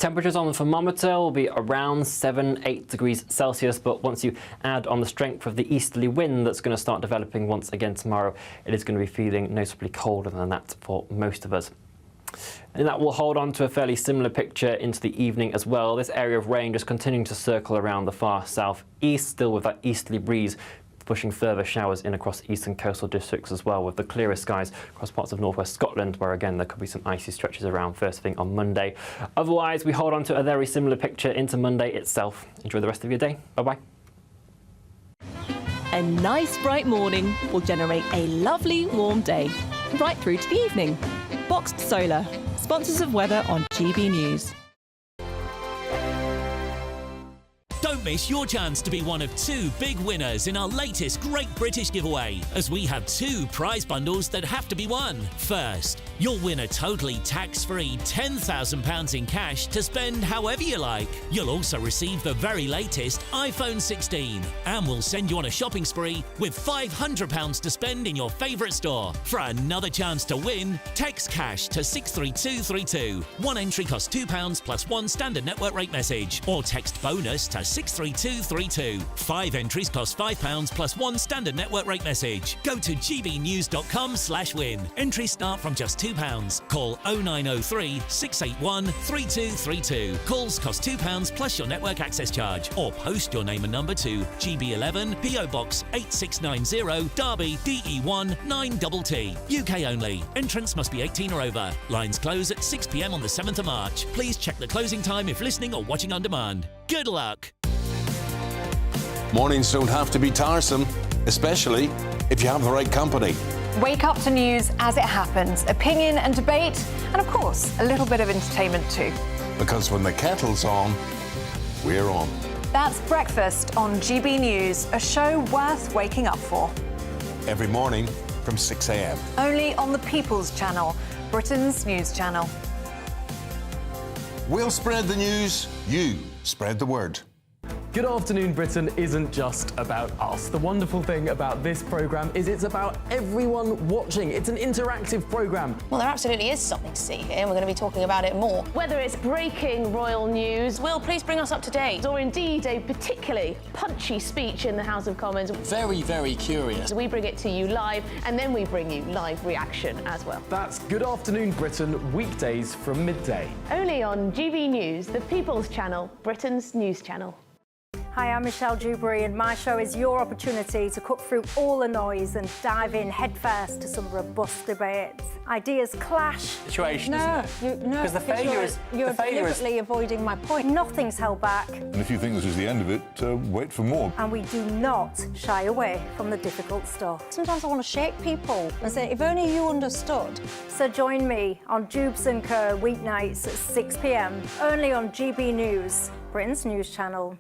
Temperatures on the thermometer will be around 7-8 degrees Celsius, but once you add on the strength of the easterly wind that's going to start developing once again tomorrow, it is going to be feeling noticeably colder than that for most of us. And that will hold on to a fairly similar picture into the evening as well. This area of rain just continuing to circle around the far southeast, still with that easterly breeze pushing further showers in across eastern coastal districts as well, with the clearest skies across parts of northwest Scotland, where again there could be some icy stretches around first thing on Monday. Otherwise, we hold on to a very similar picture into Monday itself. Enjoy the rest of your day. Bye-bye. A nice bright morning will generate a lovely warm day, right through to the evening. Boxed Solar, sponsors of weather on GB News. Don't miss your chance to be one of 2 big winners in our latest Great British giveaway, as we have 2 prize bundles that have to be won. First, you'll win a totally tax-free £10,000 in cash to spend however you like. You'll also receive the very latest iPhone 16, and we'll send you on a shopping spree with £500 to spend in your favourite store. For another chance to win, text cash to 63232. One entry costs £2 plus 1 standard network rate message, or text bonus to 63232. 5 entries cost £5 plus 1 standard network rate message. Go to gbnews.com/win. Entries start from just £2. Call 0903 681 3232. Calls cost £2 plus your network access charge, or post your name and number to GB11 PO Box 8690 Derby DE1 9TT. UK only. Entrants must be 18 or over. Lines close at 6 p.m. on the 7th of March. Please check the closing time if listening or watching on demand. Good luck. Mornings don't have to be tiresome, especially if you have the right company. Wake up to news as it happens, opinion and debate, and of course, a little bit of entertainment too. Because when the kettle's on, we're on. That's Breakfast on GB News, a show worth waking up for. Every morning from 6 a.m. Only on the People's Channel, Britain's news channel. We'll spread the news, you spread the word. Good Afternoon Britain isn't just about us. The wonderful thing about this programme is it's about everyone watching. It's an interactive programme. Well, there absolutely is something to see here, and we're going to be talking about it more. Whether it's breaking royal news, Will, please bring us up to date. or indeed a particularly punchy speech in the House of Commons, Very, very curious. we bring it to you live, and then we bring you live reaction as well. That's Good Afternoon Britain, weekdays from midday. Only on GB News, the People's Channel, Britain's news channel. Hi, I'm Michelle Dewberry, and my show is your opportunity to cut through all the noise and dive in headfirst to some robust debates. Ideas clash. Situation, No, isn't it? Because the failure is... You're deliberately avoiding my point. Nothing's held back, And if you think this is the end of it, wait for more. and we do not shy away from the difficult stuff. Sometimes I want to shake people and say, if only you understood. So join me on Jubes & Co. weeknights at 6 p.m, only on GB News, Britain's news channel.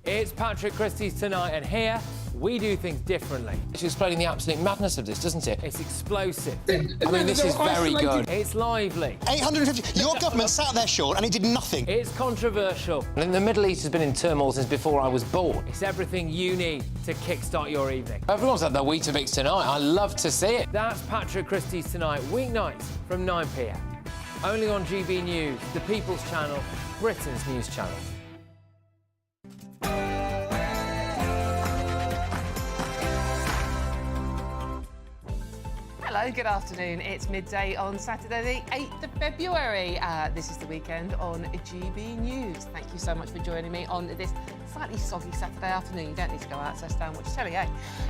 It's Patrick Christie's Tonight, and here we do things differently. It's explaining the absolute madness of this, doesn't it? It's explosive. I mean, this is very good. It's lively. 850. Your government sat there, Sean, and it did nothing. It's controversial. And the Middle East has been in turmoil since before I was born. It's everything you need to kickstart your evening. Everyone's had their Weetabix tonight. I love to see it. That's Patrick Christie's Tonight, weeknights from 9 p.m. Only on GB News, the People's Channel, Britain's news channel. Hello, good afternoon. It's midday on Saturday, the 8th of February. This is the weekend on GB News. Thank you so much for joining me on this slightly soggy Saturday afternoon. You don't need to go out, so stay and watch telly, eh?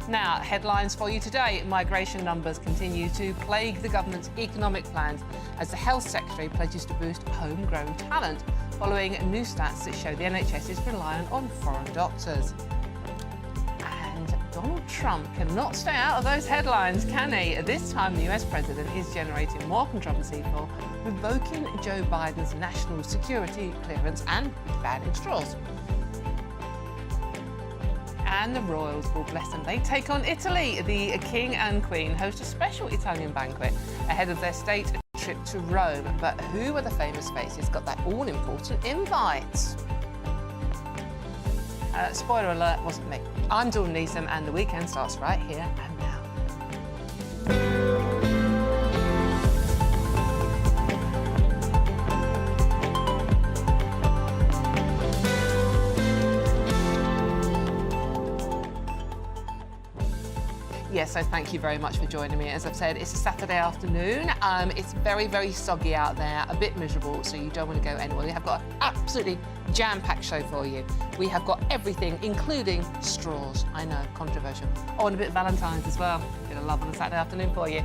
Now, headlines for you today. Migration numbers continue to plague the government's economic plans as the Health Secretary pledges to boost homegrown talent, following new stats that show the NHS is reliant on foreign doctors. Donald Trump cannot stay out of those headlines, can he? This time, the US president is generating more controversy for revoking Joe Biden's national security clearance and banning straws. And the royals will bless them. They take on Italy. The King and Queen host a special Italian banquet ahead of their state trip to Rome. But who are the famous faces got that all-important invite? Spoiler alert, wasn't me. I'm Dawn Neeson, and the weekend starts right here and now. Yes, so thank you very much for joining me. As I've said, it's a Saturday afternoon. It's very, very soggy out there, a bit miserable, so you don't want to go anywhere. We have got an absolutely jam-packed show for you. We have got everything, including straws. I know, controversial. Oh, and a bit of Valentine's as well. Bit of love on a Saturday afternoon for you.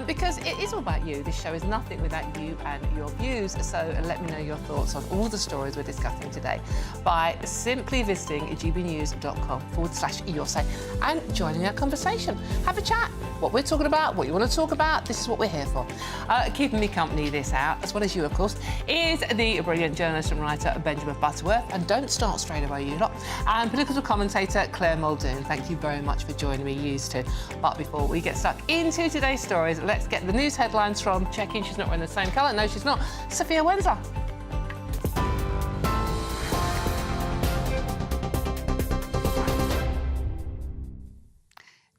Because it is all about you. This show is nothing without you and your views. So let me know your thoughts on all the stories we're discussing today by simply visiting gbnews.com/your say and joining our conversation. Have a chat. What we're talking about, what you want to talk about, this is what we're here for. Keeping me company this hour, as well as you, of course, is the brilliant journalist and writer Benjamin Butterworth. And don't start straight away, you lot. And political commentator Claire Muldoon. Thank you very much for joining me, used to. But before we get stuck into today's stories, let's get the news headlines from, checking she's not wearing the same colour. No, she's not. Sophia Wenzel.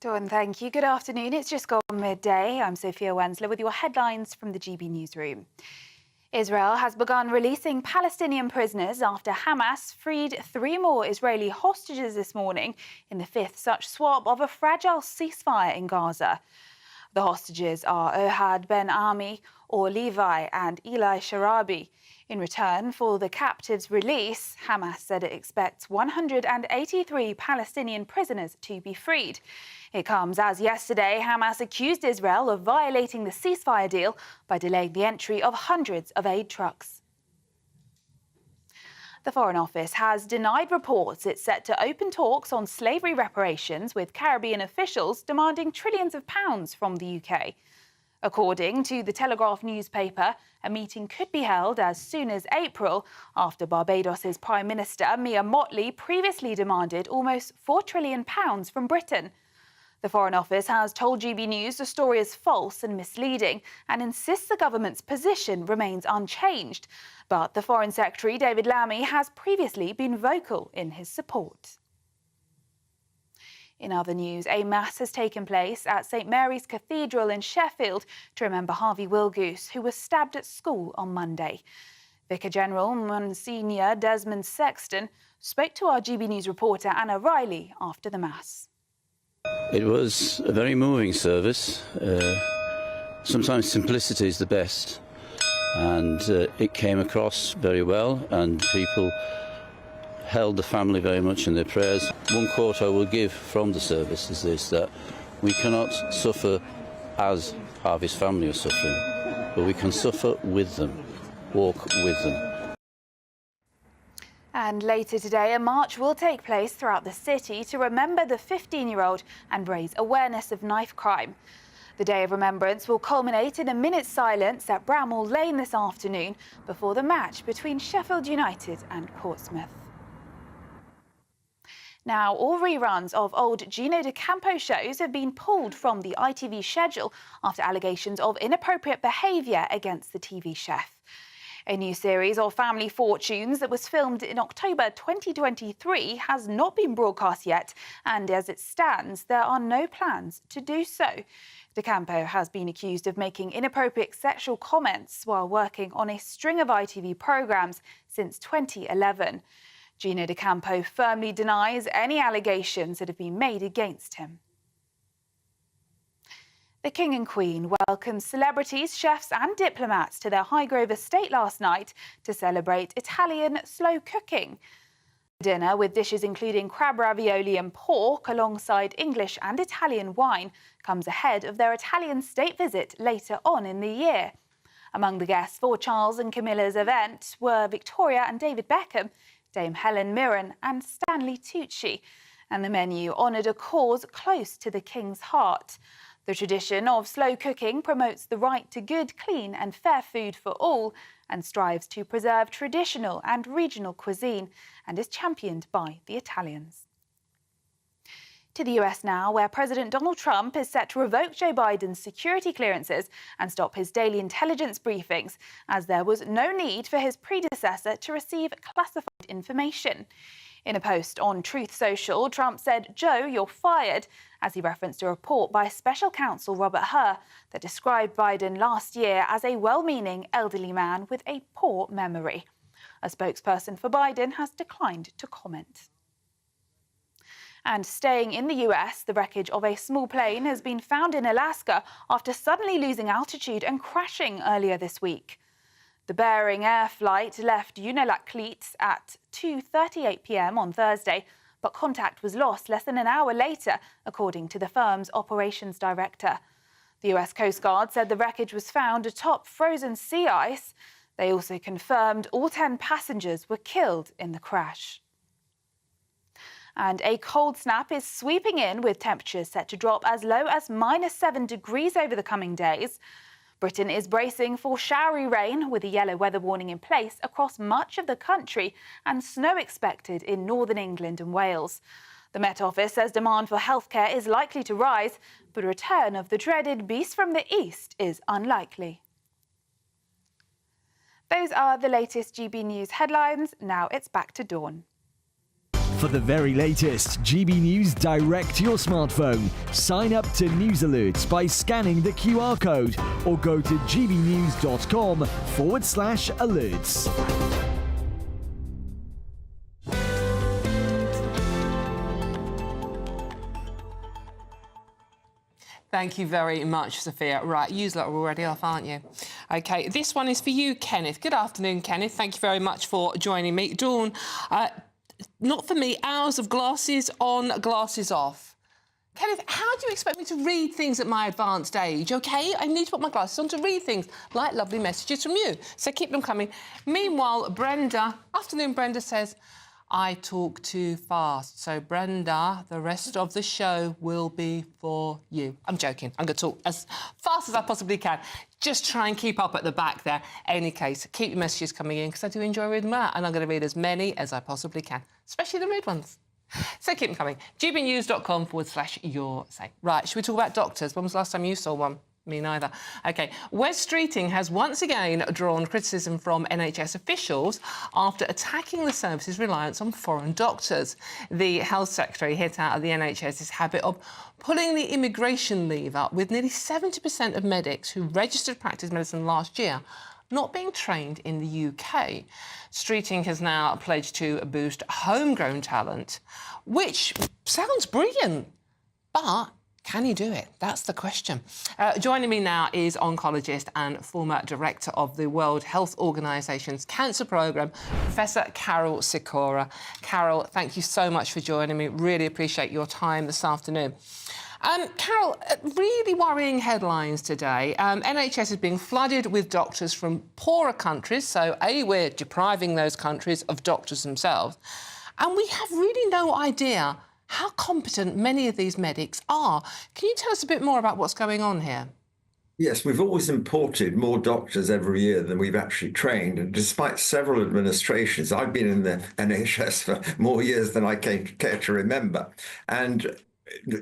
Dawn, thank you. Good afternoon. It's just gone midday. I'm Sophia Wensler with your headlines from the GB Newsroom. Israel has begun releasing Palestinian prisoners after Hamas freed 3 more Israeli hostages this morning in the 5th such swap of a fragile ceasefire in Gaza. The hostages are Ohad Ben Ami or Levi and Eli Sharabi. In return for the captives' release, Hamas said it expects 183 Palestinian prisoners to be freed. It comes as yesterday Hamas accused Israel of violating the ceasefire deal by delaying the entry of hundreds of aid trucks. The Foreign Office has denied reports it's set to open talks on slavery reparations with Caribbean officials demanding trillions of pounds from the UK. According to the Telegraph newspaper, a meeting could be held as soon as April after Barbados's Prime Minister Mia Mottley previously demanded almost £4 trillion from Britain. The Foreign Office has told GB News the story is false and misleading and insists the government's position remains unchanged. But the Foreign Secretary, David Lammy, has previously been vocal in his support. In other news, a mass has taken place at St Mary's Cathedral in Sheffield to remember Harvey Wilgoose, who was stabbed at school on Monday. Vicar General Monsignor Desmond Sexton spoke to our GB News reporter Anna Riley after the mass. It was a very moving service. Sometimes simplicity is the best, and it came across very well, and people held the family very much in their prayers. One quote I will give from the service is this, that we cannot suffer as Harvey's family are suffering, but we can suffer with them, walk with them. And later today, a march will take place throughout the city to remember the 15-year-old and raise awareness of knife crime. The Day of Remembrance will culminate in a minute's silence at Bramall Lane this afternoon before the match between Sheffield United and Portsmouth. Now, all reruns of old Gino D'Acampo shows have been pulled from the ITV schedule after allegations of inappropriate behaviour against the TV chef. A new series of Family Fortunes that was filmed in October 2023 has not been broadcast yet, and as it stands, there are no plans to do so. D'Acampo has been accused of making inappropriate sexual comments while working on a string of ITV programmes since 2011. Gino D'Acampo firmly denies any allegations that have been made against him. The King and Queen welcomed celebrities, chefs and diplomats to their Highgrove estate last night to celebrate Italian slow cooking. Dinner, with dishes including crab ravioli and pork alongside English and Italian wine, comes ahead of their Italian state visit later on in the year. Among the guests for Charles and Camilla's event were Victoria and David Beckham, Dame Helen Mirren and Stanley Tucci, and the menu honoured a cause close to the King's heart. The tradition of slow cooking promotes the right to good, clean and fair food for all and strives to preserve traditional and regional cuisine and is championed by the Italians. To the US now, where President Donald Trump is set to revoke Joe Biden's security clearances and stop his daily intelligence briefings, as there was no need for his predecessor to receive classified information. In a post on Truth Social, Trump said, "Joe, you're fired," as he referenced a report by special counsel Robert Hur that described Biden last year as a well-meaning elderly man with a poor memory. A spokesperson for Biden has declined to comment. And staying in the US, the wreckage of a small plane has been found in Alaska after suddenly losing altitude and crashing earlier this week. The Bering Air flight left Unalakleet at 2:38 p.m. on Thursday, but contact was lost less than an hour later, according to the firm's operations director. The US Coast Guard said the wreckage was found atop frozen sea ice. They also confirmed all 10 passengers were killed in the crash. And a cold snap is sweeping in, with temperatures set to drop as low as -7 degrees over the coming days. Britain is bracing for showery rain, with a yellow weather warning in place across much of the country and snow expected in northern England and Wales. The Met Office says demand for healthcare is likely to rise, but a return of the dreaded beast from the east is unlikely. Those are the latest GB News headlines. Now it's back to Dawn. For the very latest GB News direct to your smartphone, sign up to News Alerts by scanning the QR code or go to gbnews.com/alerts. Thank you very much, Sophia. Right, you lot are already off, aren't you? OK, this one is for you, Kenneth. Good afternoon, Kenneth. Thank you very much for joining me. Dawn, not for me, hours of glasses on, glasses off. Kenneth, how do you expect me to read things at my advanced age, OK? I need to put my glasses on to read things like lovely messages from you. So keep them coming. Meanwhile, Brenda, afternoon, Brenda says, I talk too fast. So, Brenda, the rest of the show will be for you. I'm joking. I'm going to talk as fast as I possibly can. Just try and keep up at the back there. Any case, keep your messages coming in because I do enjoy reading them out, and I'm going to read as many as I possibly can, especially the rude ones. So keep them coming. gbnews.com/your say. Right, should we talk about doctors? When was the last time you saw one? Me neither. OK, Wes Streeting has once again drawn criticism from NHS officials after attacking the service's reliance on foreign doctors. The Health Secretary hit out at the NHS's habit of pulling the immigration lever, with nearly 70% of medics who registered practice medicine last year not being trained in the UK. Streeting has now pledged to boost homegrown talent, which sounds brilliant, but can you do it? That's the question. Joining me now is oncologist and former director of the World Health Organization's cancer programme, Professor Carol Sikora. Carol, thank you so much for joining me. Really appreciate your time this afternoon. Carol, really worrying headlines today. NHS is being flooded with doctors from poorer countries, so A, we're depriving those countries of doctors themselves, and we have really no idea how competent many of these medics are. Can you tell us a bit more about what's going on here? Yes, we've always imported more doctors every year than we've actually trained. And despite several administrations, I've been in the NHS for more years than I care to remember. And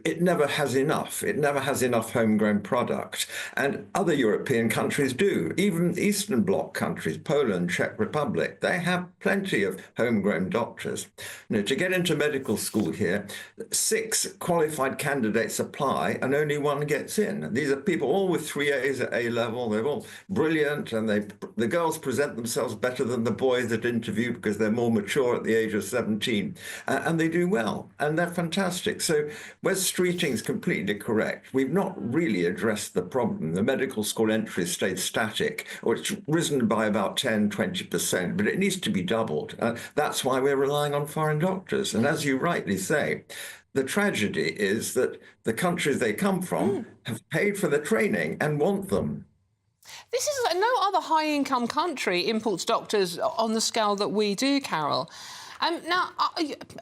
it never has enough. It never has enough homegrown product. And other European countries do. Even Eastern Bloc countries, Poland, Czech Republic, they have plenty of homegrown doctors. You know, to get into medical school here, 6 qualified candidates apply and only 1 gets in. These are people all with 3 A's at A level. They're all brilliant, and the girls present themselves better than the boys that interview because they're more mature at the age of 17. And they do well, and they're fantastic. So Wes Streeting's completely correct. We've not really addressed the problem. The medical school entry stayed static, or it's risen by about 10–20%, but it needs to be doubled. That's why we're relying on foreign doctors. And as you rightly say, the tragedy is that the countries they come from have paid for the training and want them. This is no other high-income country imports doctors on the scale that we do, Carol. Now,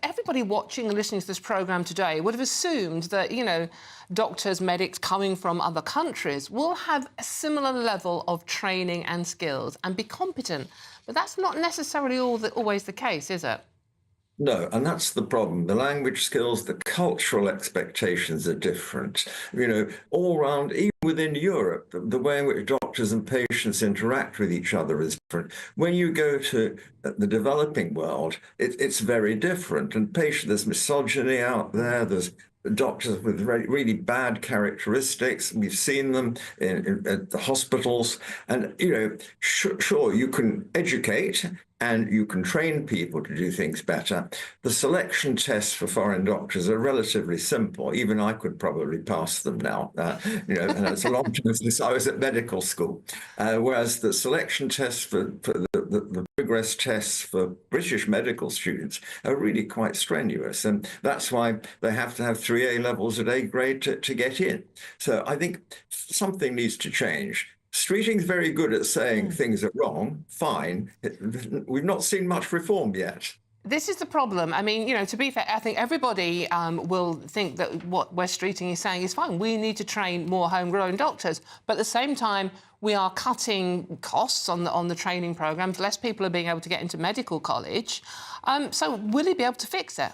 everybody watching and listening to this programme today would have assumed that, you know, doctors, medics coming from other countries will have a similar level of training and skills and be competent. But that's not necessarily always the case, is it? No, and that's the problem. The language skills, the cultural expectations are different. You know, all round, even within Europe, the way in which doctors and patients interact with each other is different. When you go to the developing world, it's very different. And there's misogyny out there, there's doctors with really bad characteristics. We've seen them at the hospitals. And, you know, sure, you can educate and you can train people to do things better. The selection tests for foreign doctors are relatively simple. Even I could probably pass them now. You know, and it's a long time since I was at medical school. Whereas the selection tests for the progress tests for British medical students are really quite strenuous. And that's why they have to have 3 A levels at A grade to get in. So I think something needs to change. Streeting's very good at saying things are wrong, fine. We've not seen much reform yet. This is the problem. I mean, you know, to be fair, I think everybody will think that what Wes Streeting is saying is fine. We need to train more homegrown doctors. But at the same time, we are cutting costs on the training programmes. Less people are being able to get into medical college. So will he be able to fix it?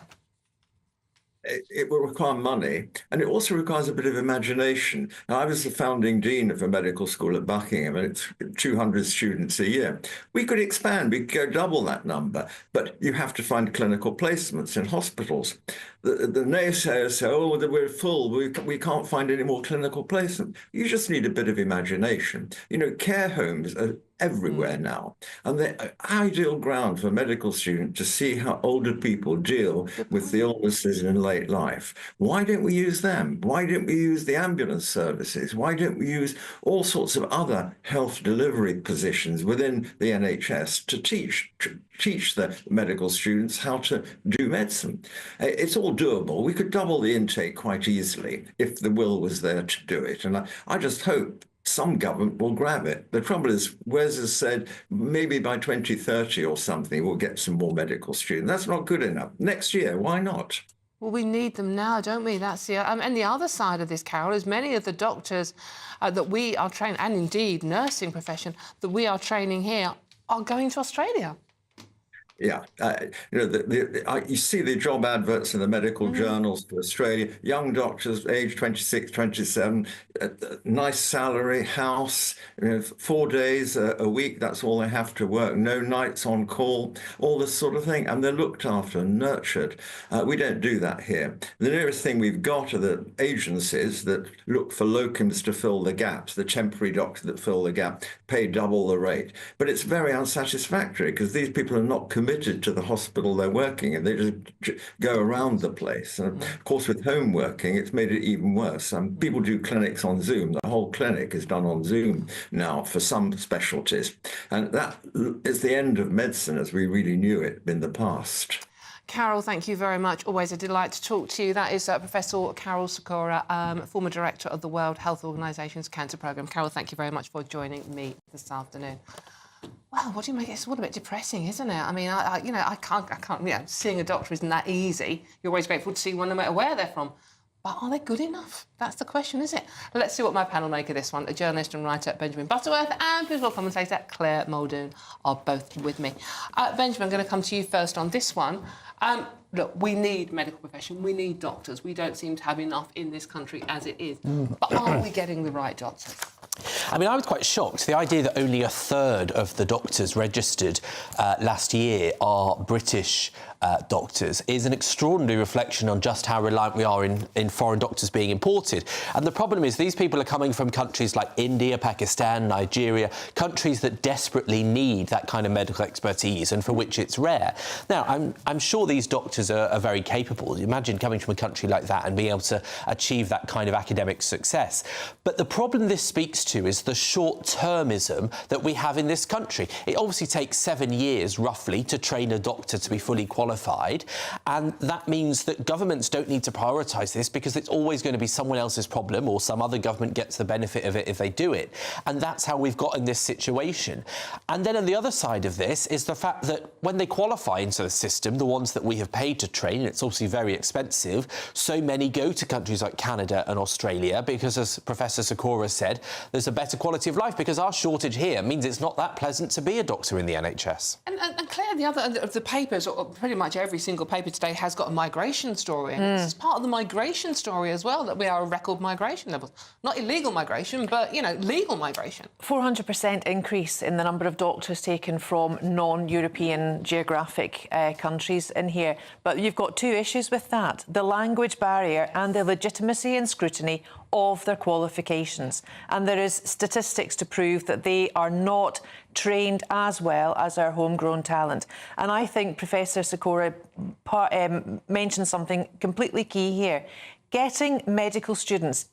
It will require money, and it also requires a bit of imagination. Now, I was the founding dean of a medical school at Buckingham, and it's 200 students a year. We could expand, we could go double that number, but you have to find clinical placements in hospitals. The naysayers say, oh, we're full, we can't find any more clinical placement. You just need a bit of imagination. You know, care homes are everywhere now, and they're ideal ground for medical students to see how older people deal with the illnesses in late life. Why don't we use them? Why don't we use the ambulance services? Why don't we use all sorts of other health delivery positions within the NHS to teach the medical students how to do medicine? It's all doable. We could double the intake quite easily if the will was there to do it. And I just hope some government will grab it. The trouble is, Wes has said maybe by 2030 or something, we'll get some more medical students. That's not good enough. Next year, why not? Well, we need them now, don't we? That's the and the other side of this, Carol, is many of the doctors that we are training, and indeed nursing profession that we are training here, are going to Australia. Yeah, you know, you see the job adverts in the medical journals for Australia. Young doctors, age 26, 27, nice salary, house, you know, 4 days a week. That's all they have to work. No nights on call, all this sort of thing. And they're looked after and nurtured. We don't do that here. The nearest thing we've got are the agencies that look for locums to fill the gaps, the temporary doctors that fill the gap, pay double the rate. But it's very unsatisfactory because these people are not committed to the hospital they're working in. They just go around the place. And of course, with home working, it's made it even worse. People do clinics on Zoom. The whole clinic is done on Zoom now for some specialties. And that is the end of medicine as we really knew it in the past. Carol, thank you very much. Always a delight to talk to you. That is Professor Carol Sikora, former director of the World Health Organization's Cancer Programme. Carol, thank you very much for joining me this afternoon. Well, what do you make? It's all a bit depressing, isn't it? I mean, I can't. You know, seeing a doctor isn't that easy. You're always grateful to see one, no matter where they're from. But are they good enough? That's the question, is it? Let's see what my panel make of this one. A journalist and writer, Benjamin Butterworth, and political commentator, Claire Muldoon, are both with me. Benjamin, I'm going to come to you first on this one. Look, we need medical profession. We need doctors. We don't seem to have enough in this country as it is. But are we getting the right doctors? I mean, I was quite shocked. The idea that only a third of the doctors registered last year are British doctors is an extraordinary reflection on just how reliant we are in foreign doctors being imported. And the problem is these people are coming from countries like India, Pakistan, Nigeria, countries that desperately need that kind of medical expertise and for which it's rare. Now, I'm sure these doctors are very capable. Imagine coming from a country like that and being able to achieve that kind of academic success. But the problem this speaks to is the short-termism that we have in this country. It obviously takes 7 years, roughly, to train a doctor to be fully qualified, and that means that governments don't need to prioritise this because it's always going to be someone else's problem or some other government gets the benefit of it if they do it. And that's how we've got in this situation. And then on the other side of this is the fact that when they qualify into the system, the ones that we have paid to train, it's obviously very expensive, so many go to countries like Canada and Australia because, as Professor Sikora said, there's a better quality of life because our shortage here means it's not that pleasant to be a doctor in the NHS. And Claire, the other of the papers, or pretty much every single paper today has got a migration story. And this is part of the migration story as well, that we are at record migration levels. Not illegal migration, but, you know, legal migration. 400% increase in the number of doctors taken from non-European geographic countries in here. But you've got two issues with that: the language barrier and the legitimacy and scrutiny of their qualifications. And there is statistics to prove that they are not trained as well as our homegrown talent. And I think Professor Sikora mentioned something completely key here. Getting medical students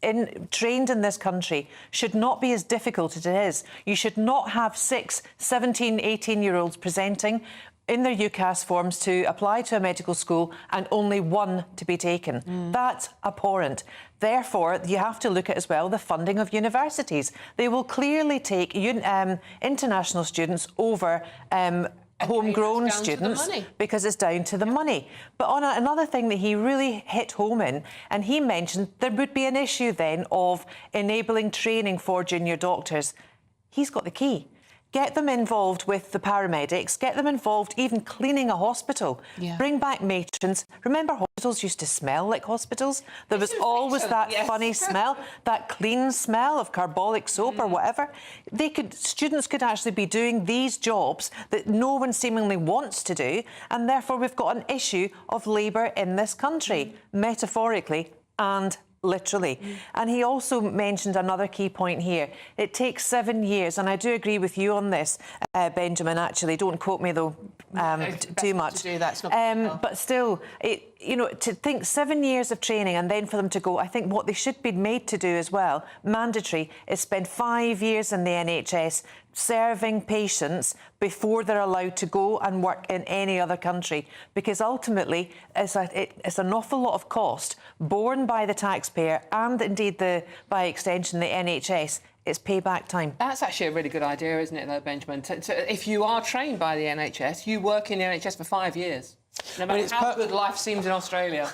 trained in this country should not be as difficult as it is. You should not have 6, 17, 18-year-olds presenting in their UCAS forms to apply to a medical school and only one to be taken. That's abhorrent. Therefore, you have to look at as well the funding of universities. They will clearly take international students over homegrown students because it's down to the money. But on another thing that he really hit home in, and he mentioned there would be an issue then of enabling training for junior doctors. He's got the key. Get them involved with the paramedics, get them involved even cleaning a hospital. Bring back matrons. Remember, hospitals used to smell like hospitals? There was always that funny smell, that clean smell of carbolic soap or whatever. Students could actually be doing these jobs that no one seemingly wants to do, and therefore we've got an issue of labour in this country, metaphorically and literally. And he also mentioned another key point here. It takes 7 years, and I do agree with you on this, Benjamin, actually. Don't quote me, though, too much. But still, you know, to think 7 years of training and then for them to go, I think what they should be made to do as well, mandatory, is spend 5 years in the NHS serving patients before they're allowed to go and work in any other country, because ultimately it's an awful lot of cost borne by the taxpayer and indeed by extension the NHS. It's payback time. That's actually a really good idea, isn't it, though, Benjamin? If you are trained by the NHS, you work in the NHS for 5 years. No matter how good life seems in Australia.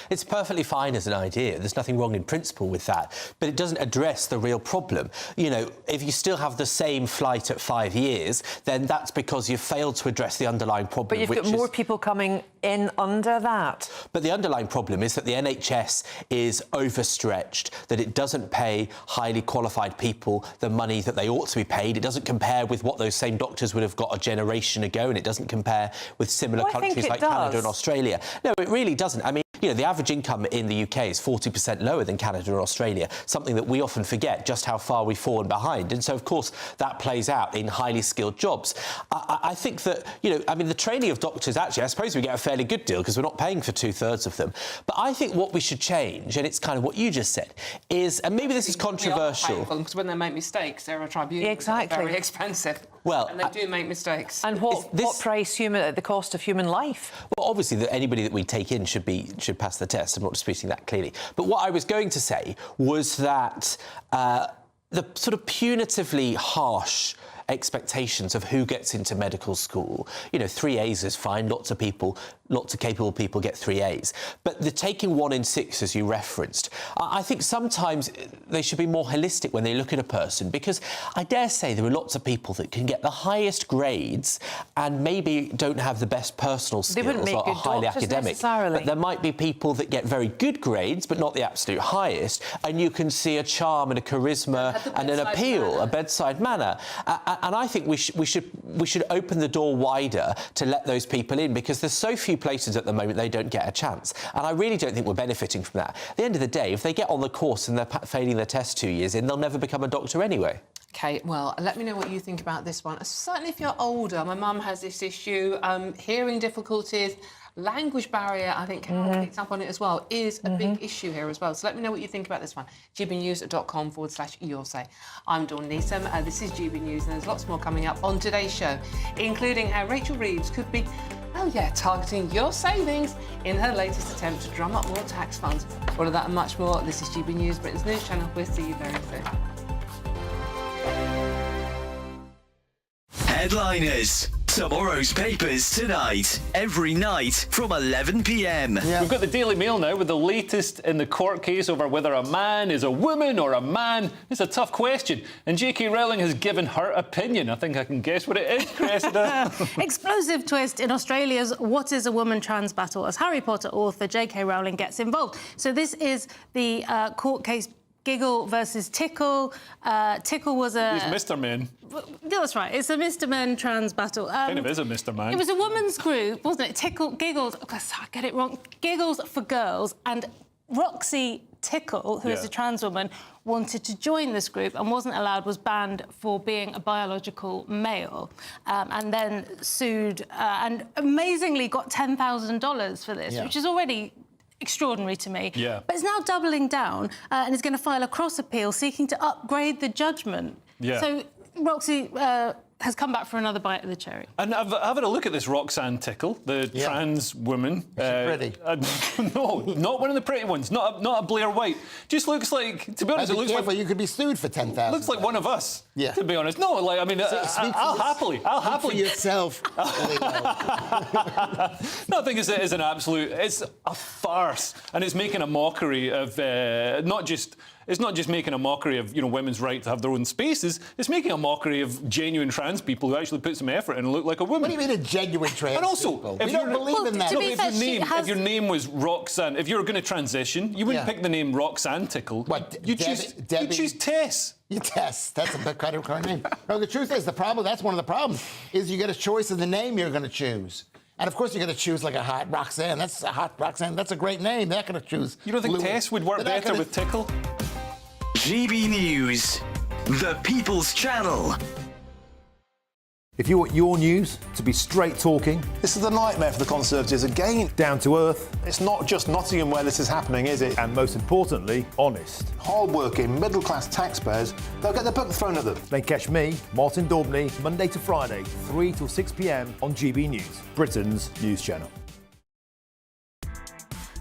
It's perfectly fine as an idea. There's nothing wrong in principle with that. But it doesn't address the real problem. You know, if you still have the same flight at 5 years, then that's because you've failed to address the underlying problem. But you've got more people coming in under that. But the underlying problem is that the NHS is overstretched, that it doesn't pay highly qualified people the money that they ought to be paid. It doesn't compare with what those same doctors would have got a generation ago, and it doesn't compare with similar countries like Canada and Australia. No, it really doesn't. I mean, you know, the average income in the UK is 40% lower than Canada or Australia, something that we often forget, just how far we've fallen behind. And so, of course, that plays out in highly skilled jobs. I think that, you know, I mean, the training of doctors, actually, I suppose we get a fairly good deal because we're not paying for 2/3 of them. But I think what we should change, and it's kind of what you just said, is, and maybe this is controversial. Because when they make mistakes, they're a tribunal. Exactly. Very expensive. Well, and they do make mistakes. And what price the cost of human life? Well, obviously, that anybody that we take in should pass the test. I'm not disputing that clearly. But what I was going to say was that the sort of punitively harsh expectations of who gets into medical school, you know, 3 A's is fine. Lots of capable people get 3 A's. But the taking 1 in 6, as you referenced, I think sometimes they should be more holistic when they look at a person, because I dare say there are lots of people that can get the highest grades and maybe don't have the best personal skills or are highly academic. But there might be people that get very good grades but not the absolute highest, and you can see a charm and a charisma and an appeal, a bedside manner. And I think we should open the door wider to let those people in, because there's so few places at the moment they don't get a chance. And I really don't think we're benefiting from that. At the end of the day, if they get on the course and they're failing their test 2 years in, they'll never become a doctor anyway. OK, well, let me know what you think about this one. Certainly if you're older, my mum has this issue, hearing difficulties, language barrier, I think Carol picked up on it as well, is a big issue here as well. So let me know what you think about this one. gbnews.com/your say. I'm Dawn Neeson. This is GB News, and there's lots more coming up on today's show, including how Rachel Reeves could be, targeting your savings in her latest attempt to drum up more tax funds. All of that and much more. This is GB News, Britain's news channel. We'll see you very soon. Headliners. Tomorrow's papers tonight, every night from 11 p.m. We've got the Daily Mail now with the latest in the court case over whether a man is a woman or a man. It's a tough question, and J.K. Rowling has given her opinion. I think I can guess what it is, Cressida. Explosive twist in Australia's What is a Woman trans battle as Harry Potter author J.K. Rowling gets involved. So this is the court case Giggle versus Tickle. Tickle was a... He's Mr. Men. That's right. It's a Mr. Men trans battle. Kind of is a Mr. Man. It was a women's group, wasn't it? Tickle, Giggles... Oh, I get it wrong. Giggles for girls. And Roxy Tickle, who is a trans woman, wanted to join this group and wasn't allowed, was banned for being a biological male, and then sued and amazingly got $10,000 for this, which is already extraordinary to me. Yeah. But it's now doubling down and is going to file a cross appeal seeking to upgrade the judgment. Yeah. So Roxy has come back for another bite of the cherry. And I've had a look at this Roxanne Tickle, the trans woman. Is she pretty? No, not one of the pretty ones. Not a Blair White. Just looks like, to be honest, it looks like you could be sued for $10,000. Looks like one of us. Yeah. To be honest, no. Like I mean, I'll happily. For yourself. No, I think it's an absolute. It's a farce, and it's making a mockery of not just. It's not just making a mockery of women's right to have their own spaces. It's making a mockery of genuine trans people who actually put some effort in and look like a woman. What do you mean a genuine trans And also, people? if We don't believe in that. If your name was Roxanne, if you were going to transition, you wouldn't pick the name Roxanne Tickle. You choose Tess. Tess. That's a kind of name. No, the truth is, that's one of the problems, is you get a choice of the name you're going to choose. And of course, you're going to choose like a hot Roxanne. That's a hot Roxanne. That's a great name. They're not going to choose. You don't think Louis. Tess would work better with Tickle? GB News, the People's Channel. If you want your news to be straight talking... This is a nightmare for the Conservatives again. Down to earth. It's not just Nottingham where this is happening, is it? And most importantly, honest. Hard-working, middle-class taxpayers, they'll get their book thrown at them. Then catch me, Martin Daubney, Monday to Friday, 3 till 6 p.m. on GB News, Britain's news channel.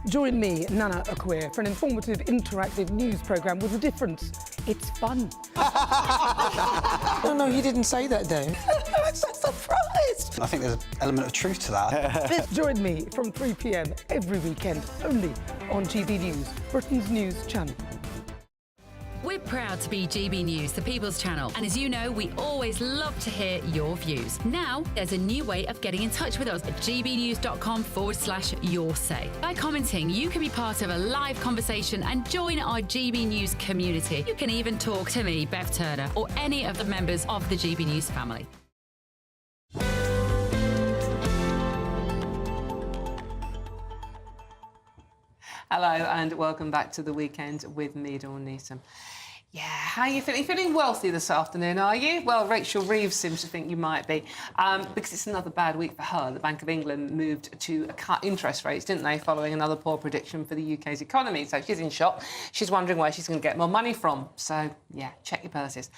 Join me, Nana Akwe, for an informative, interactive news programme with a difference. It's fun. No, you didn't say that, Dave. I'm so surprised. I think there's an element of truth to that. Join me from 3 p.m. every weekend, only on GB News, Britain's news channel. We're proud to be GB News, the People's Channel. And as you know, we always love to hear your views. Now, there's a new way of getting in touch with us at gbnews.com/your-say. By commenting, you can be part of a live conversation and join our GB News community. You can even talk to me, Bev Turner, or any of the members of the GB News family. Hello and welcome back to the weekend with me, Dawn Neeson. Yeah, how are you feeling? Feeling wealthy this afternoon, are you? Well, Rachel Reeves seems to think you might be, because it's another bad week for her. The Bank of England moved to cut interest rates, didn't they, following another poor prediction for the UK's economy. So she's in shock. She's wondering where she's going to get more money from. So, yeah, check your purses.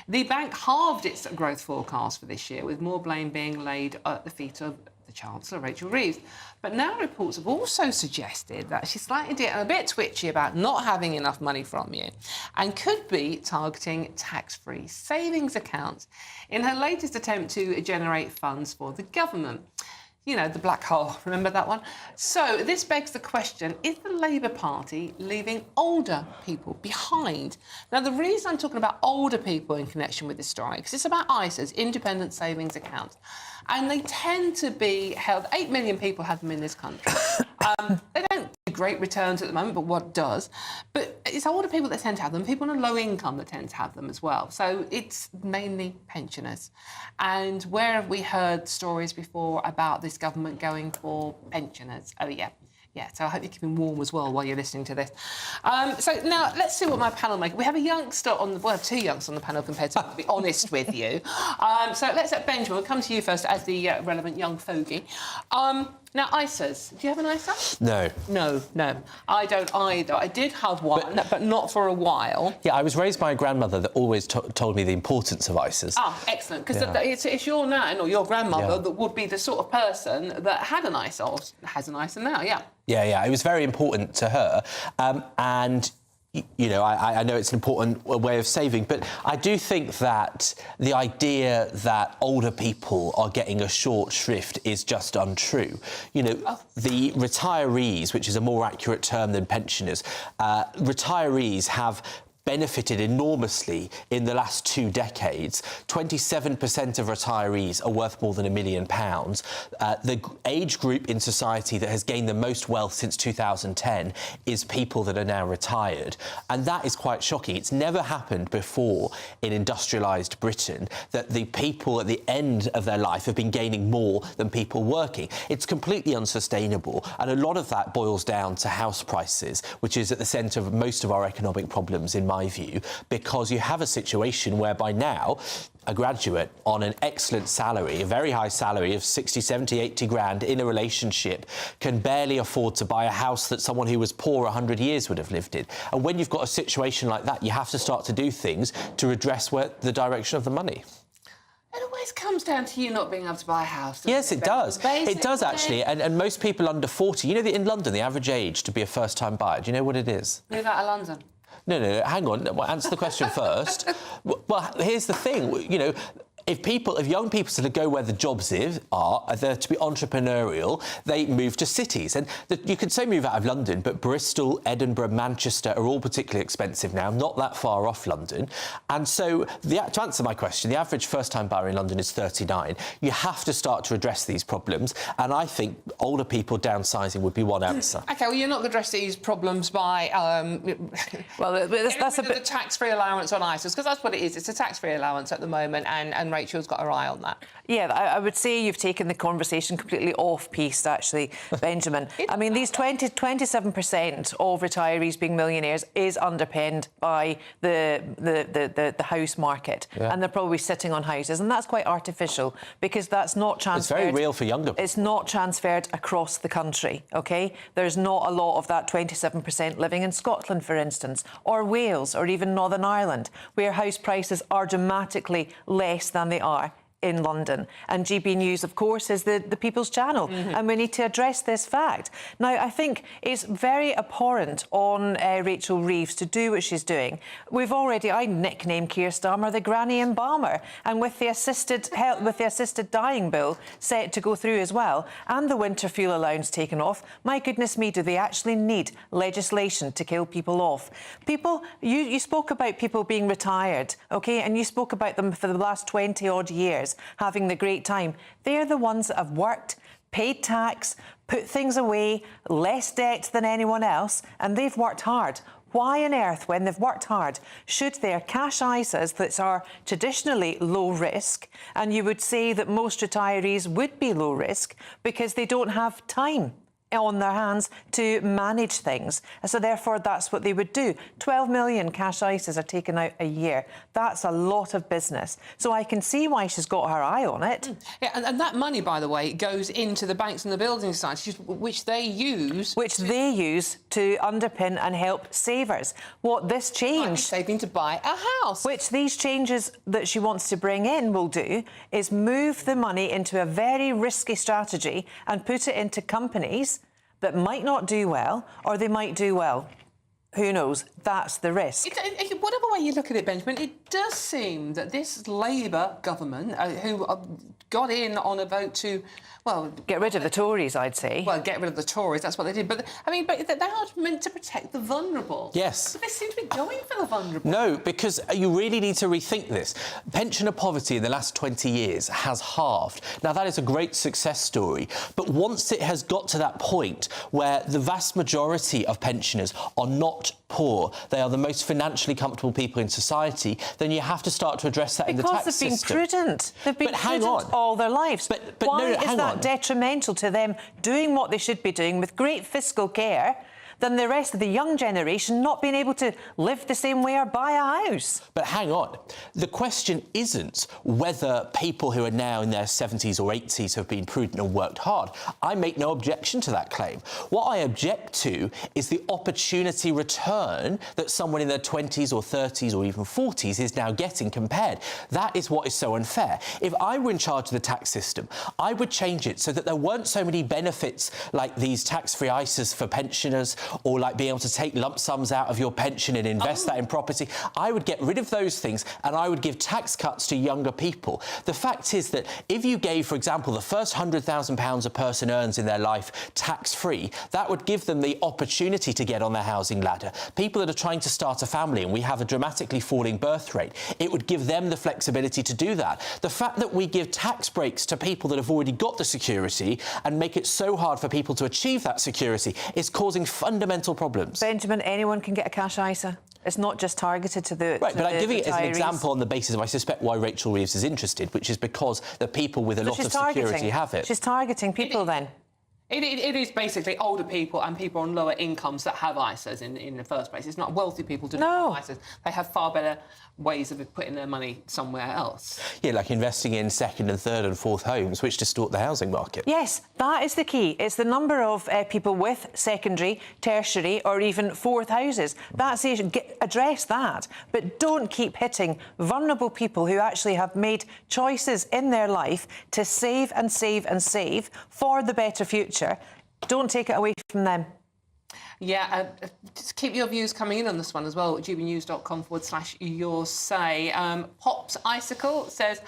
The bank halved its growth forecast for this year, with more blame being laid at the feet of the Chancellor, Rachel Reeves. But now reports have also suggested that she's slightly getting a bit twitchy about not having enough money from you and could be targeting tax-free savings accounts in her latest attempt to generate funds for the government. You know, the black hole, remember that one? So this begs the question, is the Labour Party leaving older people behind? Now, the reason I'm talking about older people in connection with this story, because it's about ISAs, independent savings accounts, and they tend to be held, 8 million people have them in this country. They don't do great returns at the moment, but what does? But it's older people that tend to have them, people on a low income that tend to have them as well. So it's mainly pensioners. And where have we heard stories before about this government going for pensioners? Oh, yeah. Yeah, so I hope you're keeping warm as well while you're listening to this. So now, let's see what my panel make. We have a youngster on the... Well, 2 youngsters on the panel compared to, to be honest with you. So let's let Benjamin, we'll come to you first as the relevant young fogey. Now, ISAs. Do you have an ISA? No. No. I don't either. I did have one, but not for a while. Yeah, I was raised by a grandmother that always told me the importance of ISAs. Ah, excellent. Because it's your nan or your grandmother that would be the sort of person that had an ISA or has an ISA now, yeah. Yeah, it was very important to her. And You know, I know it's an important way of saving, but I do think that the idea that older people are getting a short shrift is just untrue. You know, the retirees, which is a more accurate term than pensioners, retirees have benefited enormously in the last 2 decades. 27% of retirees are worth more than £1 million. The age group in society that has gained the most wealth since 2010 is people that are now retired. And that is quite shocking. It's never happened before in industrialised Britain that the people at the end of their life have been gaining more than people working. It's completely unsustainable. And a lot of that boils down to house prices, which is at the centre of most of our economic problems, in my view, because you have a situation whereby now a graduate on an excellent salary, a very high salary of 60, 70, 80 grand in a relationship can barely afford to buy a house that someone who was poor 100 years would have lived in. And when you've got a situation like that, you have to start to do things to address the direction of the money. It always comes down to you not being able to buy a house. Yes, it does. It does, actually. And most people under 40, you know, in London, the average age to be a first-time buyer, do you know what it is? Move out of London. No, hang on. Answer the question first. Well, here's the thing. You know, if young people sort of go where the jobs are, they're to be entrepreneurial, they move to cities. And you could say move out of London, but Bristol, Edinburgh, Manchester are all particularly expensive now, not that far off London. And so, to answer my question, the average first-time buyer in London is 39. You have to start to address these problems, and I think older people downsizing would be one answer. OK, well, you're not going to address these problems by... well, that's a bit... the tax-free allowance on ISAs, because that's what it is. It's a tax-free allowance at the moment, and Rachel's got her eye on that. Yeah, I would say you've taken the conversation completely off-piste, actually, Benjamin. I mean, these 27% of retirees being millionaires is underpinned by the house market, and they're probably sitting on houses, and that's quite artificial because that's not transferred. It's very real for younger people. It's not transferred across the country, OK? There's not a lot of that 27% living in Scotland, for instance, or Wales, or even Northern Ireland, where house prices are dramatically less than they are in London. And GB News, of course, is the People's Channel, and we need to address this fact. Now, I think it's very abhorrent on Rachel Reeves to do what she's doing. I nicknamed Keir Starmer the granny embalmer, and with the assisted dying bill set to go through as well, and the winter fuel allowance taken off, my goodness me, do they actually need legislation to kill people off? People, you spoke about people being retired, OK, and you spoke about them for the last 20-odd years, having the great time. They're the ones that have worked, paid tax, put things away, less debt than anyone else, and they've worked hard. Why on earth, when they've worked hard, should their cash ISAs that are traditionally low risk, and you would say that most retirees would be low risk because they don't have time on their hands to manage things. So therefore, that's what they would do. 12 million cash ISAs are taken out a year. That's a lot of business. So I can see why she's got her eye on it. Yeah, and that money, by the way, goes into the banks and the building societies, which they use... to underpin and help savers. What this change... saving to buy a house. Which these changes that she wants to bring in will do is move the money into a very risky strategy and put it into companies that might not do well, or they might do well. Who knows? That's the risk. Whatever way you look at it, Benjamin, it does seem that this Labour government, who got in on a vote to, well... Get rid of the Tories, I'd say. Well, get rid of the Tories, that's what they did. But, I mean, but they are meant to protect the vulnerable. Yes. So they seem to be going for the vulnerable. No, because you really need to rethink this. Pensioner poverty in the last 20 years has halved. Now, that is a great success story. But once it has got to that point where the vast majority of pensioners are not poor, they are the most financially comfortable people in society, then you have to start to address that in the tax system. Because they've been prudent. They've been prudent all their lives. But why is that detrimental to them doing what they should be doing with great fiscal care than the rest of the young generation not being able to live the same way or buy a house? But hang on. The question isn't whether people who are now in their 70s or 80s have been prudent and worked hard. I make no objection to that claim. What I object to is the opportunity return that someone in their 20s or 30s or even 40s is now getting compared. That is what is so unfair. If I were in charge of the tax system, I would change it so that there weren't so many benefits like these tax-free ISAs for pensioners or like being able to take lump sums out of your pension and invest that in property. I would get rid of those things and I would give tax cuts to younger people. The fact is that if you gave, for example, the first £100,000 a person earns in their life tax-free, that would give them the opportunity to get on the housing ladder. People that are trying to start a family, and we have a dramatically falling birth rate, it would give them the flexibility to do that. The fact that we give tax breaks to people that have already got the security and make it so hard for people to achieve that security is causing fundamental problems. Benjamin, anyone can get a cash ISA. It's not just targeted to the Right, but I'm giving it as an retirees. example on the basis of, I suspect, why Rachel Reeves is interested, which is because the people with a lot of security have it. She's targeting people then. It is basically older people and people on lower incomes that have ISAs in the first place. It's not wealthy people who don't have ISAs. They have far better ways of putting their money somewhere else. Yeah, like investing in second and third and fourth homes, which distort the housing market. Yes, that is the key. It's the number of people with secondary, tertiary or even fourth houses. That's the issue. Address that, but don't keep hitting vulnerable people who actually have made choices in their life to save and save and save for the better future. Don't take it away from them. Yeah, just keep your views coming in on this one as well at gbnews.com/your say. Pops Icicle says,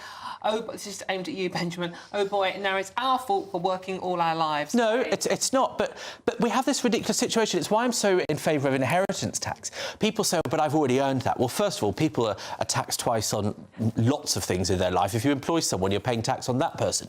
oh, this is aimed at you, Benjamin. Oh boy, now it's our fault for working all our lives. No, it's not. But we have this ridiculous situation. It's why I'm so in favour of inheritance tax. People say, but I've already earned that. Well, first of all, people are taxed twice on lots of things in their life. If you employ someone, you're paying tax on that person.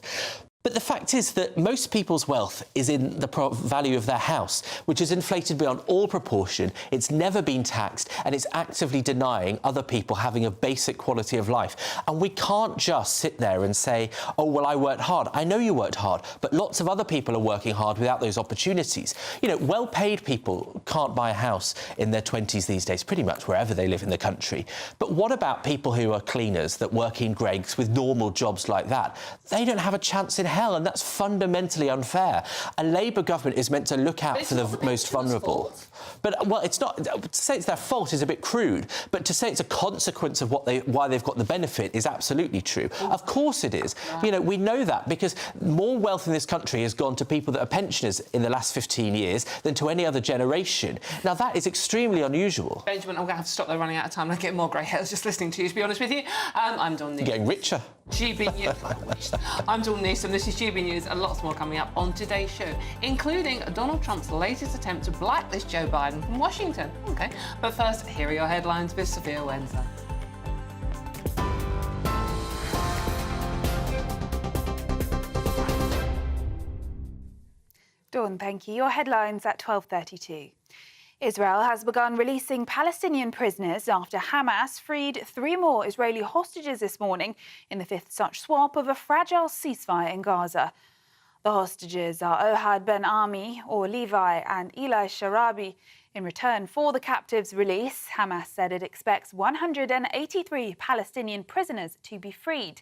But the fact is that most people's wealth is in the value of their house, which is inflated beyond all proportion. It's never been taxed, and it's actively denying other people having a basic quality of life. And we can't just sit there and say, oh, well, I worked hard. I know you worked hard, but lots of other people are working hard without those opportunities. You know, well-paid people can't buy a house in their 20s these days, pretty much wherever they live in the country. But what about people who are cleaners that work in Greggs with normal jobs like that? They don't have a chance in hell, and that's fundamentally unfair. A Labour government is meant to look out for the most vulnerable. But, well, it's not... To say it's their fault is a bit crude, but to say it's a consequence of why they've got the benefit is absolutely true. Of course it is. You know, we know that because more wealth in this country has gone to people that are pensioners in the last 15 years than to any other generation. Now, that is extremely unusual. Benjamin, I'm going to have to stop there, running out of time. I'm getting more grey hairs just listening to you, to be honest with you. I'm Dawn Neeson. Getting richer. GB News. I'm Dawn Neeson. This is GB News, and lots more coming up on today's show, including Donald Trump's latest attempt to blacklist Joe Biden from Washington. OK, but first, here are your headlines with Sophia Wenzer. Dawn, thank you. Your headlines at 12:32. Israel has begun releasing Palestinian prisoners after Hamas freed 3 more Israeli hostages this morning in the 5th such swap of a fragile ceasefire in Gaza. The hostages are Ohad Ben Ami, or Levi, and Eli Sharabi. In return for the captives' release, Hamas said it expects 183 Palestinian prisoners to be freed.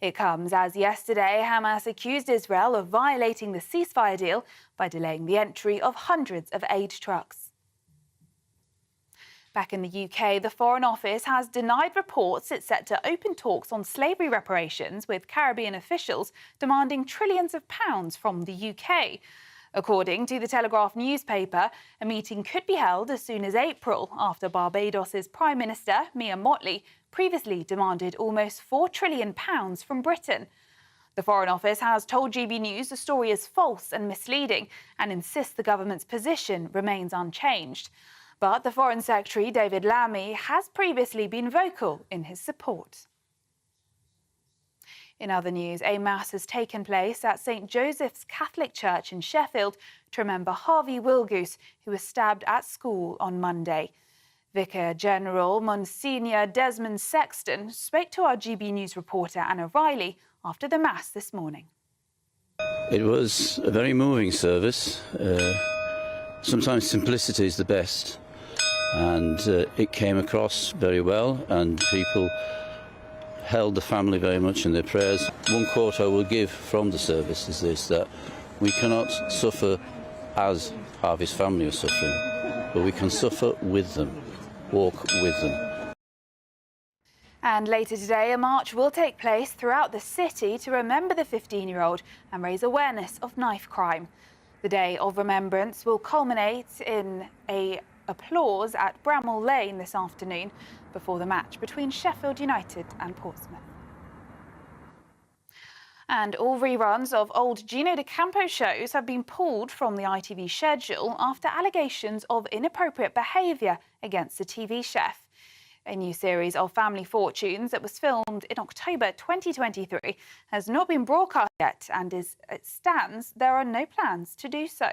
It comes as yesterday Hamas accused Israel of violating the ceasefire deal by delaying the entry of hundreds of aid trucks. Back in the UK, the Foreign Office has denied reports it's set to open talks on slavery reparations, with Caribbean officials demanding trillions of pounds from the UK. According to the Telegraph newspaper, a meeting could be held as soon as April after Barbados's Prime Minister, Mia Mottley, previously demanded almost £4 trillion from Britain. The Foreign Office has told GB News the story is false and misleading and insists the government's position remains unchanged. But the Foreign Secretary, David Lammy, has previously been vocal in his support. In other news, a mass has taken place at St Joseph's Catholic Church in Sheffield to remember Harvey Wilgoose, who was stabbed at school on Monday. Vicar General Monsignor Desmond Sexton spoke to our GB News reporter Anna Riley after the mass this morning. It was a very moving service. Sometimes simplicity is the best, and it came across very well, and people held the family very much in their prayers. One quote I will give from the service is this, that we cannot suffer as Harvey's family are suffering, but we can suffer with them, walk with them. And later today, a march will take place throughout the city to remember the 15-year-old and raise awareness of knife crime. The Day of Remembrance will culminate in a applause at Bramall Lane this afternoon before the match between Sheffield United and Portsmouth. And all reruns of old Gino D'Acampo shows have been pulled from the ITV schedule after allegations of inappropriate behaviour against the TV chef. A new series of Family Fortunes that was filmed in October 2023 has not been broadcast yet, and as it stands, there are no plans to do so.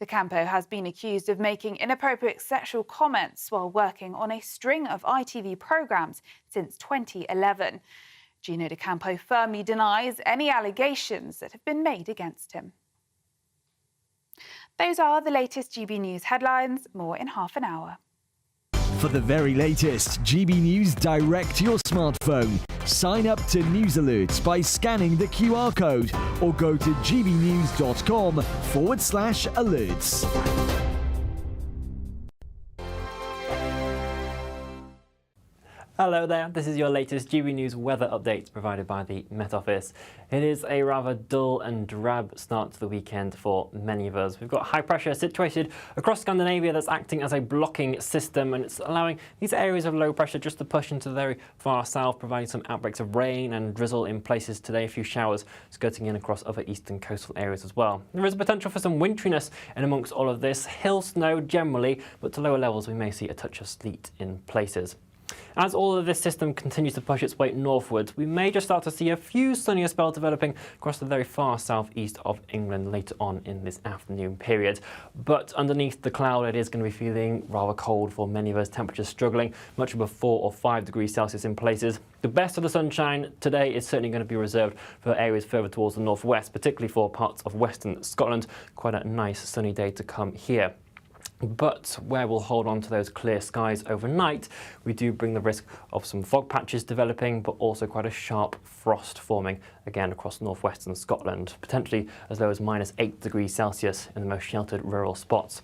D'Acampo has been accused of making inappropriate sexual comments while working on a string of ITV programmes since 2011. Gino D'Acampo firmly denies any allegations that have been made against him. Those are the latest GB News headlines. More in half an hour. For the very latest GB News direct to your smartphone, sign up to News Alerts by scanning the QR code or go to gbnews.com/alerts. Hello there, this is your latest GB News weather update provided by the Met Office. It is a rather dull and drab start to the weekend for many of us. We've got high pressure situated across Scandinavia that's acting as a blocking system, and it's allowing these areas of low pressure just to push into the very far south, providing some outbreaks of rain and drizzle in places today, a few showers skirting in across other eastern coastal areas as well. There is a potential for some winteriness in amongst all of this, hill snow generally, but to lower levels we may see a touch of sleet in places. As all of this system continues to push its way northwards, we may just start to see a few sunnier spells developing across the very far southeast of England later on in this afternoon period. But underneath the cloud, it is going to be feeling rather cold for many of us, temperatures struggling, much above 4 or 5 degrees Celsius in places. The best of the sunshine today is certainly going to be reserved for areas further towards the northwest, particularly for parts of western Scotland. Quite a nice sunny day to come here. But where we'll hold on to those clear skies overnight, we do bring the risk of some fog patches developing, but also quite a sharp frost forming again across northwestern Scotland, potentially as low as -8 degrees Celsius in the most sheltered rural spots.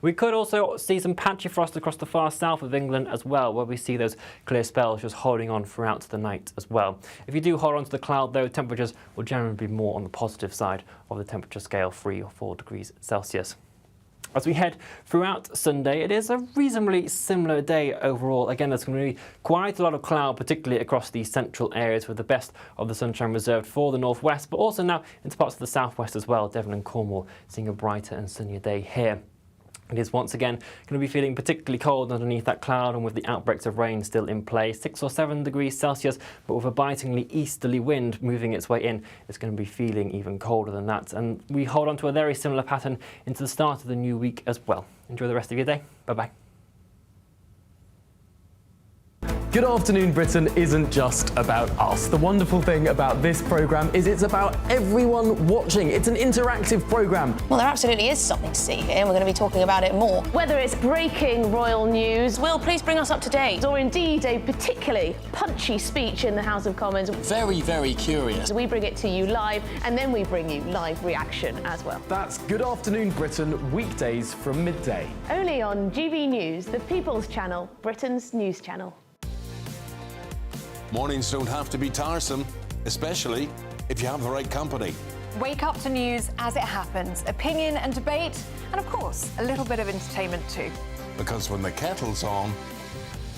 We could also see some patchy frost across the far south of England as well, where we see those clear spells just holding on throughout the night as well. If you do hold on to the cloud though, temperatures will generally be more on the positive side of the temperature scale, 3 or 4 degrees Celsius. As we head throughout Sunday, it is a reasonably similar day overall. Again, there's going to be quite a lot of cloud, particularly across the central areas, with the best of the sunshine reserved for the northwest, but also now into parts of the southwest as well. Devon and Cornwall seeing a brighter and sunnier day here. It is once again going to be feeling particularly cold underneath that cloud, and with the outbreaks of rain still in play, 6 or 7 degrees Celsius, but with a bitingly easterly wind moving its way in, it's going to be feeling even colder than that. And we hold on to a very similar pattern into the start of the new week as well. Enjoy the rest of your day. Bye-bye. Good Afternoon Britain isn't just about us. The wonderful thing about this programme is it's about everyone watching. It's an interactive programme. Well, there absolutely is something to see here, and we're going to be talking about it more. Whether it's breaking royal news, Will, please bring us up to date. Or indeed a particularly punchy speech in the House of Commons. Very, very curious. We bring it to you live, and then we bring you live reaction as well. That's Good Afternoon Britain, weekdays from midday. Only on GB News, the People's Channel, Britain's news channel. Mornings don't have to be tiresome, especially if you have the right company. Wake up to news as it happens, opinion and debate, and of course, a little bit of entertainment too. Because when the kettle's on,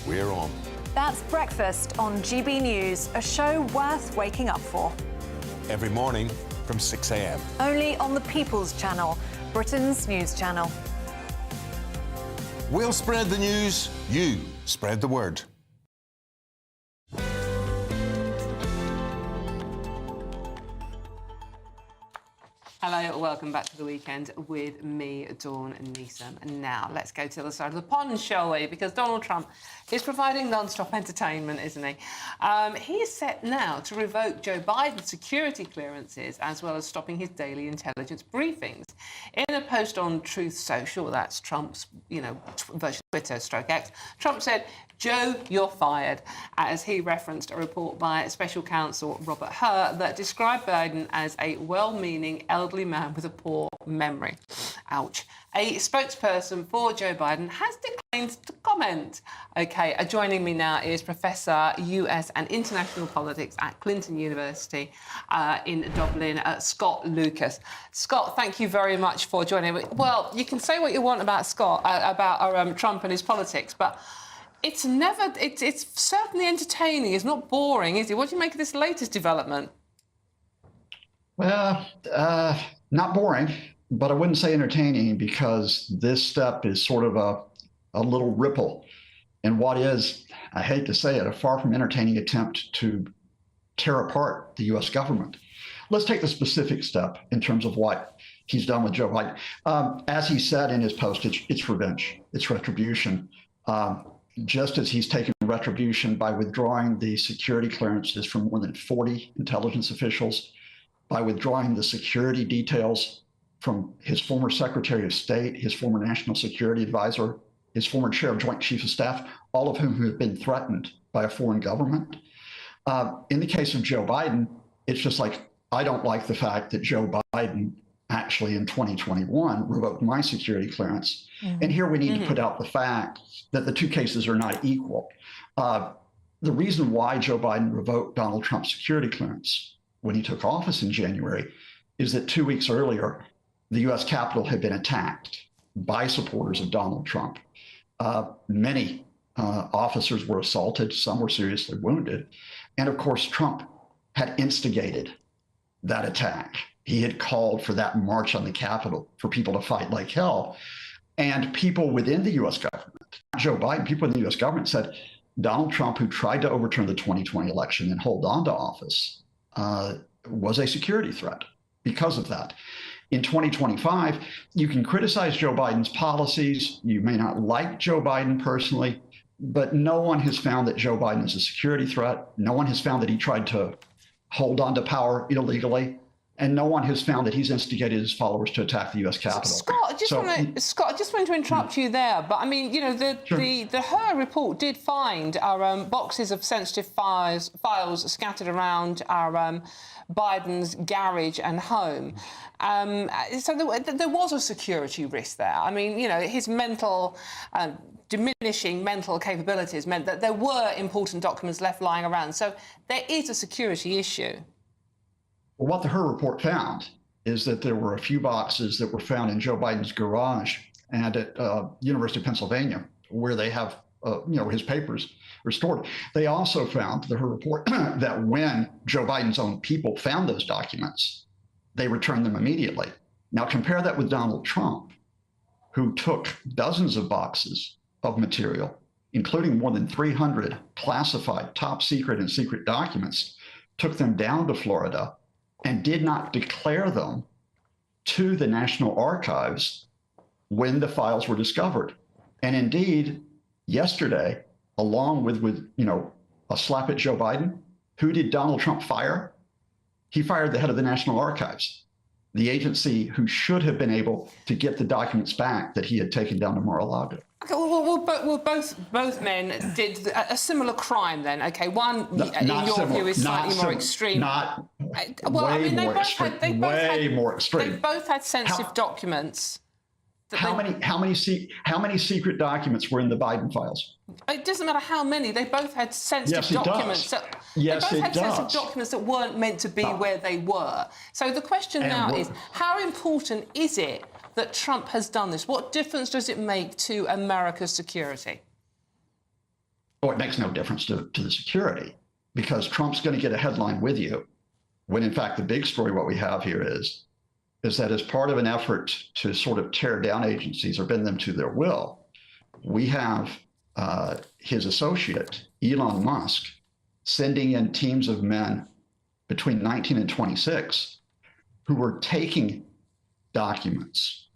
we're on. That's Breakfast on GB News, a show worth waking up for. Every morning from 6 a.m. Only on the People's Channel, Britain's news channel. We'll spread the news, you spread the word. Hello, welcome back to the weekend with me, Dawn Neeson. And now let's go to the other side of the pond, shall we? Because Donald Trump is providing non-stop entertainment, isn't he? He is set now to revoke Joe Biden's security clearances, as well as stopping his daily intelligence briefings. In a post on Truth Social, that's Trump's, version of Twitter/X, Trump said, "Joe, you're fired," as he referenced a report by Special Counsel Robert Hur that described Biden as a well-meaning elderly man with a poor memory. Ouch. A spokesperson for Joe Biden has declared to comment. OK, joining me now is Professor US and International Politics at Clinton University in Dublin, Scott Lucas. Scott, thank you very much for joining me. Well, you can say what you want about Trump and his politics, but it's certainly entertaining. It's not boring, is it? What do you make of this latest development? Well, not boring, but I wouldn't say entertaining, because this step is sort of a little ripple in what is, I hate to say it, a far from entertaining attempt to tear apart the U.S. government. Let's take the specific step in terms of what he's done with Joe Biden. As he said in his post, it's revenge, it's retribution. Just as he's taken retribution by withdrawing the security clearances from more than 40 intelligence officials, by withdrawing the security details from his former Secretary of State, his former National Security Advisor, his former chair of Joint Chiefs of Staff, all of whom have been threatened by a foreign government. In the case of Joe Biden, it's just like, I don't like the fact that Joe Biden actually in 2021 revoked my security clearance. And here we need to put out the fact that the two cases are not equal. The reason why Joe Biden revoked Donald Trump's security clearance when he took office in January is that 2 weeks earlier, the US Capitol had been attacked by supporters of Donald Trump. Many officers were assaulted, some were seriously wounded. And of course, Trump had instigated that attack. He had called for that march on the Capitol for people to fight like hell. And people within the US government, not Joe Biden, people in the US government said, Donald Trump, who tried to overturn the 2020 election and hold on to office, was a security threat because of that. In 2025, you can criticize Joe Biden's policies. You may not like Joe Biden personally, but no one has found that Joe Biden is a security threat. No one has found that he tried to hold on to power illegally. And no one has found that he's instigated his followers to attack the U.S. Capitol. Scott, I just want to interrupt you there. But I mean, you know, the Her report did find our boxes of sensitive files scattered around our Biden's garage and home. So there was a security risk there. I mean, you know, his diminishing mental capabilities meant that there were important documents left lying around. So there is a security issue. Well, what the Her report found is that there were a few boxes that were found in Joe Biden's garage and at University of Pennsylvania, where they have, his papers are stored. They also found, the Her report, that when Joe Biden's own people found those documents, they returned them immediately. Now compare that with Donald Trump, who took dozens of boxes of material, including more than 300 classified, top secret and secret documents, took them down to Florida, and did not declare them to the National Archives when the files were discovered. And indeed, yesterday, along with a slap at Joe Biden, who did Donald Trump fire? He fired the head of the National Archives, the agency who should have been able to get the documents back that he had taken down to Mar-a-Lago. Okay, well, both men did a similar crime then. Okay, one, in your view, is slightly more extreme. Way more extreme. They both had sensitive documents. How many secret documents were in the Biden files? It doesn't matter how many. They both had sensitive documents. Yes, it does. Sensitive documents that weren't meant to be where they were. So the question now is, how important is it that Trump has done this? What difference does it make to America's security? Oh, it makes no difference to the security, because Trump's going to get a headline with you, when in fact the big story, what we have here is that as part of an effort to sort of tear down agencies or bend them to their will, we have his associate, Elon Musk, sending in teams of men between 19 and 26 who were taking documents,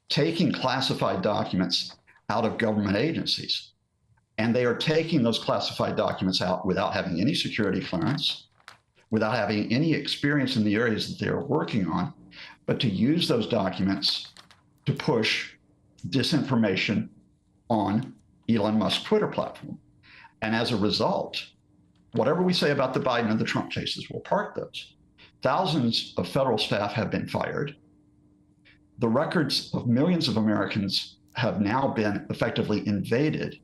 taking classified documents out of government agencies. And they are taking those classified documents out without having any security clearance, without having any experience in the areas that they are working on, but to use those documents to push disinformation on Elon Musk's Twitter platform. And as a result, whatever we say about the Biden and the Trump cases, we'll park those. Thousands of federal staff have been fired. The records of millions of Americans have now been effectively invaded,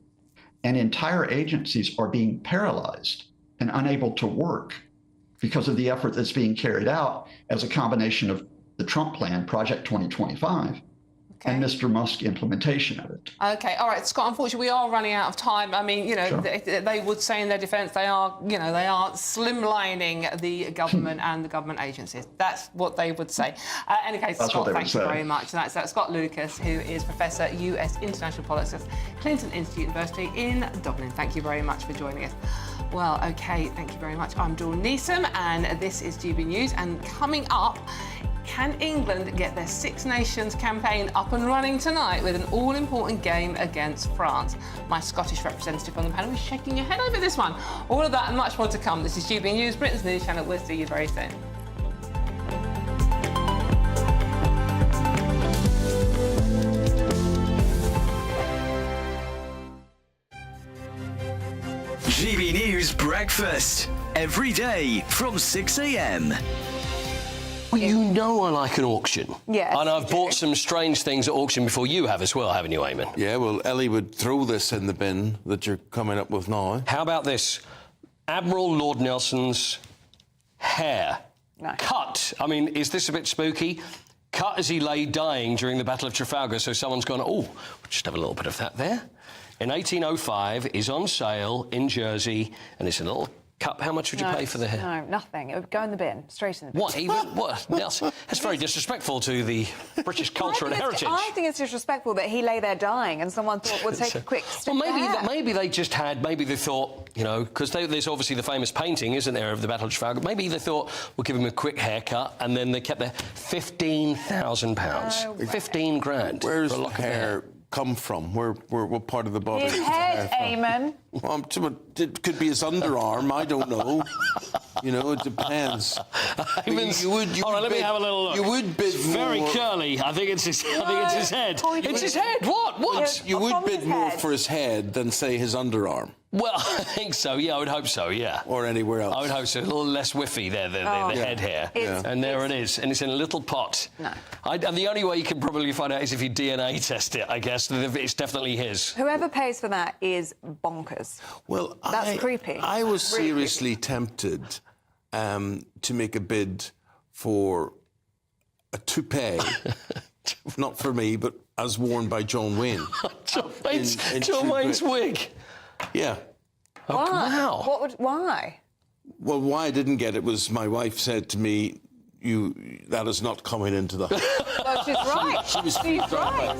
and entire agencies are being paralyzed and unable to work because of the effort that's being carried out as a combination of the Trump plan, Project 2025, and Mr. Musk's implementation of it. OK, all right, Scott, unfortunately, we are running out of time. I mean, you know, they would say in their defence they are, you know, they are slimlining the government and the government agencies. That's what they would say. In any case, Scott, thank you very much. That's Scott Lucas, who is Professor US International Politics at Clinton Institute University in Dublin. Thank you very much for joining us. Well, OK, thank you very much. I'm Dawn Neeson, and this is GB News. And coming up, can England get their Six Nations campaign up and running tonight with an all-important game against France? My Scottish representative on the panel is shaking your head over this one. All of that and much more to come. This is GB News, Britain's news channel. We'll see you very soon. GB News Breakfast. Every day from 6 a.m. Well, you know I like an auction. Yes, and I've bought some strange things at auction before you have as well, haven't you, Eamon? Yeah, well, Ellie would throw this in the bin that you're coming up with now. How about this? Admiral Lord Nelson's hair. No. Cut. I mean, is this a bit spooky? Cut as he lay dying during the Battle of Trafalgar, so someone's gone, oh, we'll just have a little bit of that there. In 1805, is on sale in Jersey, and it's a little cup. How much would you pay for the hair? No, nothing. It would go in the bin, straight in the bin. What? Even what? Nelson? That's very disrespectful to the British culture and heritage. I think it's disrespectful that he lay there dying and someone thought, we'll take a quick strip Well, maybe of hair. maybe they just had. Maybe they thought, you know, because there's obviously the famous painting, isn't there, of the Battle of Trafalgar? Maybe they thought we'll give him a quick haircut, and then they kept their £15,000, 15 grand. Where's the hair come from? What part of the body? His is the head, hair from? Eamon. Well, it could be his underarm. I don't know. You know, it depends. All right, let me have a little look. You would bid it's very more. curly. I think it's his head. It's his head. What? You would bid more for his head than, say, his underarm. Well, I think so, yeah, I would hope so, yeah. Or anywhere else. I would hope so. A little less whiffy there, the head hair. And there it is. And it's in a little pot. No. And the only way you can probably find out is if you DNA test it, I guess. It's definitely his. Whoever pays for that is bonkers. Well, That's creepy. I was Really seriously tempted to make a bid for a toupee, not for me, but as worn by John Wayne. John Wayne's wig? Yeah. Oh, Why? wow. Why? Well, why I didn't get it was my wife said to me, that is not coming into the house. Well, she's right. She's right.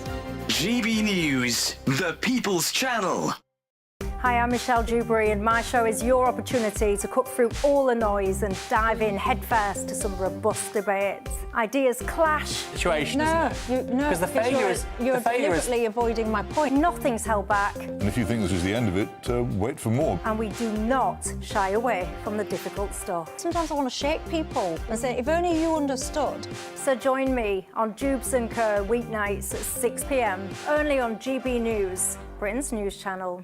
GB News, the People's Channel. Hi, I'm Michelle Dewberry, and my show is your opportunity to cut through all the noise and dive in headfirst to some robust debates. Ideas clash. Situation, no, isn't it? Because the failure is... You're deliberately avoiding my point. Nothing's held back. And if you think this is the end of it, wait for more. And we do not shy away from the difficult stuff. Sometimes I want to shake people and say, if only you understood. So join me on Jubes & Co. weeknights at 6 p.m, only on GB News, Britain's news channel.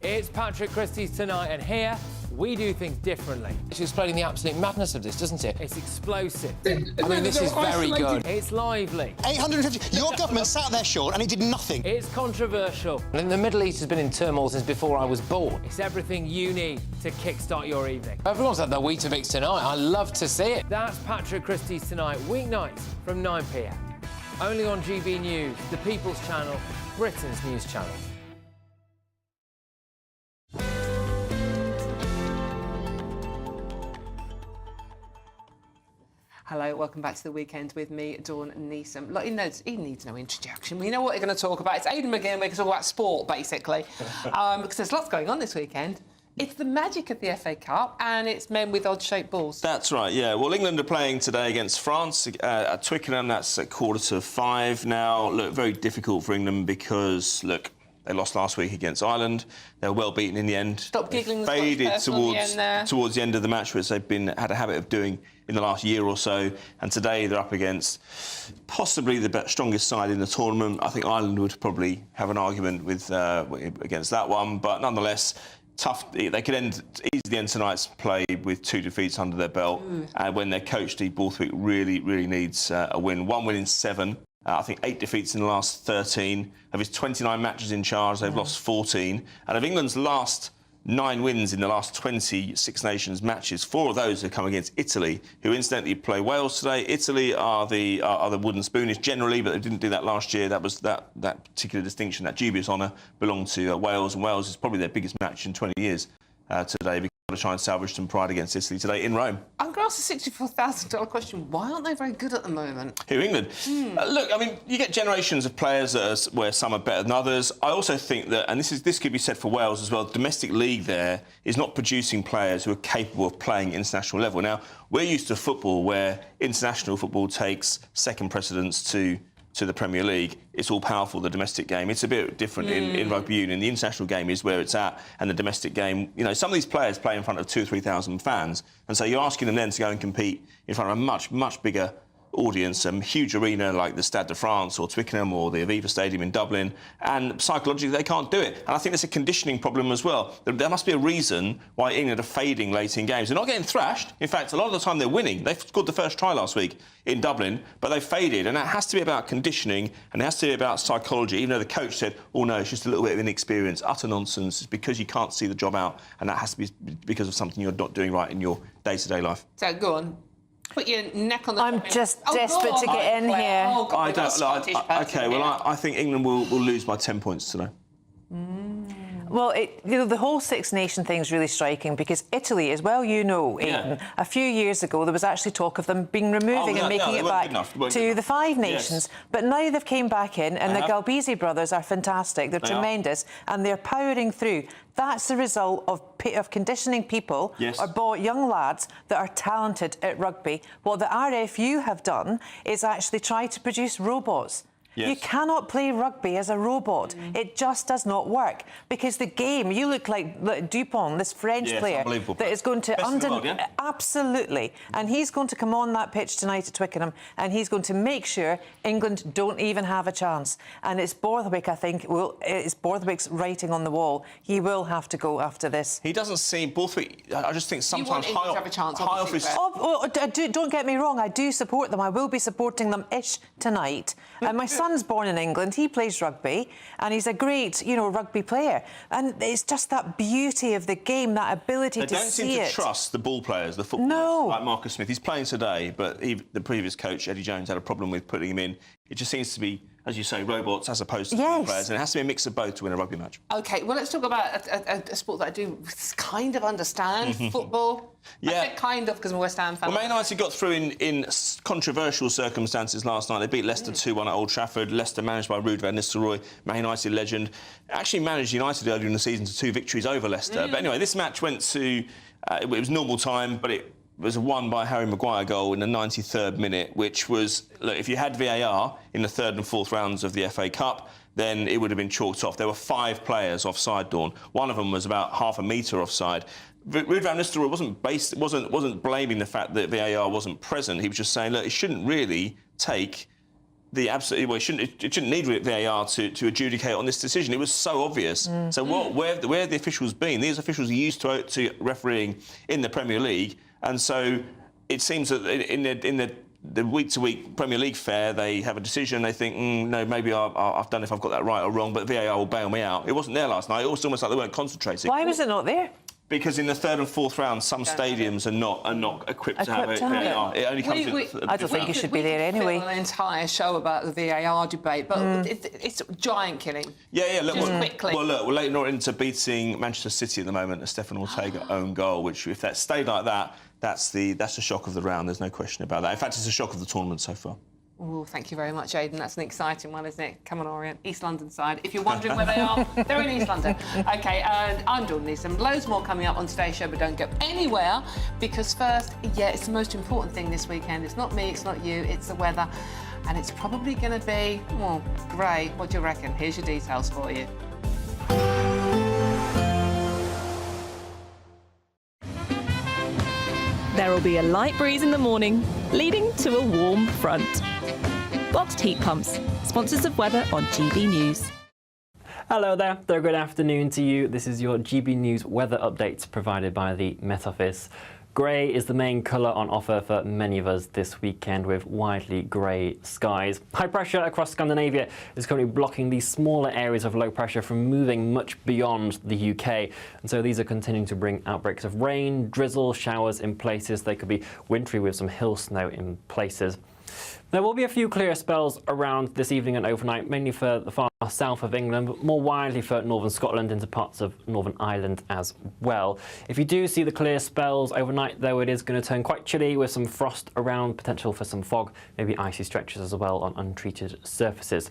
It's Patrick Christie's Tonight, and here we do things differently. It's explaining the absolute madness of this, doesn't it? It's explosive. I mean, this is very good. It's lively. 850. Your government sat there, Sean, and it did nothing. It's controversial. And the Middle East has been in turmoil since before I was born. It's everything you need to kickstart your evening. Everyone's had their Weetabix tonight. I love to see it. That's Patrick Christie's Tonight, weeknights from 9 p.m. Only on GB News, the People's Channel, Britain's news channel. Hello, welcome back to The Weekend with me, Dawn Neeson. Look, he needs no introduction. We know what we're going to talk about. It's Aidan McGinn. We're going to talk about sport, basically, because there's lots going on this weekend. It's the magic of the FA Cup, and it's men with odd-shaped balls. That's right, yeah. Well, England are playing today against France at Twickenham. That's at 4:45. Now, look, very difficult for England because, look, they lost last week against Ireland. They were well beaten in the end. Stop giggling. They faded towards the end of the match, which they've had a habit of doing in the last year or so. And today they're up against possibly the strongest side in the tournament. I think Ireland would probably have an argument with against that one, but nonetheless, tough. They could easily end tonight's play with 2 defeats under their belt. And when their coach Steve Borthwick really needs a win, 1 win in 7. I think 8 defeats in the last 13. Of his 29 matches in charge, they've lost 14. And of England's last 9 wins in the last 20 Six Nations matches, 4 of those have come against Italy, who incidentally play Wales today. Italy are the wooden spoonies generally, but they didn't do that last year. That was that particular distinction, that dubious honour, belonged to Wales, and Wales is probably their biggest match in 20 years today. Because to try and salvage some pride against Italy today in Rome. I'm going to ask a $64,000 question. Why aren't they very good at the moment? Who, England? Look, I mean, you get generations of players where some are better than others. I also think that, and this could be said for Wales as well, the domestic league there is not producing players who are capable of playing international level. Now, we're used to football where international football takes second precedence to the Premier League. It's all powerful, the domestic game. It's a bit different in rugby union. The international game is where it's at, and the domestic game, you know, some of these players play in front of 2,000 or 3,000 fans, and so you're asking them then to go and compete in front of a much, much bigger audience, a huge arena like the Stade de France or Twickenham or the Aviva Stadium in Dublin, and psychologically they can't do it. And I think there's a conditioning problem as well. There must be a reason why England are fading late in games. They're not getting thrashed. In fact, a lot of the time they're winning. They scored the first try last week in Dublin, but they faded, and that has to be about conditioning and it has to be about psychology, even though the coach said, oh no, it's just a little bit of inexperience. Utter nonsense. It's because you can't see the job out, and that has to be because of something you're not doing right in your day-to-day life. So, go on. Put your neck on the... I'm just desperate to get in here. Oh, God, I think England will lose by 10 points today. Well, the whole Six Nation thing is really striking because Italy, as well you know, Aidan, a few years ago there was actually talk of them being removing and making it back to the Five Nations. But now they've came back in, and the Galbisi brothers are fantastic. They're tremendous, and they're powering through. That's the result of conditioning people or young lads that are talented at rugby. What the RFU have done is actually try to produce robots. You cannot play rugby as a robot. It just does not work. Because the game, you look like Dupont, this French player, that is going to... Absolutely. And he's going to come on that pitch tonight at Twickenham, and he's going to make sure England don't even have a chance. And it's Borthwick, I think, it's Borthwick's writing on the wall. He will have to go after this. He doesn't seem... Borthwick, I just think sometimes you want England to have a chance, don't get me wrong, I do support them. I will be supporting them-ish tonight. And my son's born in England. He plays rugby, and he's a great, rugby player. And it's just that beauty of the game, that ability to see it. They don't seem to trust the ball players, the footballers, like Marcus Smith. He's playing today, but the previous coach, Eddie Jones, had a problem with putting him in. It just seems to be, as you say, robots as opposed to ball players, and it has to be a mix of both to win a rugby match. OK, well, let's talk about a sport that I do kind of understand, football. I said kind of because I'm a West Ham fan. Well, Man United got through in controversial circumstances last night. They beat Leicester 2-1 at Old Trafford. Leicester, managed by Ruud van Nistelrooy, Man United legend, actually managed United earlier in the season to 2 victories over Leicester. But anyway, this match went to... it was normal time, but it was won by a Harry Maguire goal in the 93rd minute, which was... Look, if you had VAR in the 3rd and 4th rounds of the FA Cup, then it would have been chalked off. There were 5 players offside, Dawn. One of them was about half a metre offside. Ruud van Nistelrooy wasn't blaming the fact that VAR wasn't present. He was just saying, look, it shouldn't really take the absolute... Well, it shouldn't need VAR to adjudicate on this decision. It was so obvious. So where have the officials been? These officials are used to refereeing in the Premier League, and so it seems that in the week-to-week Premier League fare, they have a decision, they think, no, maybe I've done if I've got that right or wrong, but VAR will bail me out. It wasn't there last night. It was almost like they weren't concentrating. Why was it not there? Because in the 3rd and 4th round, some stadiums are not equipped to have it. VAR. It only comes I don't think it should be there anyway. We could fill an entire show about the VAR debate, but it's giant killing. Look, quickly. Well, look, we're Leighton Orient beating Manchester City at the moment, a Stefan Ortega own goal, which, if that stayed like that, that's the shock of the round. There's no question about that. In fact, it's a shock of the tournament so far. Oh, thank you very much, Aidan. That's an exciting one, isn't it? Come on, Orient. East London side. If you're wondering where they are, they're in East London. OK, and I'm Dawn Neeson. Loads more coming up on today's show, but don't go anywhere, because first, it's the most important thing this weekend. It's not me, it's not you, it's the weather. And it's probably going to be, grey. What do you reckon? Here's your details for you. There will be a light breeze in the morning, leading to a warm front. Boxed heat pumps, sponsors of weather on GB News. Hello there, good afternoon to you. This is your GB News weather update provided by the Met Office. Grey is the main colour on offer for many of us this weekend, with widely grey skies. High pressure across Scandinavia is currently blocking these smaller areas of low pressure from moving much beyond the UK. And so these are continuing to bring outbreaks of rain, drizzle, showers in places. They could be wintry with some hill snow in places. There will be a few clear spells around this evening and overnight, mainly for the far south of England, but more widely for northern Scotland into parts of Northern Ireland as well. If you do see the clear spells overnight, though, it is going to turn quite chilly with some frost around, potential for some fog, maybe icy stretches as well on untreated surfaces.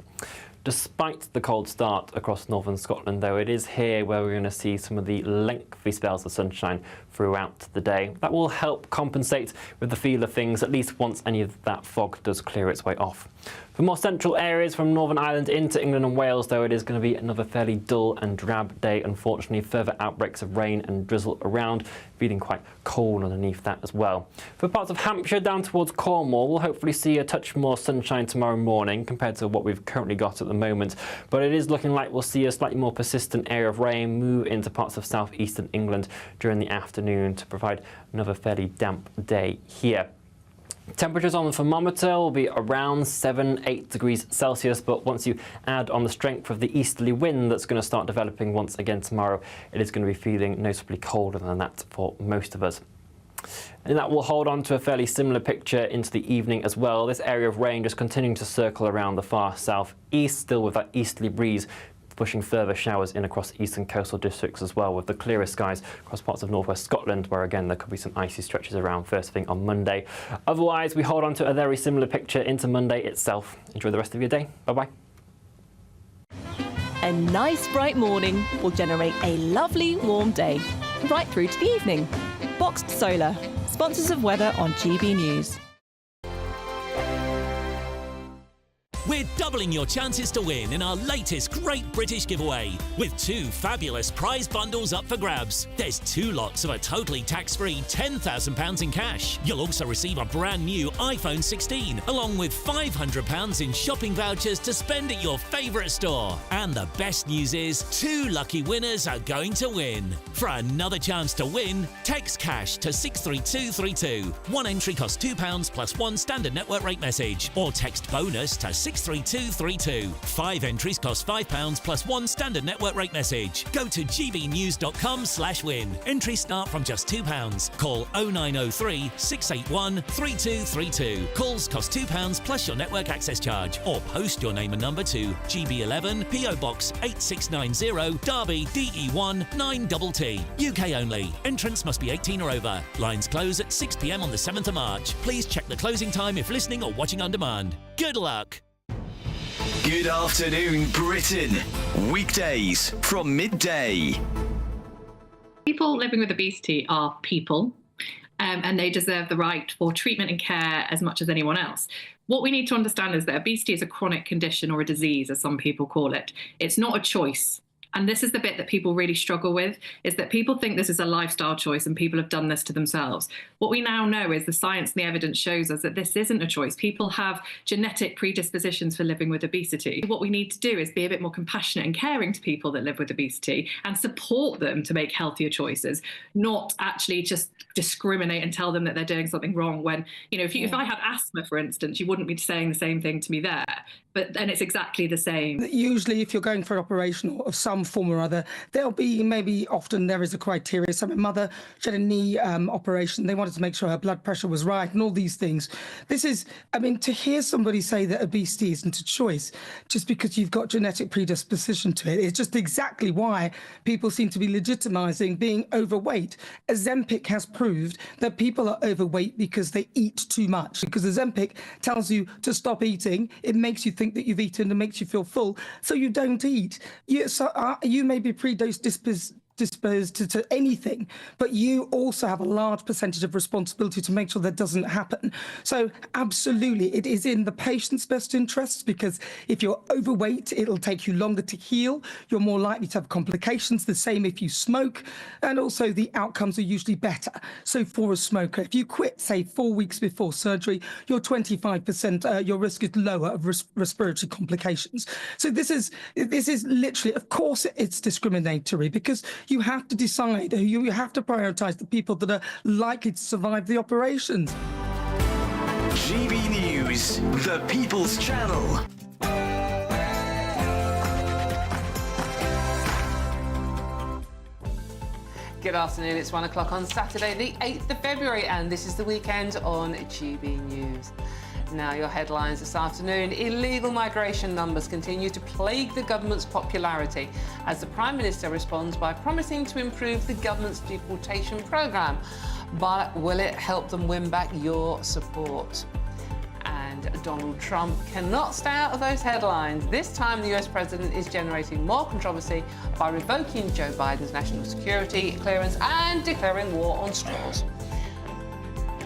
Despite the cold start across northern Scotland, though, it is here where we're going to see some of the lengthy spells of sunshine throughout the day. That will help compensate with the feel of things, at least once any of that fog does clear its way off. For more central areas from Northern Ireland into England and Wales, though, it is going to be another fairly dull and drab day. Unfortunately, further outbreaks of rain and drizzle around, feeling quite cold underneath that as well. For parts of Hampshire down towards Cornwall, we'll hopefully see a touch more sunshine tomorrow morning compared to what we've currently got at the moment. But it is looking like we'll see a slightly more persistent area of rain move into parts of southeastern England during the afternoon to provide another fairly damp day here. Temperatures on the thermometer will be around 7-8 degrees Celsius, but once you add on the strength of the easterly wind that's going to start developing once again tomorrow, it is going to be feeling noticeably colder than that for most of us. And that will hold on to a fairly similar picture into the evening as well. This area of rain just continuing to circle around the far southeast, still with that easterly breeze pushing further showers in across eastern coastal districts as well, with the clearest skies across parts of northwest Scotland, where again there could be some icy stretches around first thing on Monday. Otherwise, we hold on to a very similar picture into Monday itself. Enjoy the rest of your day. Bye-bye. A nice bright morning will generate a lovely warm day, right through to the evening. Boxed Solar, sponsors of weather on GB News. We're doubling your chances to win in our latest Great British giveaway, with 2 fabulous prize bundles up for grabs. There's 2 lots of a totally tax-free £10,000 in cash. You'll also receive a brand new iPhone 16, along with £500 in shopping vouchers to spend at your favourite store. And the best news is, 2 lucky winners are going to win. For another chance to win, text cash to 63232. One entry costs £2 plus 1 standard network rate message, or text bonus to 63232. 5 entries cost £5 plus 1 standard network rate message. Go to gbnews.com/win. Entries start from just £2. Call 0903 681 3232. Calls cost £2 plus your network access charge, or post your name and number to GB11 PO Box 8690 Derby DE1 9TT. UK only. Entrance must be 18 or over. Lines close at 6 p.m. on the 7th of March. Please check the closing time if listening or watching on demand. Good luck. Good afternoon, Britain. Weekdays from midday. People living with obesity are people, and they deserve the right for treatment and care as much as anyone else. What we need to understand is that obesity is a chronic condition, or a disease, as some people call it. It's not a choice. And this is the bit that people really struggle with, is that people think this is a lifestyle choice and people have done this to themselves. What we now know is the science and the evidence shows us that this isn't a choice. People have genetic predispositions for living with obesity. What we need to do is be a bit more compassionate and caring to people that live with obesity and support them to make healthier choices, not actually just discriminate and tell them that they're doing something wrong when, you know, if I had asthma, for instance, you wouldn't be saying the same thing to me there. But then it's exactly the same. Usually, if you're going for an operation of some form or other, there'll be often there is a criteria. So my mother, she had a knee operation. They wanted to make sure her blood pressure was right and all these things. This is, I mean, to hear somebody say that obesity isn't a choice just because you've got genetic predisposition to it, it's just exactly why people seem to be legitimizing being overweight. Ozempic has proved that people are overweight because they eat too much. Because Ozempic tells you to stop eating, it makes you think that you've eaten and makes you feel full, so you don't eat. You may be predisposed to anything, but you also have a large percentage of responsibility to make sure that doesn't happen. So absolutely, it is in the patient's best interests, because if you're overweight, it'll take you longer to heal. You're more likely to have complications, the same if you smoke, and also the outcomes are usually better. So for a smoker, if you quit, say 4 weeks before surgery, your 25%, your risk is lower of respiratory complications. So this is literally, of course, it's discriminatory, because You have to decide, you have to prioritise the people that are likely to survive the operations. GB News, the People's Channel. Good afternoon, it's 1 o'clock on Saturday, the 8th of February, and this is the weekend on GB News. Now, your headlines this afternoon. Illegal migration numbers continue to plague the government's popularity as the Prime Minister responds by promising to improve the government's deportation programme. But will it help them win back your support? And Donald Trump cannot stay out of those headlines. This time, the US president is generating more controversy by revoking Joe Biden's national security clearance and declaring war on straws.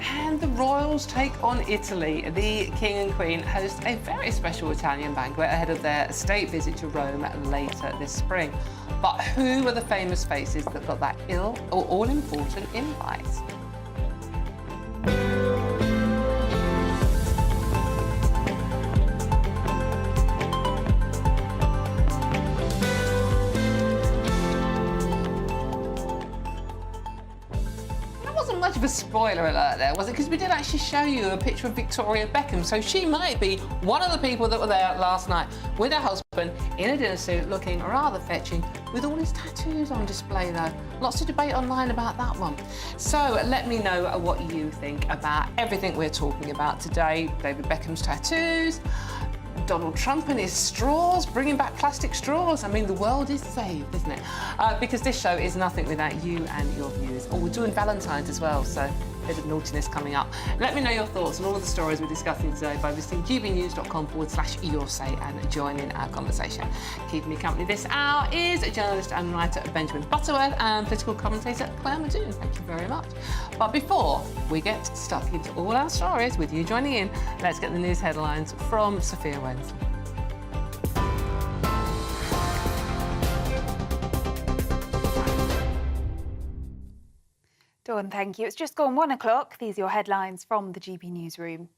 And the royals take on Italy. The King and Queen host a very special Italian banquet ahead of their state visit to Rome later this spring. But who are the famous faces that got that all-important invite? Much of a spoiler alert there, was it? Because we did actually show you a picture of Victoria Beckham, so she might be one of the people that were there last night with her husband in a dinner suit, looking rather fetching, with all his tattoos on display though. Lots of debate online about that one. So let me know what you think about everything we're talking about today. David Beckham's tattoos, Donald Trump and his straws, bringing back plastic straws. I mean, the world is saved, isn't it? Because this show is nothing without you and your views. Oh, we're doing Valentine's as well, so a bit of naughtiness coming up. Let me know your thoughts on all of the stories we're discussing today by visiting gbnews.com/yoursay and join in our conversation. Keeping me company this hour is journalist and writer Benjamin Butterworth and political commentator Claire Madoon. Thank you very much. But before we get stuck into all our stories with you joining in, let's get the news headlines from Sophia Wensley. Dawn, thank you. It's just gone 1 o'clock. These are your headlines from the GB Newsroom.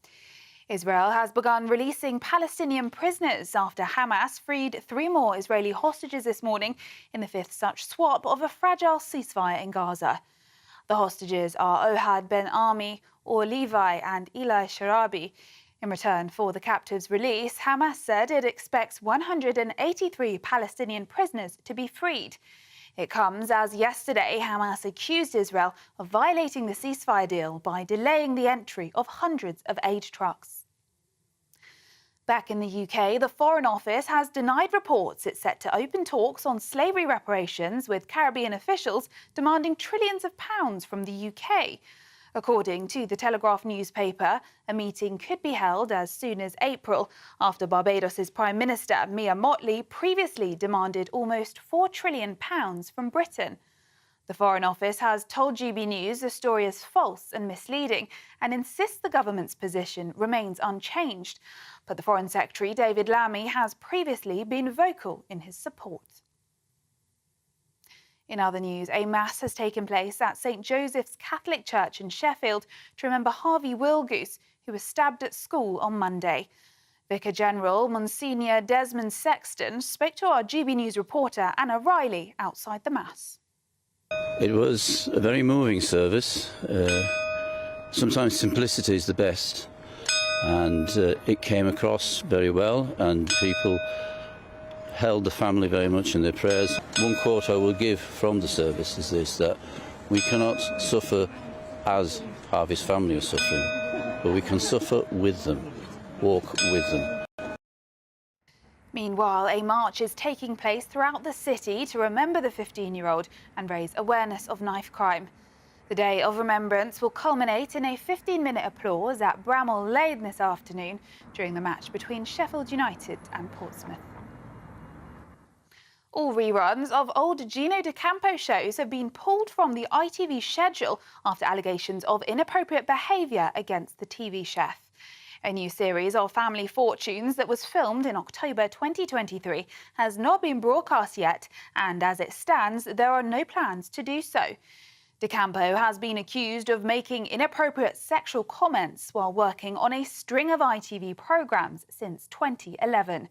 Israel has begun releasing Palestinian prisoners after Hamas freed 3 more Israeli hostages this morning in the 5th such swap of a fragile ceasefire in Gaza. The hostages are Ohad Ben Ami, Or Levi and Eli Sharabi. In return for the captives' release, Hamas said it expects 183 Palestinian prisoners to be freed. It comes as yesterday Hamas accused Israel of violating the ceasefire deal by delaying the entry of hundreds of aid trucks. Back in the UK, the Foreign Office has denied reports it's set to open talks on slavery reparations with Caribbean officials demanding trillions of pounds from the UK. According to the Telegraph newspaper, a meeting could be held as soon as April after Barbados' Prime Minister Mia Mottley previously demanded almost £4 trillion from Britain. The Foreign Office has told GB News the story is false and misleading and insists the government's position remains unchanged. But the Foreign Secretary, David Lammy, has previously been vocal in his support. In other news, a mass has taken place at St Joseph's Catholic Church in Sheffield to remember Harvey Wilgoose, who was stabbed at school on Monday. Vicar General Monsignor Desmond Sexton spoke to our GB News reporter Anna Riley outside the mass. It was a very moving service. Sometimes simplicity is the best, and it came across very well, and people held the family very much in their prayers. One quote I will give from the service is this, that we cannot suffer as Harvey's family are suffering, but we can suffer with them, walk with them. Meanwhile, a march is taking place throughout the city to remember the 15-year-old and raise awareness of knife crime. The Day of Remembrance will culminate in a 15-minute applause at Bramall Lane this afternoon during the match between Sheffield United and Portsmouth. All reruns of old Gino D'Acampo shows have been pulled from the ITV schedule after allegations of inappropriate behaviour against the TV chef. A new series of Family Fortunes that was filmed in October 2023 has not been broadcast yet, and as it stands, there are no plans to do so. D'Acampo has been accused of making inappropriate sexual comments while working on a string of ITV programmes since 2011.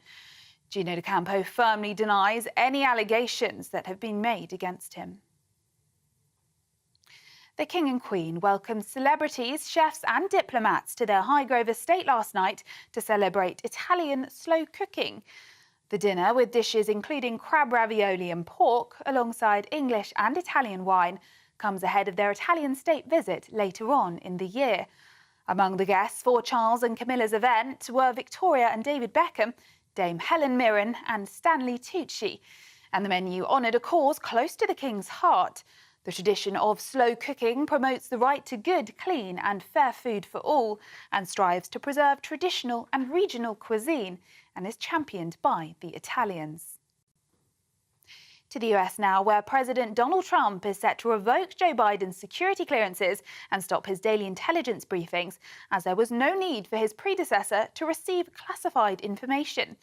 Gino D'Acampo firmly denies any allegations that have been made against him. The King and Queen welcomed celebrities, chefs and diplomats to their Highgrove estate last night to celebrate Italian slow cooking. The dinner, with dishes including crab ravioli and pork, alongside English and Italian wine, comes ahead of their Italian state visit later on in the year. Among the guests for Charles and Camilla's event were Victoria and David Beckham, Dame Helen Mirren and Stanley Tucci. And the menu honoured a cause close to the King's heart. The tradition of slow cooking promotes the right to good, clean and fair food for all and strives to preserve traditional and regional cuisine and is championed by the Italians. To the US now, where President Donald Trump is set to revoke Joe Biden's security clearances and stop his daily intelligence briefings, as there was no need for his predecessor to receive classified information.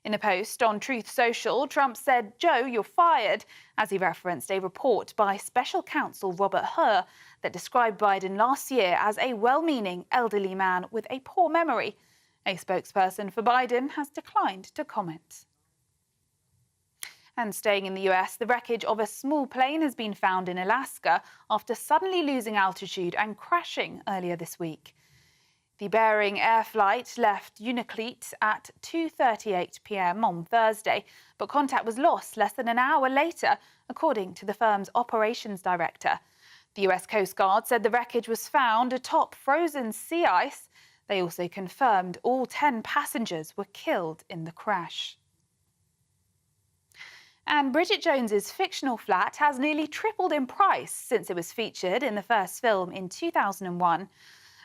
In a post on Truth Social, Trump said, "Joe, you're fired," as he referenced a report by special counsel Robert Hur that described Biden last year as a well-meaning elderly man with a poor memory. A spokesperson for Biden has declined to comment. And staying in the US, the wreckage of a small plane has been found in Alaska after suddenly losing altitude and crashing earlier this week. The Bering Air flight left Unalakleet at 2:38 p.m. on Thursday, but contact was lost less than an hour later, according to the firm's operations director. The US Coast Guard said the wreckage was found atop frozen sea ice. They also confirmed all 10 passengers were killed in the crash. And Bridget Jones's fictional flat has nearly tripled in price since it was featured in the first film in 2001.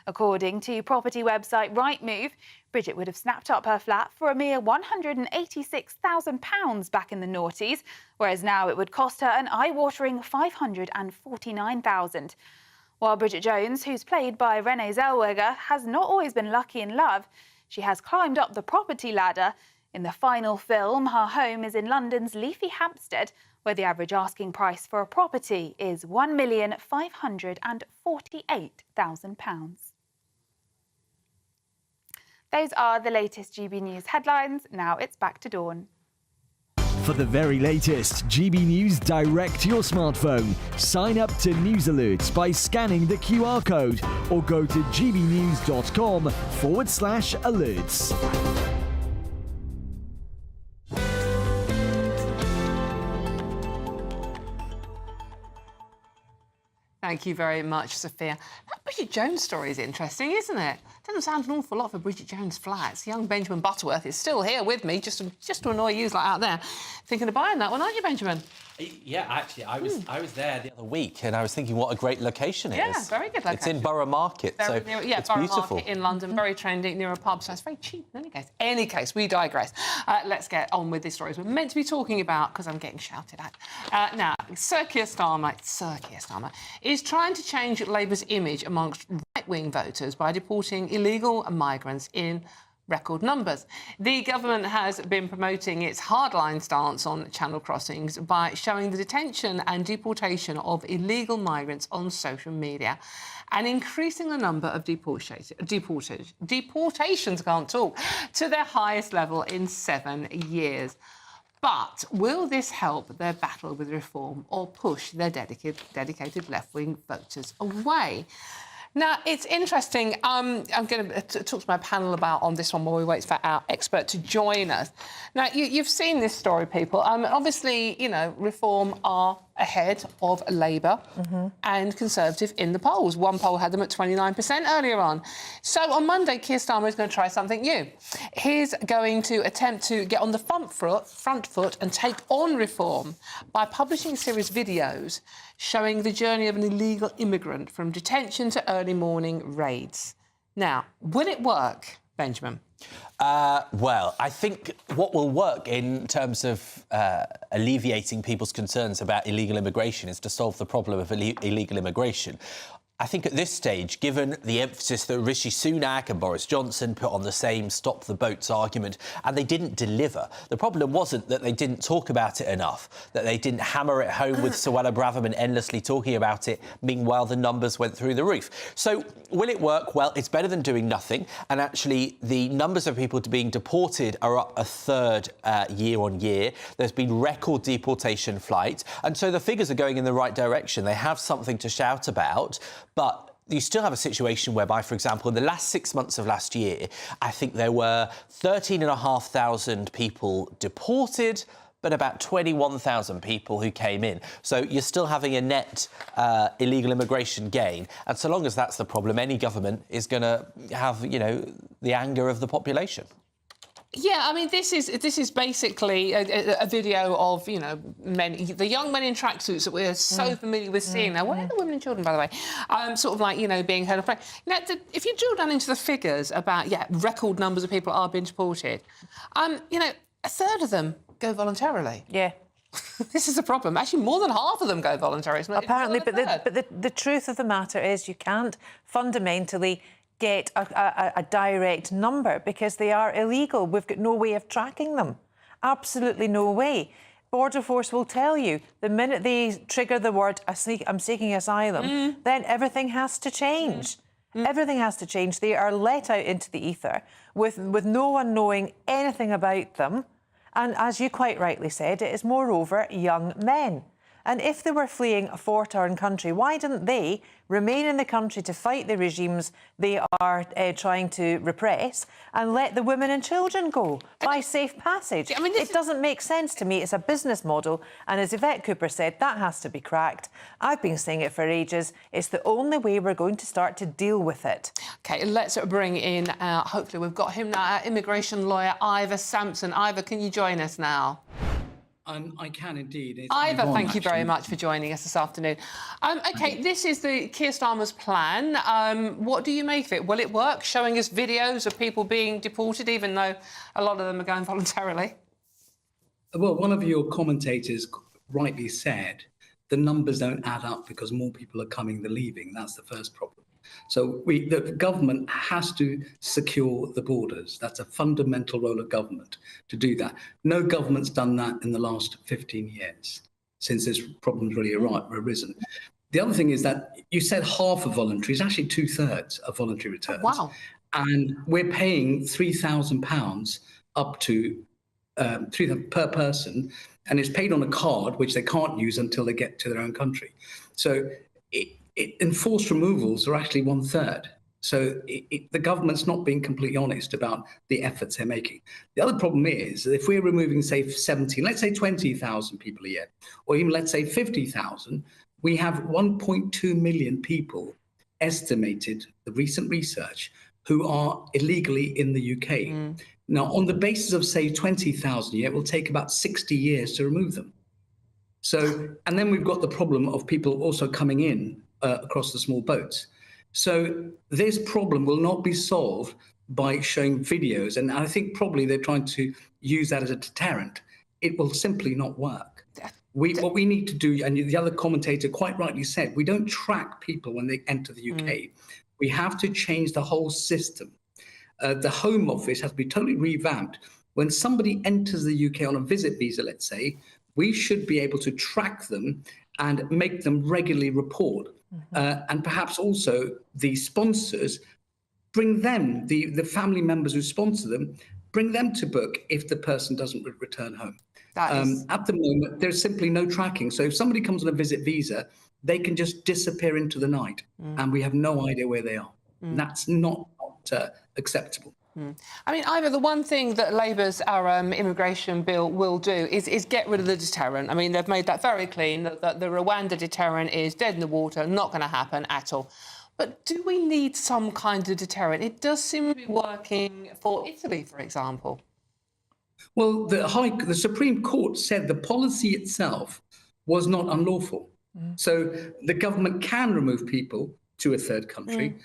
According to property website Rightmove, Bridget would have snapped up her flat for a mere £186,000 back in the noughties, whereas now it would cost her an eye-watering £549,000. While Bridget Jones, who's played by Renee Zellweger, has not always been lucky in love, she has climbed up the property ladder. In the final film, her home is in London's leafy Hampstead, where the average asking price for a property is £1,548,000. Those are the latest GB News headlines. Now it's back to Dawn. For the very latest GB News direct to your smartphone, sign up to News Alerts by scanning the QR code or go to gbnews.com/alerts. Thank you very much, Sophia. That Bridget Jones story is interesting, isn't it? Doesn't sound an awful lot for Bridget Jones flats. Young Benjamin Butterworth is still here with me, just to annoy you like out there. Thinking of buying that one, aren't you, Benjamin? Yeah, actually, I was there the other week and I was thinking what a great location it is. Yeah, very good location. It's in Borough Market, so it's Borough beautiful. Market in London, very trendy, near a pub, so it's very cheap in any case. We digress. Let's get on with the stories we're meant to be talking about, because I'm getting shouted at. Now, Sir Keir Starmer is trying to change Labour's image amongst right-wing voters by deporting illegal migrants in record numbers. The government has been promoting its hardline stance on channel crossings by showing the detention and deportation of illegal migrants on social media and increasing the number of deportations, to their highest level in 7 years. But will this help their battle with reform or push their dedicated left-wing voters away? Now, it's interesting. I'm going to talk to my panel on this one while we wait for our expert to join us. Now, you've seen this story, people. Obviously, Reform are ahead of Labour and Conservative in the polls. One poll had them at 29% earlier on. So on Monday, Keir Starmer is going to try something new. He's going to attempt to get on the front foot and take on Reform by publishing a series of videos showing the journey of an illegal immigrant from detention to early morning raids. Now, will it work, Benjamin? Well, I think what will work in terms of alleviating people's concerns about illegal immigration is to solve the problem of illegal immigration. I think at this stage, given the emphasis that Rishi Sunak and Boris Johnson put on the same stop the boats argument, and they didn't deliver, the problem wasn't that they didn't talk about it enough, that they didn't hammer it home with Suella Braverman endlessly talking about it, meanwhile the numbers went through the roof. So will it work? Well, it's better than doing nothing, and actually the numbers of people being deported are up a third year on year. There's been record deportation flights, and so the figures are going in the right direction. They have something to shout about. But you still have a situation whereby, for example, in the last 6 months of last year, I think there were 13,500 people deported, but about 21,000 people who came in. So you're still having a net illegal immigration gain. And so long as that's the problem, any government is going to have, you know, the anger of the population. Yeah, I mean, this is basically a video of, you know, the young men in tracksuits that we're so familiar with seeing now. Where are the women and children, by the way? Sort of like, you know, being heard of. Now, if you drill down into the figures about, record numbers of people are being deported, you know, a third of them go voluntarily. Yeah. This is a problem. Actually, more than half of them go voluntarily. Apparently, but the truth of the matter is you can't fundamentally get a direct number because they are illegal. We've got no way of tracking them. Absolutely no way. Border Force will tell you the minute they trigger the word I'm seeking asylum, then everything has to change. Everything has to change. They are let out into the ether with no one knowing anything about them. And as you quite rightly said, it is moreover young men. And if they were fleeing a war-torn country, why didn't they remain in the country to fight the regimes they are trying to repress and let the women and children go by safe passage? I mean, it doesn't make sense to me. It's a business model. And as Yvette Cooper said, that has to be cracked. I've been saying it for ages. It's the only way we're going to start to deal with it. OK, let's bring in, hopefully we've got him now, immigration lawyer Ivor Sampson. Ivor, can you join us now? I can indeed. Ivor, thank you very much for joining us this afternoon. OK, this is the Keir Starmer's plan. What do you make of it? Will it work, showing us videos of people being deported, even though a lot of them are going voluntarily? Well, one of your commentators rightly said the numbers don't add up because more people are coming than leaving. That's the first problem. So the government has to secure the borders. That's a fundamental role of government to do that. No government's done that in the last 15 years since this problem's really arisen. The other thing is that you said half of voluntary, it's actually 2/3 of voluntary returns. Wow. And we're paying £3,000 up to £3,000 per person, and it's paid on a card which they can't use until they get to their own country. So enforced removals are actually 1/3. So the government's not being completely honest about the efforts they're making. The other problem is that if we're removing, say, 20,000 people a year, or even let's say 50,000, we have 1.2 million people estimated, the recent research, who are illegally in the UK. Now, on the basis of, say, 20,000 a year, it will take about 60 years to remove them. So, and then we've got the problem of people also coming in across the small boats. So this problem will not be solved by showing videos. And I think probably they're trying to use that as a deterrent. It will simply not work. What we need to do, and the other commentator quite rightly said, we don't track people when they enter the UK. We have to change the whole system. The Home Office has to be totally revamped. When somebody enters the UK on a visit visa, let's say, we should be able to track them and make them regularly report. And perhaps also the sponsors, bring them, the family members who sponsor them, bring them to book if the person doesn't return home. At the moment, there's simply no tracking. So if somebody comes on a visit visa, they can just disappear into the night and we have no idea where they are. That's not acceptable. I mean, Ivor, the one thing that Labour's immigration bill will do is get rid of the deterrent. I mean, they've made that very clean, that the Rwanda deterrent is dead in the water, not going to happen at all. But do we need some kind of deterrent? It does seem to be working for Italy, for example. Well, the Supreme Court said the policy itself was not unlawful. So the government can remove people to a third country,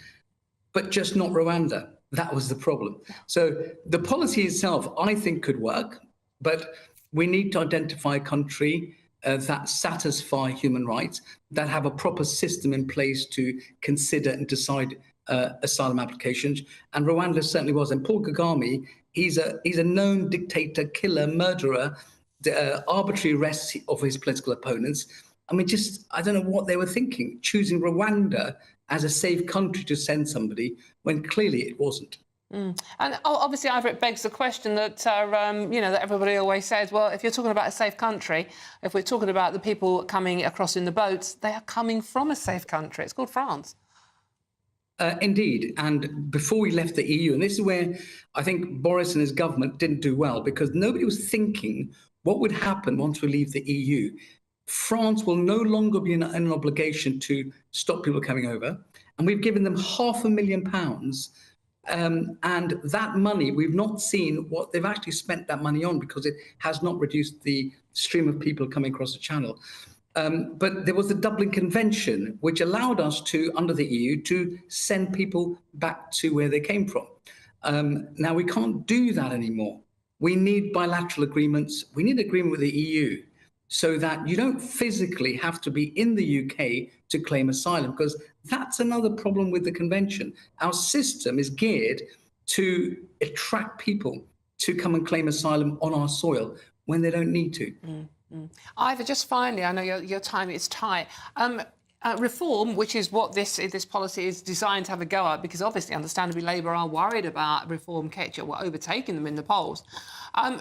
but just not Rwanda. That was the problem. So the policy itself, I think, could work, but we need to identify a country that satisfy human rights, that have a proper system in place to consider and decide asylum applications. And Rwanda certainly was. And Paul Kagame, he's a known dictator, killer, murderer, arbitrary arrests of his political opponents. I mean, I don't know what they were thinking, choosing Rwanda as a safe country to send somebody when clearly it wasn't. And obviously, Ivor, it begs the question that, that everybody always says, well, if you're talking about a safe country, if we're talking about the people coming across in the boats, they are coming from a safe country. It's called France. Indeed. And before we left the EU, and this is where I think Boris and his government didn't do well, because nobody was thinking what would happen once we leave the EU. France will no longer be in an obligation to stop people coming over. And we've given them £500,000. And that money, we've not seen what they've actually spent that money on, because it has not reduced the stream of people coming across the channel. But there was the Dublin Convention, which allowed us to, under the EU, to send people back to where they came from. Now, we can't do that anymore. We need bilateral agreements. We need agreement with the EU so that you don't physically have to be in the UK to claim asylum, because that's another problem with the convention. Our system is geared to attract people to come and claim asylum on our soil when they don't need to. Ivor, just finally, I know your time is tight. Reform, which is what this policy is designed to have a go at, because obviously, understandably, Labour are worried about reform overtaking them in the polls.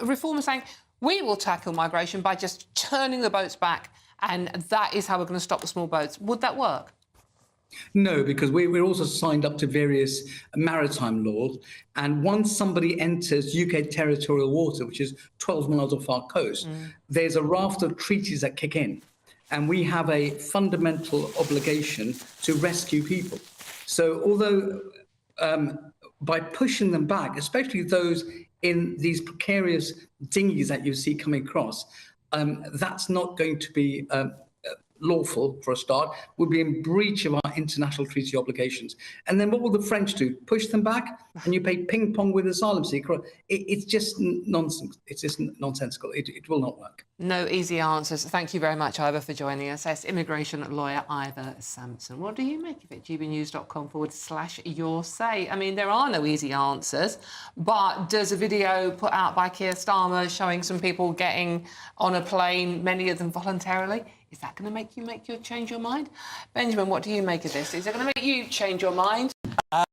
Reform is saying, we will tackle migration by just turning the boats back, and that is how we're going to stop the small boats. Would that work? No, because we're also signed up to various maritime laws. And once somebody enters UK territorial water, which is 12 miles off our coast, there's a raft of treaties that kick in. And we have a fundamental obligation to rescue people. So although by pushing them back, especially those in these precarious dinghies that you see coming across, that's not going to be lawful for a start, would be in breach of our international treaty obligations. And then what will the French do? Push them back and you play ping pong with asylum seeker? It's just nonsense. It's just nonsensical. It will not work. No easy answers. Thank you very much, Ivor, for joining us. That's immigration lawyer Ivor Sampson. What do you make of it? gbnews.com/your say. I mean, there are no easy answers, but does a video put out by Keir Starmer showing some people getting on a plane, many of them voluntarily, is that going to make you change your mind? Benjamin, what do you make of this? Is it going to make you change your mind?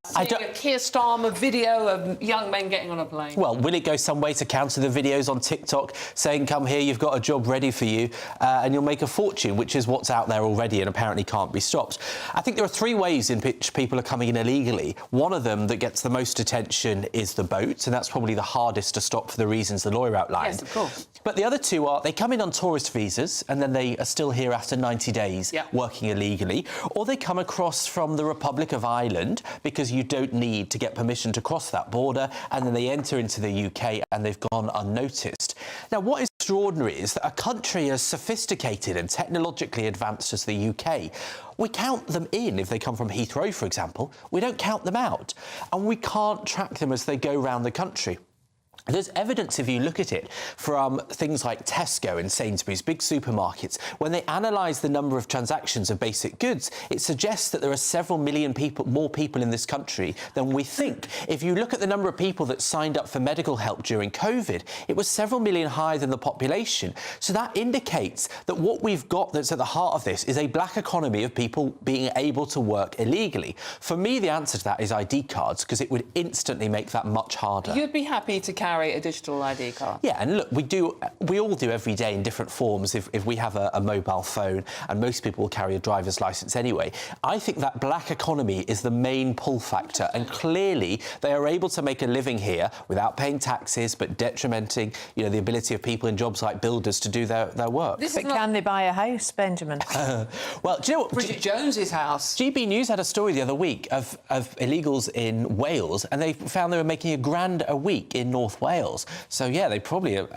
Seeing a Keir Starmer video of young men getting on a plane. Well, will it go some way to counter the videos on TikTok saying, come here, you've got a job ready for you, and you'll make a fortune, which is what's out there already and apparently can't be stopped. I think there are three ways in which people are coming in illegally. One of them that gets the most attention is the boats, and that's probably the hardest to stop for the reasons the lawyer outlined. Yes, of course. But the other two are, they come in on tourist visas and then they are still here after 90 days working illegally, or they come across from the Republic of Ireland because you don't need to get permission to cross that border, and then they enter into the UK and they've gone unnoticed. Now, what is extraordinary is that a country as sophisticated and technologically advanced as the UK, we count them in if they come from Heathrow, for example. We don't count them out, and we can't track them as they go around the country. There's evidence, if you look at it, from things like Tesco and Sainsbury's, big supermarkets. When they analyse the number of transactions of basic goods, it suggests that there are several million more people in this country than we think. If you look at the number of people that signed up for medical help during COVID, it was several million higher than the population. So that indicates that what we've got that's at the heart of this is a black economy of people being able to work illegally. For me, the answer to that is ID cards, because it would instantly make that much harder. You'd be happy to carry a digital ID card? Yeah, and look, we all do every day in different forms if we have a mobile phone, and most people will carry a driver's licence anyway. I think that black economy is the main pull factor, and clearly they are able to make a living here without paying taxes, but detrimenting, the ability of people in jobs like builders to do their work. But can they buy a house, Benjamin? Well, do you know what? Bridget Jones's house. GB News had a story the other week of illegals in Wales, and they found they were making £1,000 a week in North Wales. So, yeah, they probably are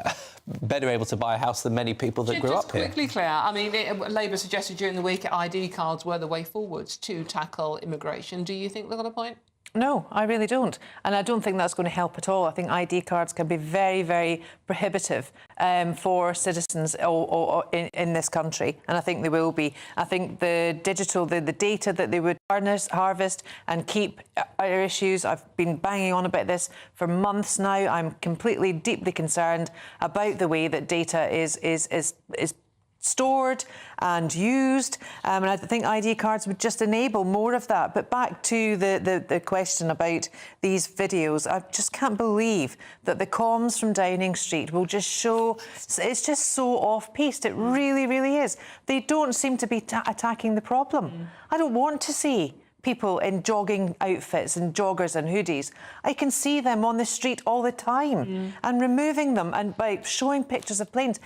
better able to buy a house than many people that grew up here. Just quickly, Claire, I mean, Labour suggested during the week ID cards were the way forwards to tackle immigration. Do you think they've got a point? No, I really don't. And I don't think that's going to help at all. I think ID cards can be very, very prohibitive for citizens in this country. And I think they will be. I think the digital, the data that they would harvest and keep are issues. I've been banging on about this for months now. I'm completely, deeply concerned about the way that data is stored and used, and I think ID cards would just enable more of that. But back to the question about these videos, I just can't believe that the comms from Downing Street will just show, it's just so off-piste. It really, really is. They don't seem to be attacking the problem. I don't want to see people in jogging outfits and joggers and hoodies. I can see them on the street all the time and removing them, and by showing pictures of planes.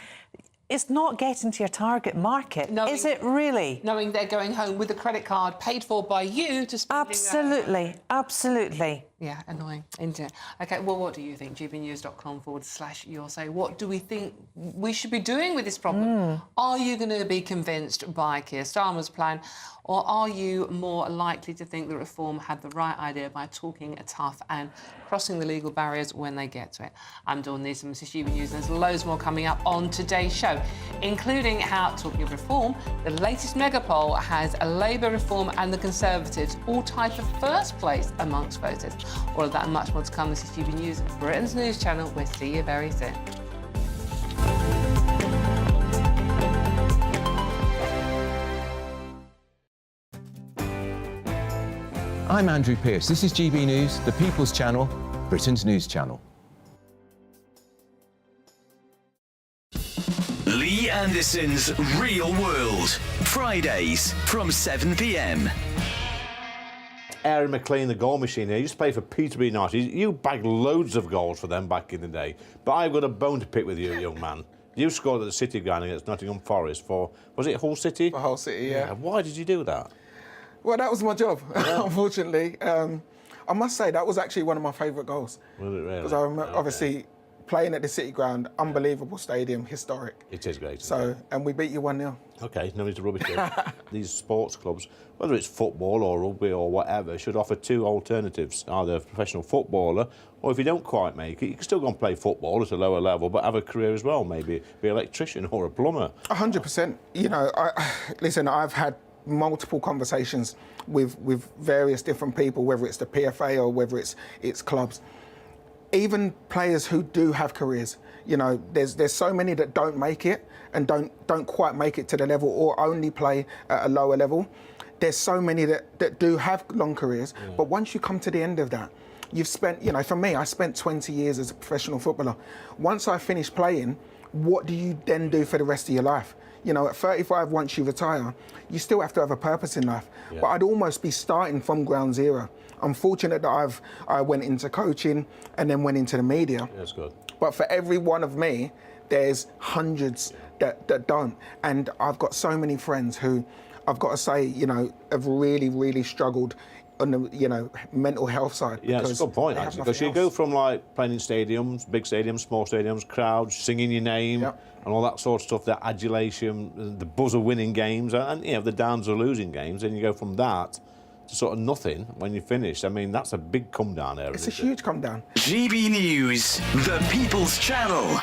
It's not getting to your target market, is it really? Knowing they're going home with a credit card paid for by you to spend. Absolutely, absolutely. Yeah, annoying, isn't it? OK, well, what do you think? gbnews.com/your say. What do we think we should be doing with this problem? Are you going to be convinced by Keir Starmer's plan, or are you more likely to think that Reform had the right idea by talking tough and crossing the legal barriers when they get to it? I'm Dawn Neeson, this is GB News, and there's loads more coming up on today's show, including how, talking of reform, the latest mega poll has a Labour, Reform and the Conservatives all tied for first place amongst voters. All of that and much more to come. This is GB News, Britain's news channel. We'll see you very soon. I'm Andrew Pearce. This is GB News, the People's Channel, Britain's news channel. Lee Anderson's Real World, Fridays from 7 p.m. Aaron McLean, the goal machine here, used to play for Peterborough United. You bagged loads of goals for them back in the day. But I've got a bone to pick with you, young man. You scored at the City ground against Nottingham Forest for, was it Hull City? For Hull City, yeah. Why did you do that? Well, that was my job, unfortunately. I must say, that was actually one of my favourite goals. Was it really? Because I remember, obviously, playing at the City ground, unbelievable stadium, historic. It is great. So, and we beat you 1-0. OK, no need to rubbish it. These sports clubs, whether it's football or rugby or whatever, should offer two alternatives, either a professional footballer, or if you don't quite make it, you can still go and play football at a lower level, but have a career as well, maybe be an electrician or a plumber. 100%. You know, listen, I've had multiple conversations with various different people, whether it's the PFA or whether it's clubs. Even players who do have careers, you know, there's so many that don't make it and don't quite make it to the level or only play at a lower level. There's so many that do have long careers, but once you come to the end of that, you've spent, you know, for me, I spent 20 years as a professional footballer. Once I finished playing, what do you then do for the rest of your life? You know, at 35, once you retire, you still have to have a purpose in life. Yeah. But I'd almost be starting from ground zero. I'm fortunate that I went into coaching and then went into the media. That's good. But for every one of me, there's hundreds that don't. And I've got so many friends who, I've got to say, you know, have really, really struggled on the, you know, mental health side. Yeah, it's a good point, actually, because you go from, like, playing in stadiums, big stadiums, small stadiums, crowds, singing your name, and all that sort of stuff, that adulation, the buzz of winning games, and, you know, the downs of losing games, and you go from that to sort of nothing when you finish. I mean, that's a big come down there. It's a huge come down. GB News, the People's Channel.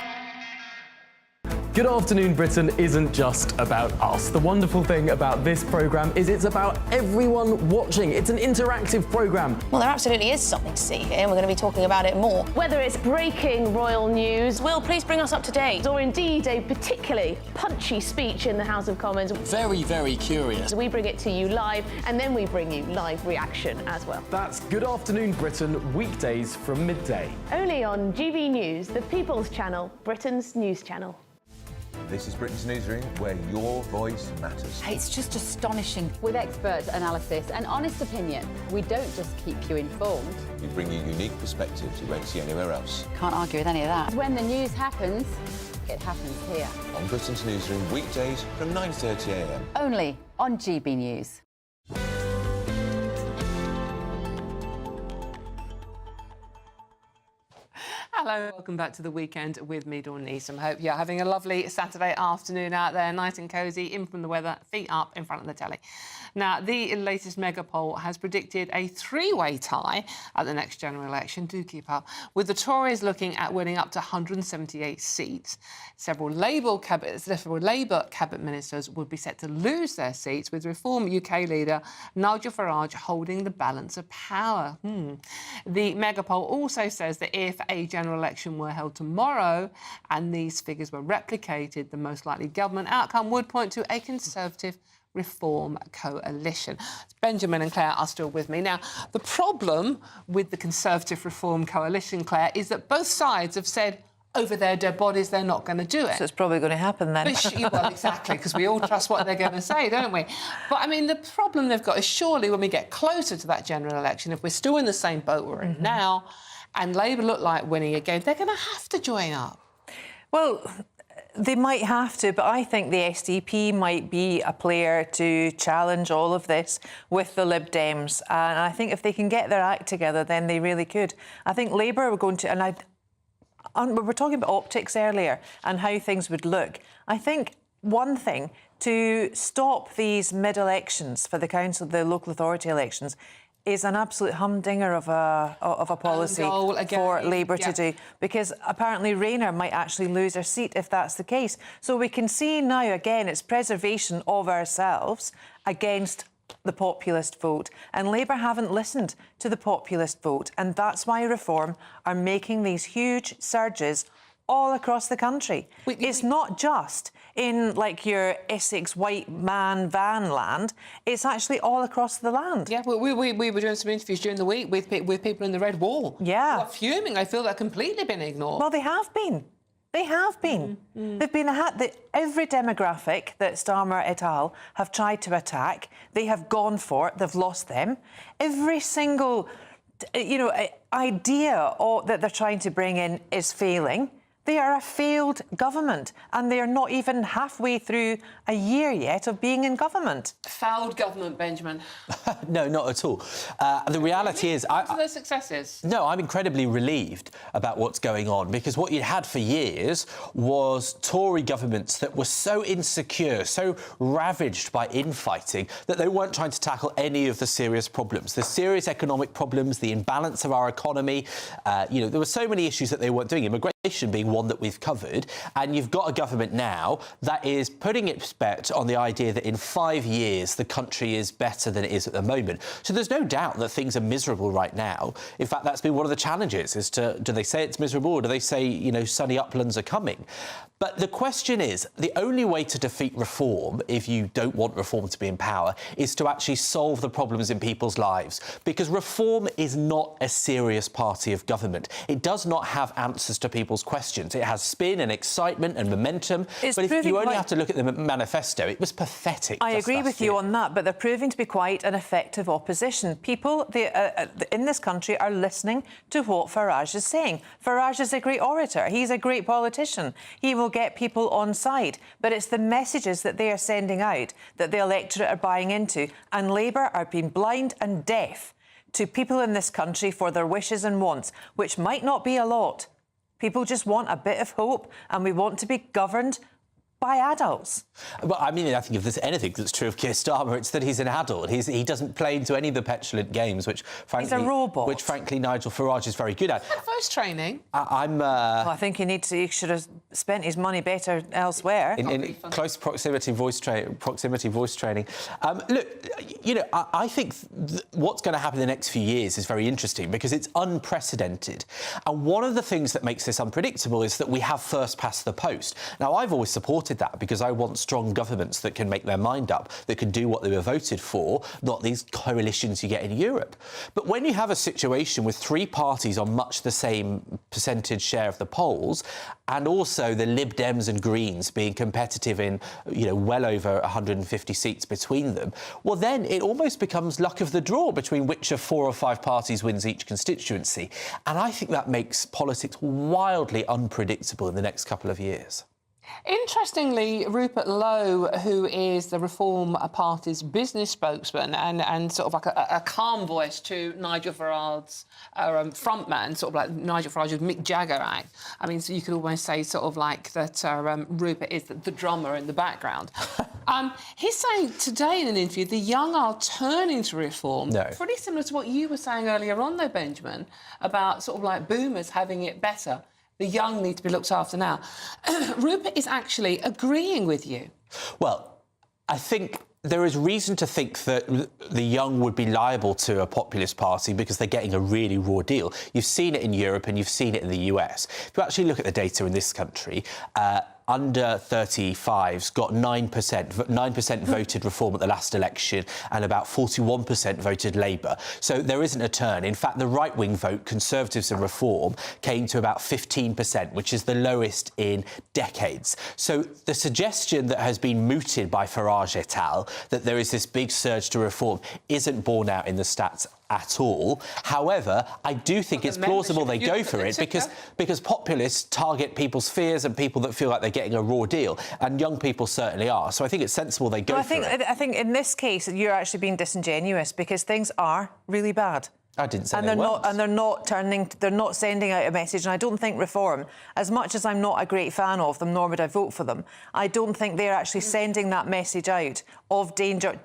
Good Afternoon Britain isn't just about us. The wonderful thing about this programme is it's about everyone watching. It's an interactive programme. Well, there absolutely is something to see here, and we're going to be talking about it more. Whether it's breaking royal news, Will, please bring us up to date. or indeed a particularly punchy speech in the House of Commons, Very, very curious. we bring it to you live, and then we bring you live reaction as well. That's Good Afternoon Britain, weekdays from midday. Only on GB News, the People's Channel, Britain's news channel. This is Britain's Newsroom, where your voice matters. It's just astonishing. With expert analysis and honest opinion, we don't just keep you informed. We bring you unique perspectives you won't see anywhere else. Can't argue with any of that. When the news happens, it happens here. On Britain's Newsroom, weekdays from 9:30 a.m. Only on GB News. Hello, welcome back to the weekend with me, Dawn Neeson. Hope you're having a lovely Saturday afternoon out there, nice and cosy, in from the weather, feet up in front of the telly. Now, the latest mega poll has predicted a three-way tie at the next general election. Do keep up. With the Tories looking at winning up to 178 seats. Several Labour cabinet ministers would be set to lose their seats, with Reform UK leader Nigel Farage holding the balance of power. The mega poll also says that if a general election were held tomorrow and these figures were replicated, the most likely government outcome would point to a Conservative Reform coalition. Benjamin and Claire are still with me. Now, the problem with the Conservative Reform coalition, Claire, is that both sides have said over their dead bodies they're not going to do it. So it's probably going to happen then. Well, exactly, because we all trust what they're going to say, don't we? But, I mean, the problem they've got is surely when we get closer to that general election, if we're still in the same boat we're in now, and Labour look like winning again, they're going to have to join up. Well, they might have to, but I think the SDP might be a player to challenge all of this with the Lib Dems. And I think if they can get their act together, then they really could. I think Labour are going to... And we were talking about optics earlier and how things would look. I think one thing to stop these mid-elections for the council, the local authority elections, is an absolute humdinger of a policy for Labour to do, because apparently Rayner might actually lose her seat if that's the case. So we can see now, again, it's preservation of ourselves against the populist vote. And Labour haven't listened to the populist vote. And that's why Reform are making these huge surges all across the country. It's not just in, like, your Essex white man van land. It's actually all across the land. Yeah, we were doing some interviews during the week with people in the Red Wall. Yeah. Who are fuming. I feel they've completely been ignored. Well, they have been. They have been. They've been every demographic that Starmer et al. Have tried to attack, they have gone for. They've lost them. Every single, idea that they're trying to bring in is failing. They are a failed government, and they are not even halfway through a year yet of being in government. Failed government, Benjamin. No, not at all. The reality is... to their successes. No, I'm incredibly relieved about what's going on, because what you had for years was Tory governments that were so insecure, so ravaged by infighting, that they weren't trying to tackle any of the serious problems. The serious economic problems, the imbalance of our economy, there were so many issues that they weren't doing. Immigration being one that we've covered, and you've got a government now that is putting its bet on the idea that in 5 years the country is better than it is at the moment. So there's no doubt that things are miserable right now. In fact, that's been one of the challenges, is do they say it's miserable, or do they say, sunny uplands are coming? But the question is, the only way to defeat Reform, if you don't want Reform to be in power, is to actually solve the problems in people's lives. Because Reform is not a serious party of government. It does not have answers to people's questions. It has spin and excitement and momentum. But if you only have to look at the manifesto, it was pathetic. I agree with you on that, but they're proving to be quite an effective opposition. People in this country are listening to what Farage is saying. Farage is a great orator. He's a great politician. He will get people on side. But it's the messages that they are sending out that the electorate are buying into. And Labour are being blind and deaf to people in this country for their wishes and wants, which might not be a lot. People just want a bit of hope, and we want to be governed by adults. Well, I mean, I think if there's anything that's true of Keir Starmer, it's that he's an adult. He doesn't play into any of the petulant games, which frankly... He's a robot. Which, frankly, Nigel Farage is very good at. He's had voice training. I think he should have spent his money better elsewhere. In close proximity voice training. Look, I think what's going to happen in the next few years is very interesting, because it's unprecedented. And one of the things that makes this unpredictable is that we have first past the post. Now, I've always supported that, because I want strong governments that can make their mind up, that can do what they were voted for, not these coalitions you get in Europe. But when you have a situation with three parties on much the same percentage share of the polls, and also the Lib Dems and Greens being competitive in, well over 150 seats between them, well, then it almost becomes luck of the draw between which of 4 or 5 parties wins each constituency. And I think that makes politics wildly unpredictable in the next couple of years. Interestingly, Rupert Lowe, who is the Reform Party's business spokesman and sort of like a calm voice to Nigel Farage's frontman, sort of like Nigel Farage's Mick Jagger act. I mean, so you could almost say sort of like that Rupert is the drummer in the background. He's saying today in an interview the young are turning to reform. No. Pretty similar to what you were saying earlier on, though, Benjamin, about sort of like boomers having it better. The young need to be looked after now. Rupert is actually agreeing with you. Well, I think there is reason to think that the young would be liable to a populist party because they're getting a really raw deal. You've seen it in Europe and you've seen it in the US. If you actually look at the data in this country, under 35s got 9% voted Reform at the last election and about 41% voted Labour. So there isn't a turn. In fact, the right-wing vote, Conservatives and Reform, came to about 15%, which is the lowest in decades. So the suggestion that has been mooted by Farage et al., that there is this big surge to Reform, isn't borne out in the stats at all. However, I do think it's plausible they go for it because populists target people's fears and people that feel like they're getting a raw deal, and young people certainly are. So I think it's sensible they go for it. I think in this case you're actually being disingenuous because things are really bad. I didn't say and they weren't. they're not sending out a message. And I don't think Reform, as much as I'm not a great fan of them, nor would I vote for them, I don't think they're actually sending that message out of danger,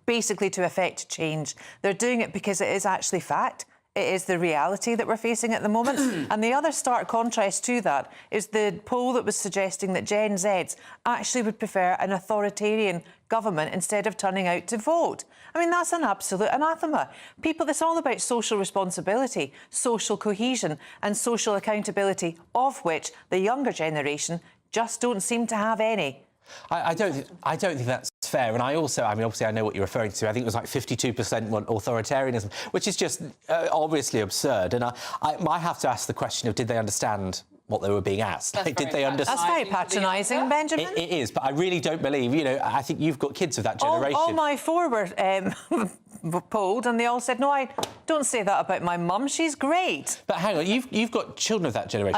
basically to effect change. They're doing it because it is actually fact. It is the reality that we're facing at the moment. And the other stark contrast to that is the poll that was suggesting that Gen Zs actually would prefer an authoritarian government instead of turning out to vote. I mean, that's an absolute anathema. People, it's all about social responsibility, social cohesion and social accountability, of which the younger generation just don't seem to have any. I don't think that's fair. And I also, I mean, obviously I know what you're referring to. I think it was like 52% want authoritarianism, which is just obviously absurd. And I have to ask the question of, did they understand what they were being asked? Like, did they understand? That's very patronising, Benjamin. It is, but I really don't believe, you know, I think you've got kids of that generation. All my four were polled and they all said, no, I don't say that about my mum, she's great. But hang on, you've got children of that generation.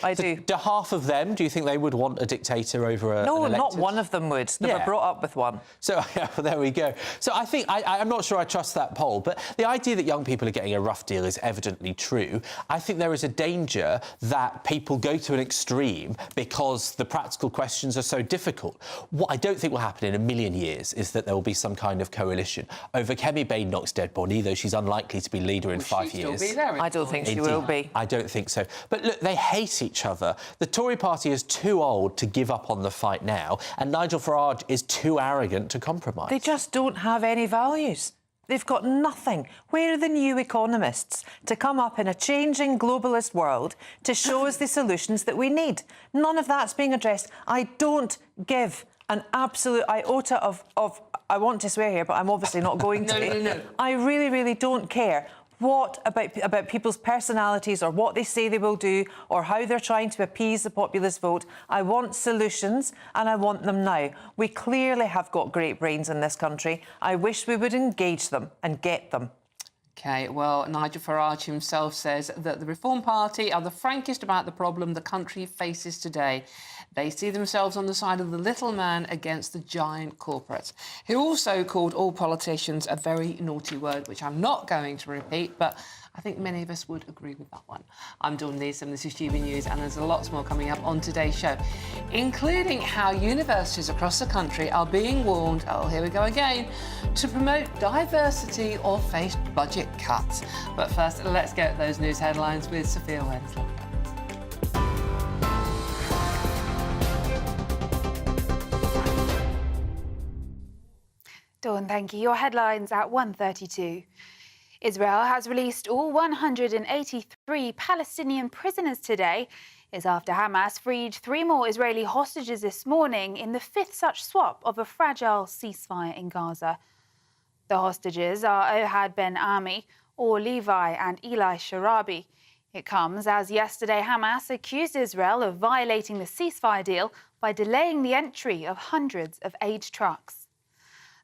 I do. Do half of them, do you think they would want a dictator over an elected? No, not one of them would. They were brought up with one. So, yeah, well, there we go. So I think, I'm not sure I trust that poll, but the idea that young people are getting a rough deal is evidently true. I think there is a danger that people go to an extreme because the practical questions are so difficult. What I don't think will happen in a million years is that there will be some kind of coalition over Kemi Badenoch's dead body, though she's unlikely to be leader in 5 years. I don't think she will be. I don't think so. But look, they hate each other. The Tory party is too old to give up on the fight now, and Nigel Farage is too arrogant to compromise. They just don't have any values. They've got nothing. Where are the new economists to come up in a changing globalist world to show us the solutions that we need? None of that's being addressed. I don't give an absolute iota of I want to swear here, but I'm obviously not going to. No. I really, really don't care what about people's personalities or what they say they will do or how they're trying to appease the populist vote. I want solutions and I want them now. We clearly have got great brains in this country. I wish we would engage them and get them. OK, well, Nigel Farage himself says that the Reform Party are the frankest about the problem the country faces today. They see themselves on the side of the little man against the giant corporates. He also called all politicians a very naughty word, which I'm not going to repeat, but I think many of us would agree with that one. I'm Dawn Neeson, this is GB News, and there's lots more coming up on today's show, including how universities across the country are being warned, oh, here we go again, to promote diversity or face budget cuts. But first, let's get those news headlines with Sophia Wensley. Dawn, thank you. Your headlines at 1:32. Israel has released all 183 Palestinian prisoners today. It's after Hamas freed 3 more Israeli hostages this morning in the 5th such swap of a fragile ceasefire in Gaza. The hostages are Ohad Ben Ami, Or Levi and Eli Sharabi. It comes as yesterday Hamas accused Israel of violating the ceasefire deal by delaying the entry of hundreds of aid trucks.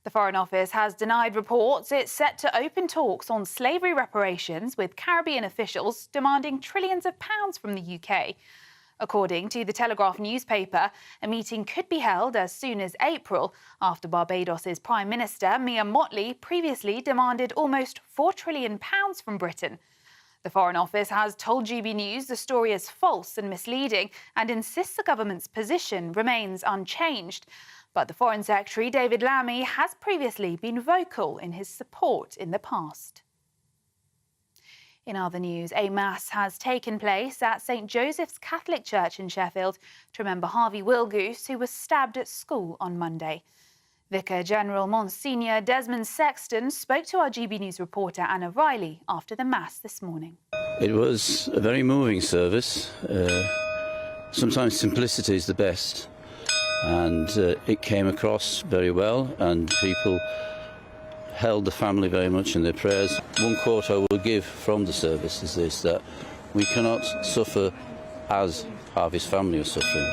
The Foreign Office has denied reports it's set to open talks on slavery reparations with Caribbean officials demanding trillions of pounds from the UK. According to the Telegraph newspaper, a meeting could be held as soon as April after Barbados's Prime Minister, Mia Mottley, previously demanded almost £4 trillion from Britain. The Foreign Office has told GB News the story is false and misleading and insists the government's position remains unchanged. But the Foreign Secretary, David Lammy, has previously been vocal in his support in the past. In other news, a mass has taken place at St Joseph's Catholic Church in Sheffield to remember Harvey Wilgoose, who was stabbed at school on Monday. Vicar General Monsignor Desmond Sexton spoke to our GB News reporter Anna Riley after the mass this morning. It was a very moving service. Sometimes simplicity is the best, and it came across very well, and people held the family very much in their prayers. One quote I will give from the service is this, that we cannot suffer as Harvey's family are suffering,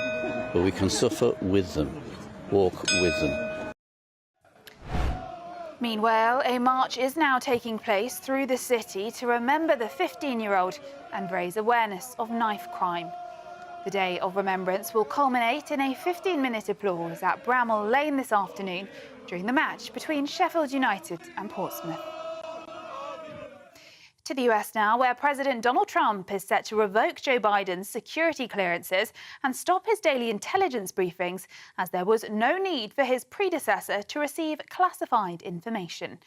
but we can suffer with them, walk with them. Meanwhile, a march is now taking place through the city to remember the 15-year-old and raise awareness of knife crime. The Day of Remembrance will culminate in a 15-minute applause at Bramall Lane this afternoon during the match between Sheffield United and Portsmouth. To the US now, where President Donald Trump is set to revoke Joe Biden's security clearances and stop his daily intelligence briefings, as there was no need for his predecessor to receive classified information.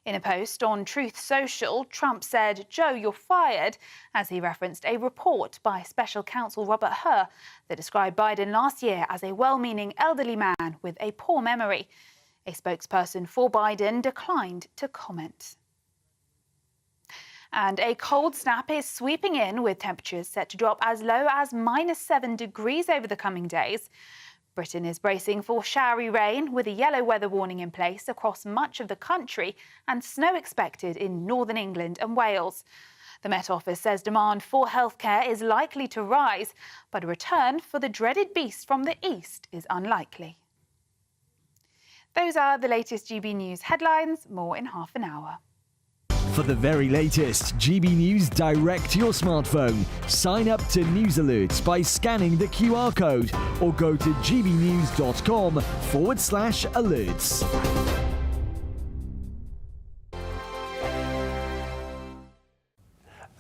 In a post on Truth Social, Trump said, "Joe, you're fired," as he referenced a report by special counsel Robert Hur that described Biden last year as a well-meaning elderly man with a poor memory. A spokesperson for Biden declined to comment. And a cold snap is sweeping in, with temperatures set to drop as low as -7 degrees over the coming days. Britain is bracing for showery rain, with a yellow weather warning in place across much of the country and snow expected in northern England and Wales. The Met Office says demand for healthcare is likely to rise, but a return for the dreaded beast from the east is unlikely. Those are the latest GB News headlines. More in half an hour. For the very latest GB News direct to your smartphone, sign up to News Alerts by scanning the QR code or go to gbnews.com/alerts.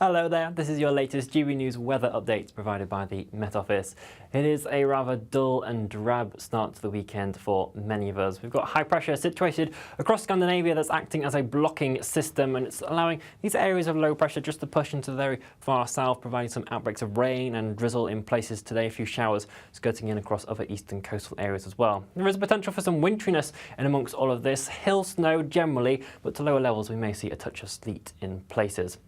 Hello there, this is your latest GB News weather update provided by the Met Office. It is a rather dull and drab start to the weekend for many of us. We've got high pressure situated across Scandinavia that's acting as a blocking system, and it's allowing these areas of low pressure just to push into the very far south, providing some outbreaks of rain and drizzle in places today, a few showers skirting in across other eastern coastal areas as well. There is a potential for some winteriness in amongst all of this, hill snow generally, but to lower levels we may see a touch of sleet in places.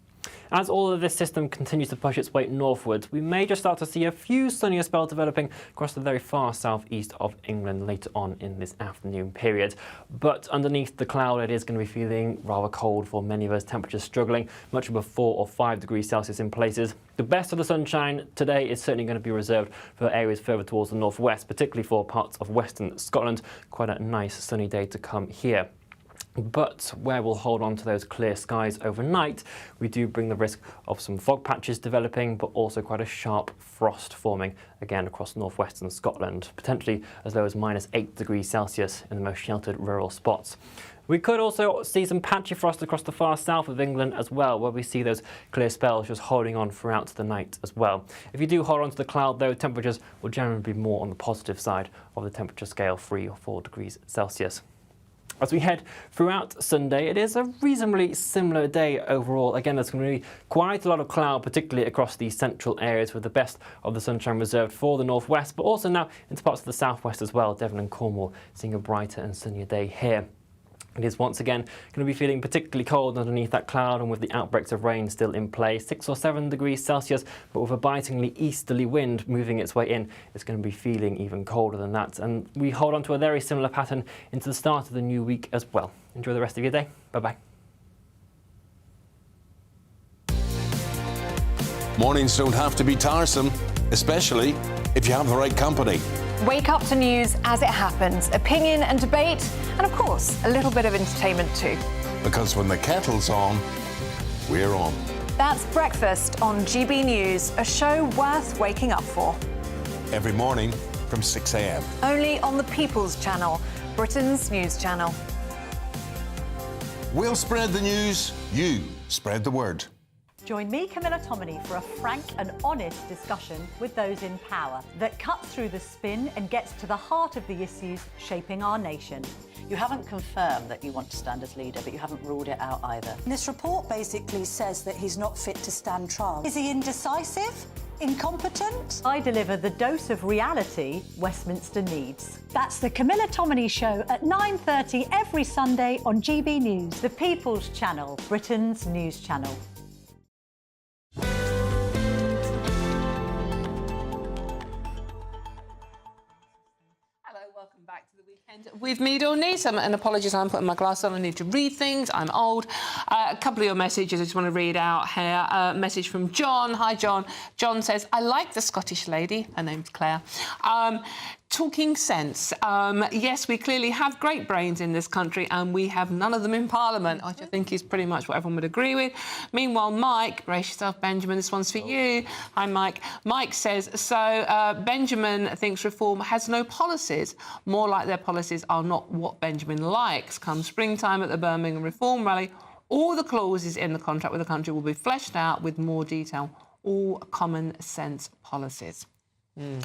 As all of this system continues to push its way northwards, we may just start to see a few sunnier spells developing across the very far southeast of England later on in this afternoon period. But underneath the cloud, it is going to be feeling rather cold for many of us, temperatures struggling much above 4 or 5 degrees Celsius in places. The best of the sunshine today is certainly going to be reserved for areas further towards the northwest, particularly for parts of western Scotland. Quite a nice sunny day to come here. But where we'll hold on to those clear skies overnight, we do bring the risk of some fog patches developing, but also quite a sharp frost forming again across northwestern Scotland, potentially as low as -8 degrees Celsius in the most sheltered rural spots. We could also see some patchy frost across the far south of England as well, where we see those clear spells just holding on throughout the night as well. If you do hold on to the cloud, though, temperatures will generally be more on the positive side of the temperature scale, 3 or 4 degrees Celsius. As we head throughout Sunday, it is a reasonably similar day overall. Again, there's going to be quite a lot of cloud, particularly across the central areas, with the best of the sunshine reserved for the northwest, but also now into parts of the southwest as well. Devon and Cornwall seeing a brighter and sunnier day here. It is once again going to be feeling particularly cold underneath that cloud, and with the outbreaks of rain still in play, 6 or 7 degrees Celsius, but with a bitingly easterly wind moving its way in, it's going to be feeling even colder than that. And we hold on to a very similar pattern into the start of the new week as well. Enjoy the rest of your day. Bye-bye. Mornings don't have to be tiresome, especially if you have the right company. Wake up to news as it happens, opinion and debate, and of course, a little bit of entertainment too. Because when the kettle's on, we're on. That's Breakfast on GB News, a show worth waking up for. every morning from 6 a.m. Only on the People's Channel, Britain's news channel. We'll spread the news, you spread the word. Join me, Camilla Tominey, for a frank and honest discussion with those in power that cuts through the spin and gets to the heart of the issues shaping our nation. You haven't confirmed that you want to stand as leader, but you haven't ruled it out either. This report basically says that he's not fit to stand trial. Is he indecisive? Incompetent? I deliver the dose of reality Westminster needs. That's the Camilla Tominey Show at 9:30 every Sunday on GB News. The People's Channel, Britain's news channel. Welcome back to the weekend with me, Dawn. And apologies, I'm putting my glasses on. I need to read things. I'm old. A couple of your messages I just want to read out here. Message from John. Hi, John. John says, I like the Scottish lady. Her name's Claire. Talking sense. Yes, we clearly have great brains in this country and we have none of them in Parliament, which I think is pretty much what everyone would agree with. Meanwhile, Mike, brace yourself, Benjamin, this one's for you. Hi, Mike. Mike says, so Benjamin thinks reform has no policies. More like their policies are not what Benjamin likes. Come springtime at the Birmingham Reform Rally, all the clauses in the contract with the country will be fleshed out with more detail. All common sense policies.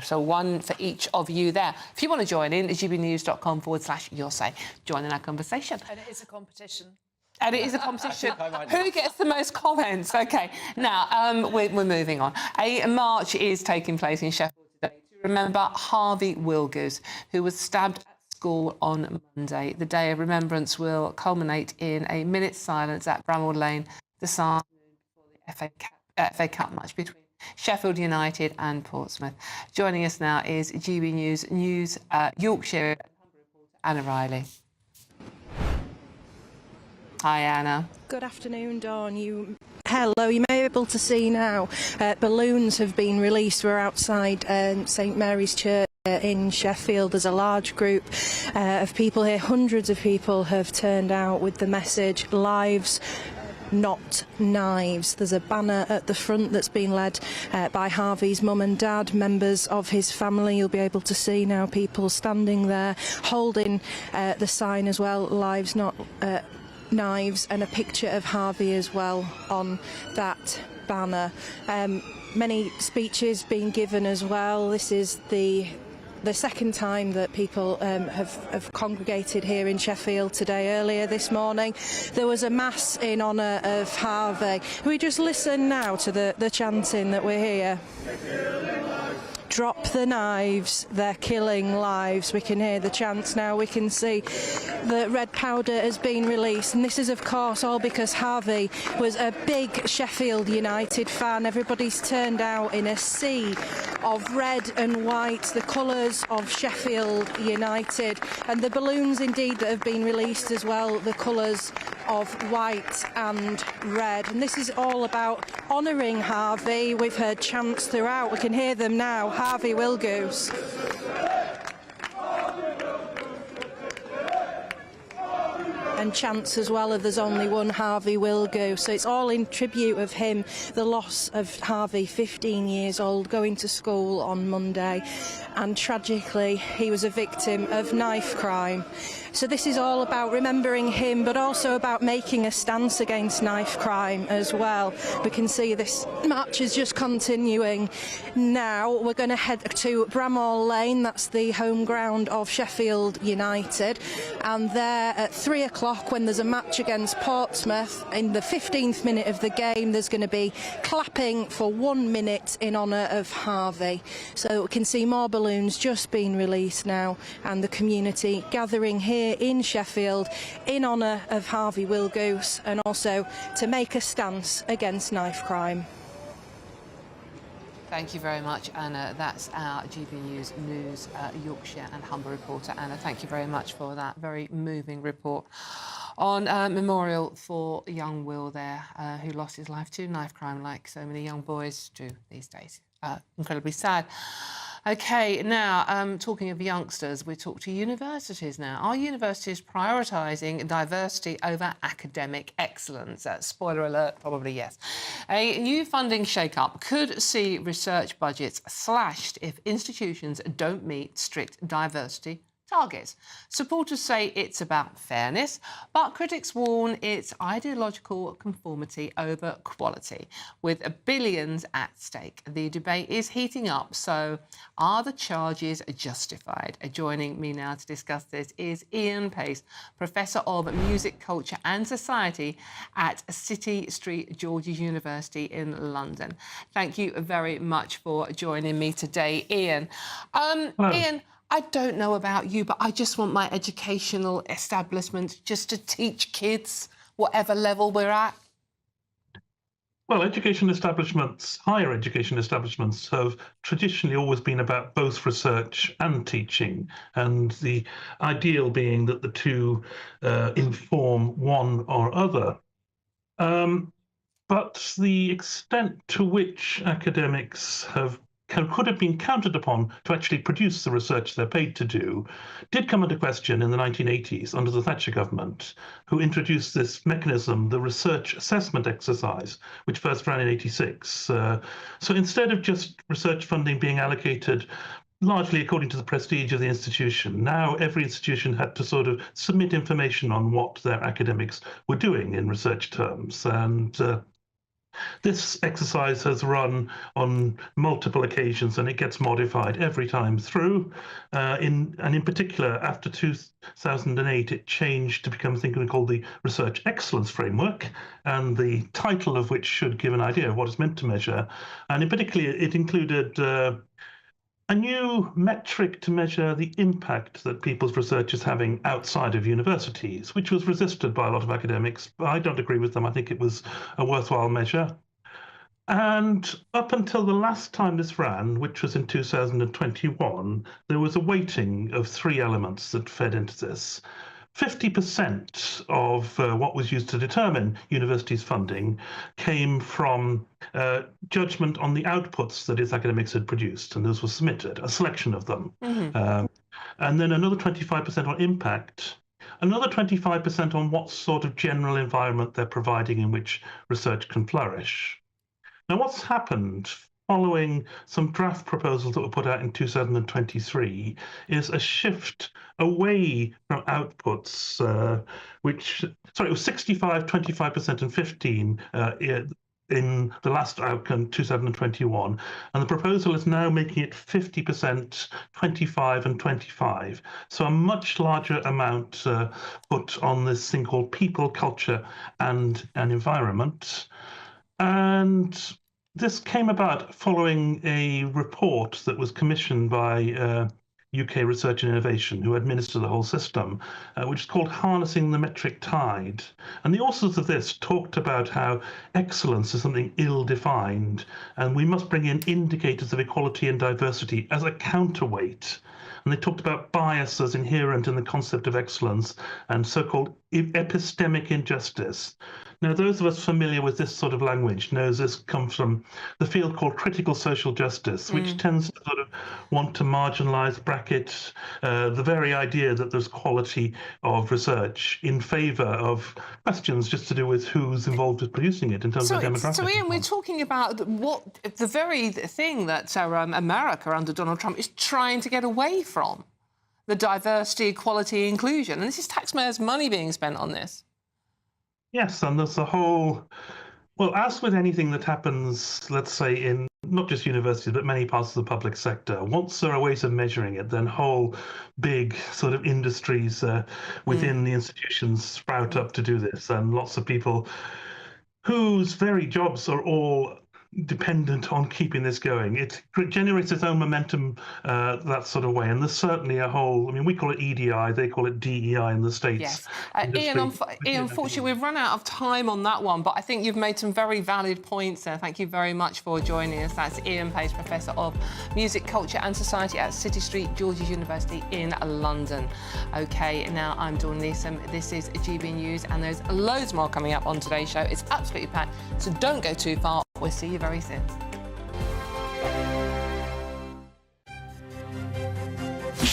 So one for each of you there. If you want to join in, gbnews.com/your say. Join in our conversation. And it is a competition. And it is a competition. Who gets the most comments? OK. Now, we're moving on. A march is taking place in Sheffield today to remember Harvey Wilgoose, who was stabbed at school on Monday. The day of remembrance will culminate in a minute's silence at Bramwell Lane this afternoon before the FA Cup match between Sheffield United and Portsmouth. Joining us now is GB News Yorkshire reporter Anna Riley. Hi, Anna. Good afternoon, Dawn. Hello, you may be able to see now balloons have been released. We're outside St Mary's Church in Sheffield. There's a large group of people here. Hundreds of people have turned out with the message, lives, not knives. There's a banner at the front that's been led by Harvey's mum and dad, members of his family. You'll be able to see now people standing there holding the sign as well, lives, not knives, and a picture of Harvey as well on that banner. Many speeches being given as well. This is the second time that people have congregated here in Sheffield today. Earlier this morning there was a mass in honour of Harvey. We just listen now to the chanting that we're here. Drop the knives, they're killing lives. We can hear the chants now. We can see that red powder has been released, and this is of course all because Harvey was a big Sheffield United fan. Everybody's turned out in a sea of red and white, the colours of Sheffield United, and the balloons indeed that have been released as well, the colours of white and red. And this is all about honouring Harvey. We've heard chants throughout. We can hear them now. Harvey Wilgoose. And chants as well of there's only one Harvey Wilgoose. So it's all in tribute of him, the loss of Harvey, 15 years old, going to school on Monday. And tragically, he was a victim of knife crime. So this is all about remembering him, but also about making a stance against knife crime as well. We can see this march is just continuing now. We're going to head to Bramwell Lane. That's the home ground of Sheffield United. And there at 3 o'clock, when there's a match against Portsmouth, in the 15th minute of the game, there's going to be clapping for 1 minute in honour of Harvey. So we can see more balloons just being released now, and the community gathering here in Sheffield in honour of Harvey Wilgoose, and also to make a stance against knife crime. Thank you very much, Anna. That's our GB News Yorkshire and Humber reporter, Anna. Thank you very much for that very moving report on memorial for young Will there, who lost his life to knife crime, like so many young boys do these days. Incredibly sad. OK, now, talking of youngsters, we talk to universities now. Are universities prioritising diversity over academic excellence? Spoiler alert, probably yes. A new funding shake-up could see research budgets slashed if institutions don't meet strict diversity targets. Supporters say it's about fairness, but critics warn it's ideological conformity over quality. With billions at stake, the debate is heating up, so are the charges justified? Joining me now to discuss this is Ian Pace, Professor of Music, Culture and Society at City Street George's University in London. Thank you very much for joining me today, Ian. Ian, I don't know about you, but I just want my educational establishment just to teach kids whatever level we're at. Well, education establishments, higher education establishments, have traditionally always been about both research and teaching, and the ideal being that the two inform one or other. But the extent to which academics could have been counted upon to actually produce the research they're paid to do did come into question in the 1980s under the Thatcher government, who introduced this mechanism, the research assessment exercise, which first ran in 86. So instead of just research funding being allocated largely according to the prestige of the institution, now every institution had to sort of submit information on what their academics were doing in research terms. And this exercise has run on multiple occasions, and it gets modified every time through. In particular, after 2008, it changed to become something called the Research Excellence Framework, and the title of which should give an idea of what it's meant to measure. And in particular, it included a new metric to measure the impact that people's research is having outside of universities, which was resisted by a lot of academics. I don't agree with them. I think it was a worthwhile measure. And up until the last time this ran, which was in 2021, there was a weighting of three elements that fed into this. 50% of what was used to determine universities' funding came from judgment on the outputs that its academics had produced, and those were submitted, a selection of them. And then another 25% on impact, another 25% on what sort of general environment they're providing in which research can flourish. Now, what's happened following some draft proposals that were put out in 2023 is a shift away from outputs, it was 65, 25% and 15 in the last outcome, 2021. And the proposal is now making it 50%, 25 and 25. So a much larger amount put on this thing called people, culture and environment. And this came about following a report that was commissioned by UK Research and Innovation, who administer the whole system, which is called Harnessing the Metric Tide. And the authors of this talked about how excellence is something ill-defined, and we must bring in indicators of equality and diversity as a counterweight. And they talked about bias as inherent in the concept of excellence and so-called epistemic injustice. Now, those of us familiar with this sort of language knows this comes from the field called critical social justice, which tends to sort of want to marginalize, bracket the very idea that there's quality of research in favor of questions just to do with who's involved with producing it in terms of demographics. So, Ian, we're talking about the very thing that America under Donald Trump is trying to get away from, the diversity, equality, inclusion. And this is taxpayers' money being spent on this. Yes, and there's a whole, well, as with anything that happens, let's say, in not just universities, but many parts of the public sector, once there are ways of measuring it, then whole big sort of industries within the institutions sprout up to do this. And lots of people whose very jobs are all dependent on keeping this going. It generates its own momentum that sort of way. And there's certainly a whole, I mean, we call it EDI, they call it DEI in the States. Yes. Ian, unfortunately, we've run out of time on that one, but I think you've made some very valid points there. Thank you very much for joining us. That's Ian Pace, Professor of Music, Culture and Society at City Street George's University in London. OK, now I'm Dawn Neeson. This is GB News, and there's loads more coming up on today's show. It's absolutely packed, so don't go too far. We'll see you very soon.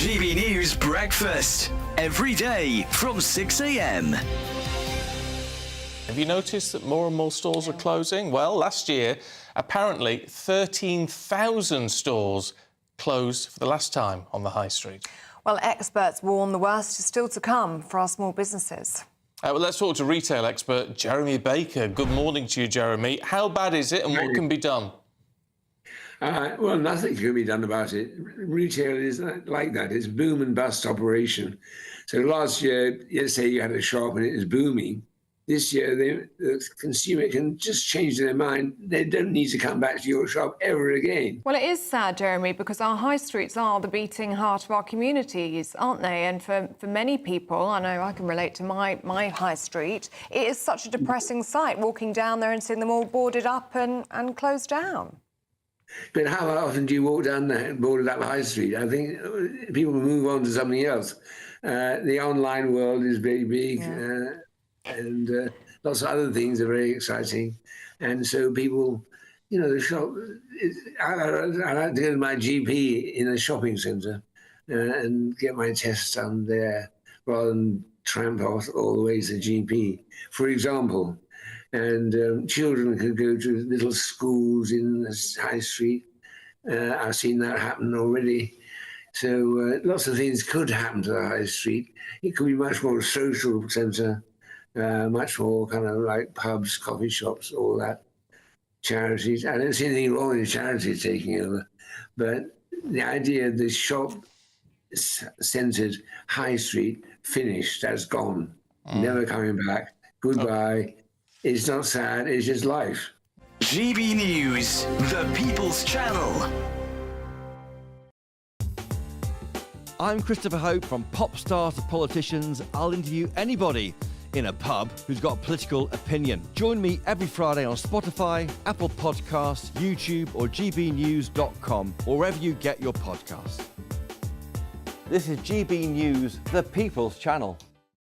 GB News Breakfast. Every day from 6 a.m. Have you noticed that more and more stores are closing? Well, last year, apparently 13,000 stores closed for the last time on the high street. Well, experts warn the worst is still to come for our small businesses. Well, let's talk to retail expert Jeremy Baker. Good morning to you, Jeremy. How bad is it and what can be done? Well, nothing can be done about it. Retail is like that. It's a boom and bust operation. So last year, let's say you had a shop and it was booming. This year, the consumer can just change their mind. They don't need to come back to your shop ever again. Well, it is sad, Jeremy, because our high streets are the beating heart of our communities, aren't they? And for many people, I know I can relate to my high street, it is such a depressing sight, walking down there and seeing them all boarded up and closed down. But how often do you walk down that boarded up high street? I think people move on to something else. The online world is very big. Yeah. And lots of other things are very exciting. And so people, you know, the shop, I like to go to my GP in a shopping centre and get my tests done there rather than tramp off all the way to the GP, for example. And children could go to little schools in the high street. I've seen that happen already. So lots of things could happen to the high street. It could be much more a social centre. Much more kind of like pubs, coffee shops, all that. Charities. I don't see anything wrong with charities taking over, but the idea of the shop-centred high street finished, that's gone, never coming back. Goodbye. It's not sad, it's just life. GB News, the People's Channel. I'm Christopher Hope. From pop stars to politicians, I'll interview anybody in a pub who's got a political opinion. Join me every Friday on Spotify, Apple Podcasts, YouTube or gbnews.com, or wherever you get your podcasts. This is GB News, the People's Channel.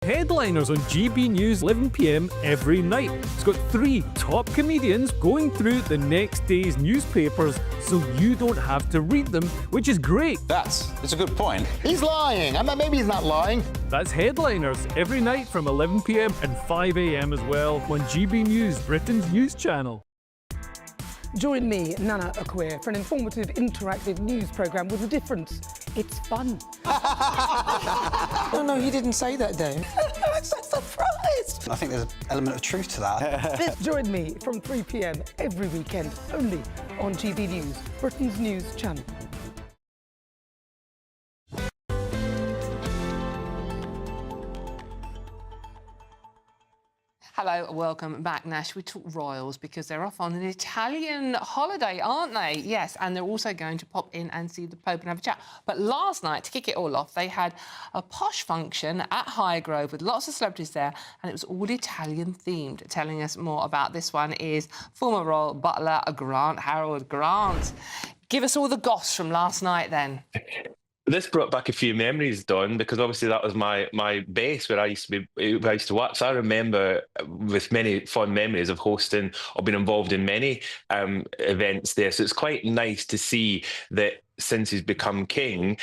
Headliners on GB News 11 p.m. every night. It's got 3 top comedians going through the next day's newspapers so you don't have to read them, which is great. That's a good point. He's lying. Maybe he's not lying. That's Headliners every night from 11 p.m. and 5 a.m. as well on GB News, Britain's news channel. Join me, Nana Akwe, for an informative, interactive news programme with a difference. It's fun. No, he didn't say that, Dave. I'm so surprised. I think there's an element of truth to that. Join me from 3 p.m. every weekend, only on GB News, Britain's news channel. Hello, welcome back. Nash, we talk royals because they're off on an Italian holiday, aren't they? Yes, and they're also going to pop in and see the Pope and have a chat. But last night, to kick it all off, they had a posh function at Highgrove with lots of celebrities there, and it was all Italian-themed. Telling us more about this one is former royal butler Grant, Harold Grant. Give us all the goss from last night, then. This brought back a few memories, Dawn, because obviously that was my base where I used to work. So I remember with many fond memories of hosting or being involved in many events there. So it's quite nice to see that since he's become king,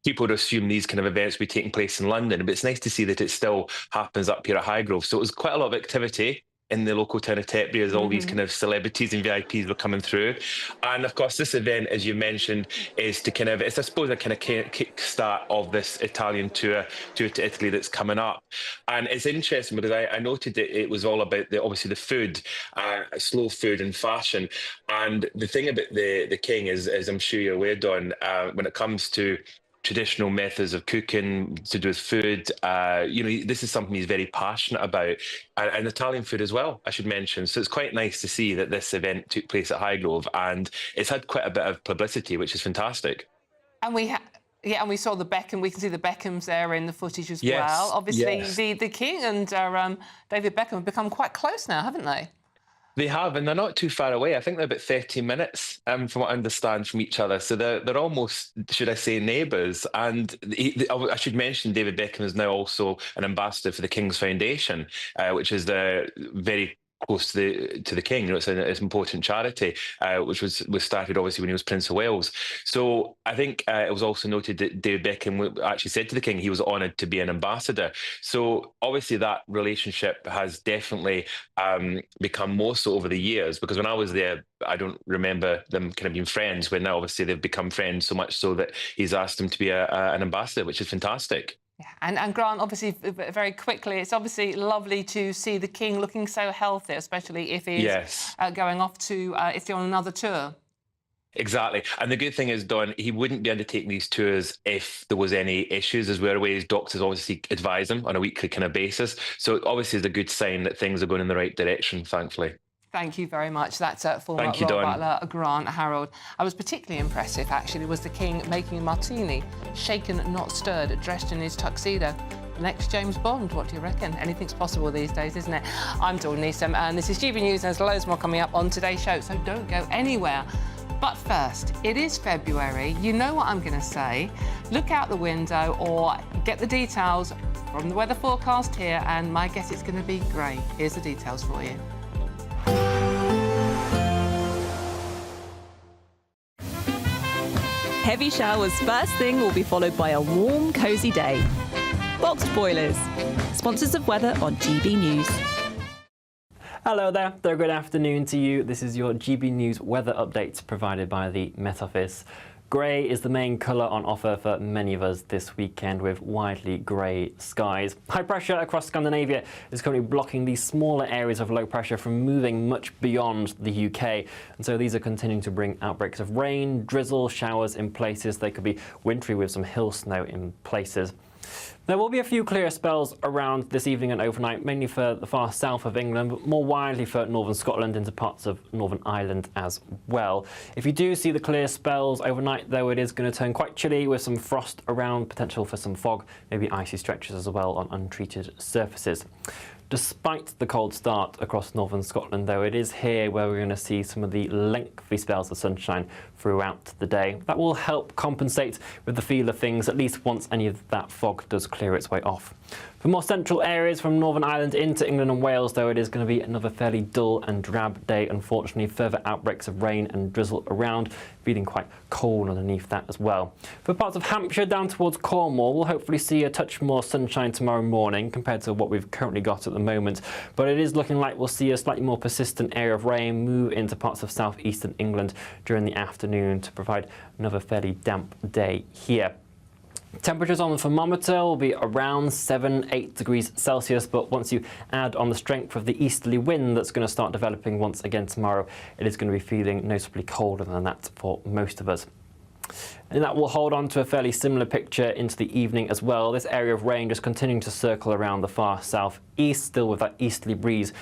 people would assume these kind of events would be taking place in London, but it's nice to see that it still happens up here at Highgrove. So it was quite a lot of activity in the local town of Tetbury as all these kind of celebrities and VIPs were coming through. And of course, this event, as you mentioned, is to kind of, it's I suppose a kind of kick-start of this Italian tour to Italy that's coming up. And it's interesting because I noted that it was all about obviously the food, slow food and fashion. And the thing about the king is, as I'm sure you're aware, Dawn, when it comes to traditional methods of cooking to do with food, this is something he's very passionate about, and Italian food as well, I should mention. So it's quite nice to see that this event took place at Highgrove, and it's had quite a bit of publicity, which is fantastic. And we saw the Beckham. We can see the Beckhams there in the footage as Yes, well. Obviously, yes. the king and David Beckham have become quite close now, haven't they? They have, and they're not too far away. I think they're about 30 minutes, from what I understand, from each other. So they're almost, should I say, neighbours. And I should mention David Beckham is now also an ambassador for the King's Foundation, which is the very close to the king. It's an important charity, which was started obviously when he was Prince of Wales. So I think it was also noted that David Beckham actually said to the king he was honoured to be an ambassador. So obviously that relationship has definitely become more so over the years, because when I was there, I don't remember them kind of being friends, when now obviously they've become friends, so much so that he's asked him to be an ambassador, which is fantastic. And Grant, obviously, very quickly, it's obviously lovely to see the King looking so healthy, especially if he's going off to Italy on another tour. Exactly. And the good thing is, Don, he wouldn't be undertaking these tours if there was any issues as well. His doctors obviously advise him on a weekly kind of basis. So it obviously is a good sign that things are going in the right direction, thankfully. Thank you very much. That's former Thank you, Royal Dawn. Butler Grant Harold. I was particularly impressive, actually, was the King making a martini, shaken, not stirred, dressed in his tuxedo. The next James Bond, what do you reckon? Anything's possible these days, isn't it? I'm Dawn Neeson, and this is GB News, and there's loads more coming up on today's show, so don't go anywhere. But first, it is February. You know what I'm going to say. Look out the window or get the details from the weather forecast here, and my guess it's going to be grey. Here's the details for you. Heavy showers first thing will be followed by a warm, cosy day. Boxed Boilers, sponsors of weather on GB News. Hello there, good afternoon to you. This is your GB News weather update provided by the Met Office. Grey is the main colour on offer for many of us this weekend, with widely grey skies. High pressure across Scandinavia is currently blocking these smaller areas of low pressure from moving much beyond the UK. And so these are continuing to bring outbreaks of rain, drizzle, showers in places. They could be wintry with some hill snow in places. There will be a few clear spells around this evening and overnight, mainly for the far south of England, but more widely for northern Scotland into parts of Northern Ireland as well. If you do see the clear spells overnight, though, it is going to turn quite chilly with some frost around, potential for some fog, maybe icy stretches as well on untreated surfaces. Despite the cold start across northern Scotland, though, it is here where we're going to see some of the lengthy spells of sunshine throughout the day. That will help compensate with the feel of things, at least once any of that fog does clear its way off. For more central areas from Northern Ireland into England and Wales, though, it is going to be another fairly dull and drab day. Unfortunately, further outbreaks of rain and drizzle around, feeling quite cold underneath that as well. For parts of Hampshire down towards Cornwall, we'll hopefully see a touch more sunshine tomorrow morning compared to what we've currently got at the moment. But it is looking like we'll see a slightly more persistent area of rain move into parts of southeastern England during the afternoon to provide another fairly damp day here. Temperatures on the thermometer will be around 7-8 degrees Celsius, but once you add on the strength of the easterly wind that's going to start developing once again tomorrow, it is going to be feeling noticeably colder than that for most of us. And that will hold on to a fairly similar picture into the evening as well. This area of rain just continuing to circle around the far southeast, still with that easterly breeze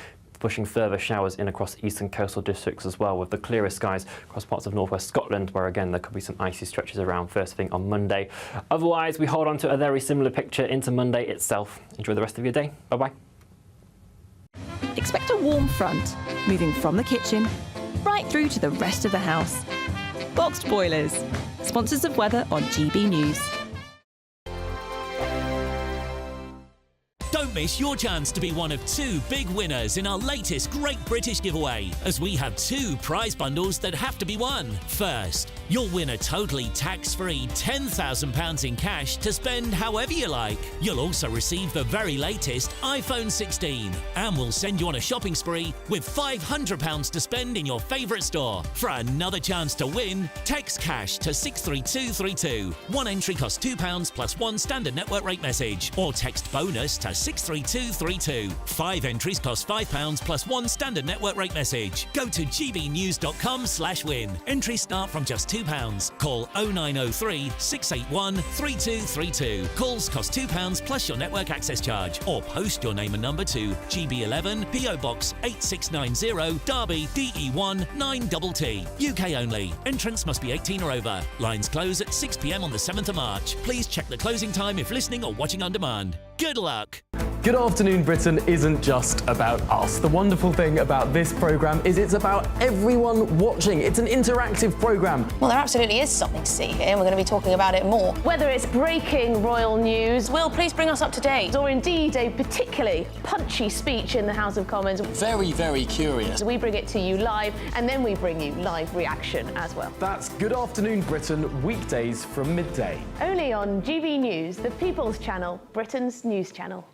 pushing further showers in across eastern coastal districts as well, with the clearer skies across parts of northwest Scotland, where again there could be some icy stretches around first thing on Monday. Otherwise, we hold on to a very similar picture into Monday itself. Enjoy the rest of your day. Bye-bye. Expect a warm front, moving from the kitchen right through to the rest of the house. Boxed Boilers, sponsors of weather on GB News. Don't miss your chance to be one of 2 big winners in our latest Great British giveaway, as we have 2 prize bundles that have to be won. First, you'll win a totally tax-free £10,000 in cash to spend however you like. You'll also receive the very latest iPhone 16, and we'll send you on a shopping spree with £500 to spend in your favourite store. For another chance to win, text cash to 63232. One entry costs £2 plus 1 standard network rate message, or text bonus to 63232. 5 entries cost £5 plus 1 standard network rate message. Go to gbnews.com/win. Entries start from just £2. Call 0903 681 3232. Calls cost £2 plus your network access charge, or post your name and number to GB11 PO Box 8690 Derby DE1 9TT. UK only. Entrants must be 18 or over. Lines close at 6 p.m. on the 7th of March. Please check the closing time if listening or watching on demand. Good luck. Good Afternoon Britain isn't just about us. The wonderful thing about this programme is it's about everyone watching. It's an interactive programme. Well, there absolutely is something to see here, and we're going to be talking about it more. Whether it's breaking royal news, Will, please bring us up to date, or indeed a particularly punchy speech in the House of Commons. Very, very curious. We bring it to you live, and then we bring you live reaction as well. That's Good Afternoon Britain, weekdays from midday. Only on GB News, the People's Channel, Britain's news channel.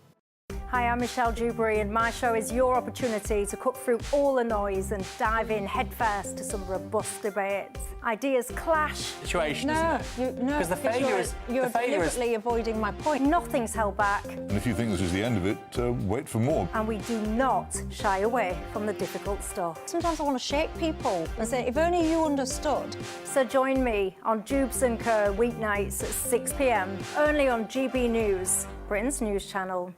Hi, I'm Michelle Dewberry, and my show is your opportunity to cut through all the noise and dive in headfirst to some robust debates. Ideas clash. Situation, no, because the failure is you're deliberately avoiding my point. Nothing's held back. And if you think this is the end of it, wait for more. And we do not shy away from the difficult stuff. Sometimes I want to shake people and say, if only you understood. So join me on Jubes & Co. weeknights at 6 p.m, only on GB News, Britain's news channel.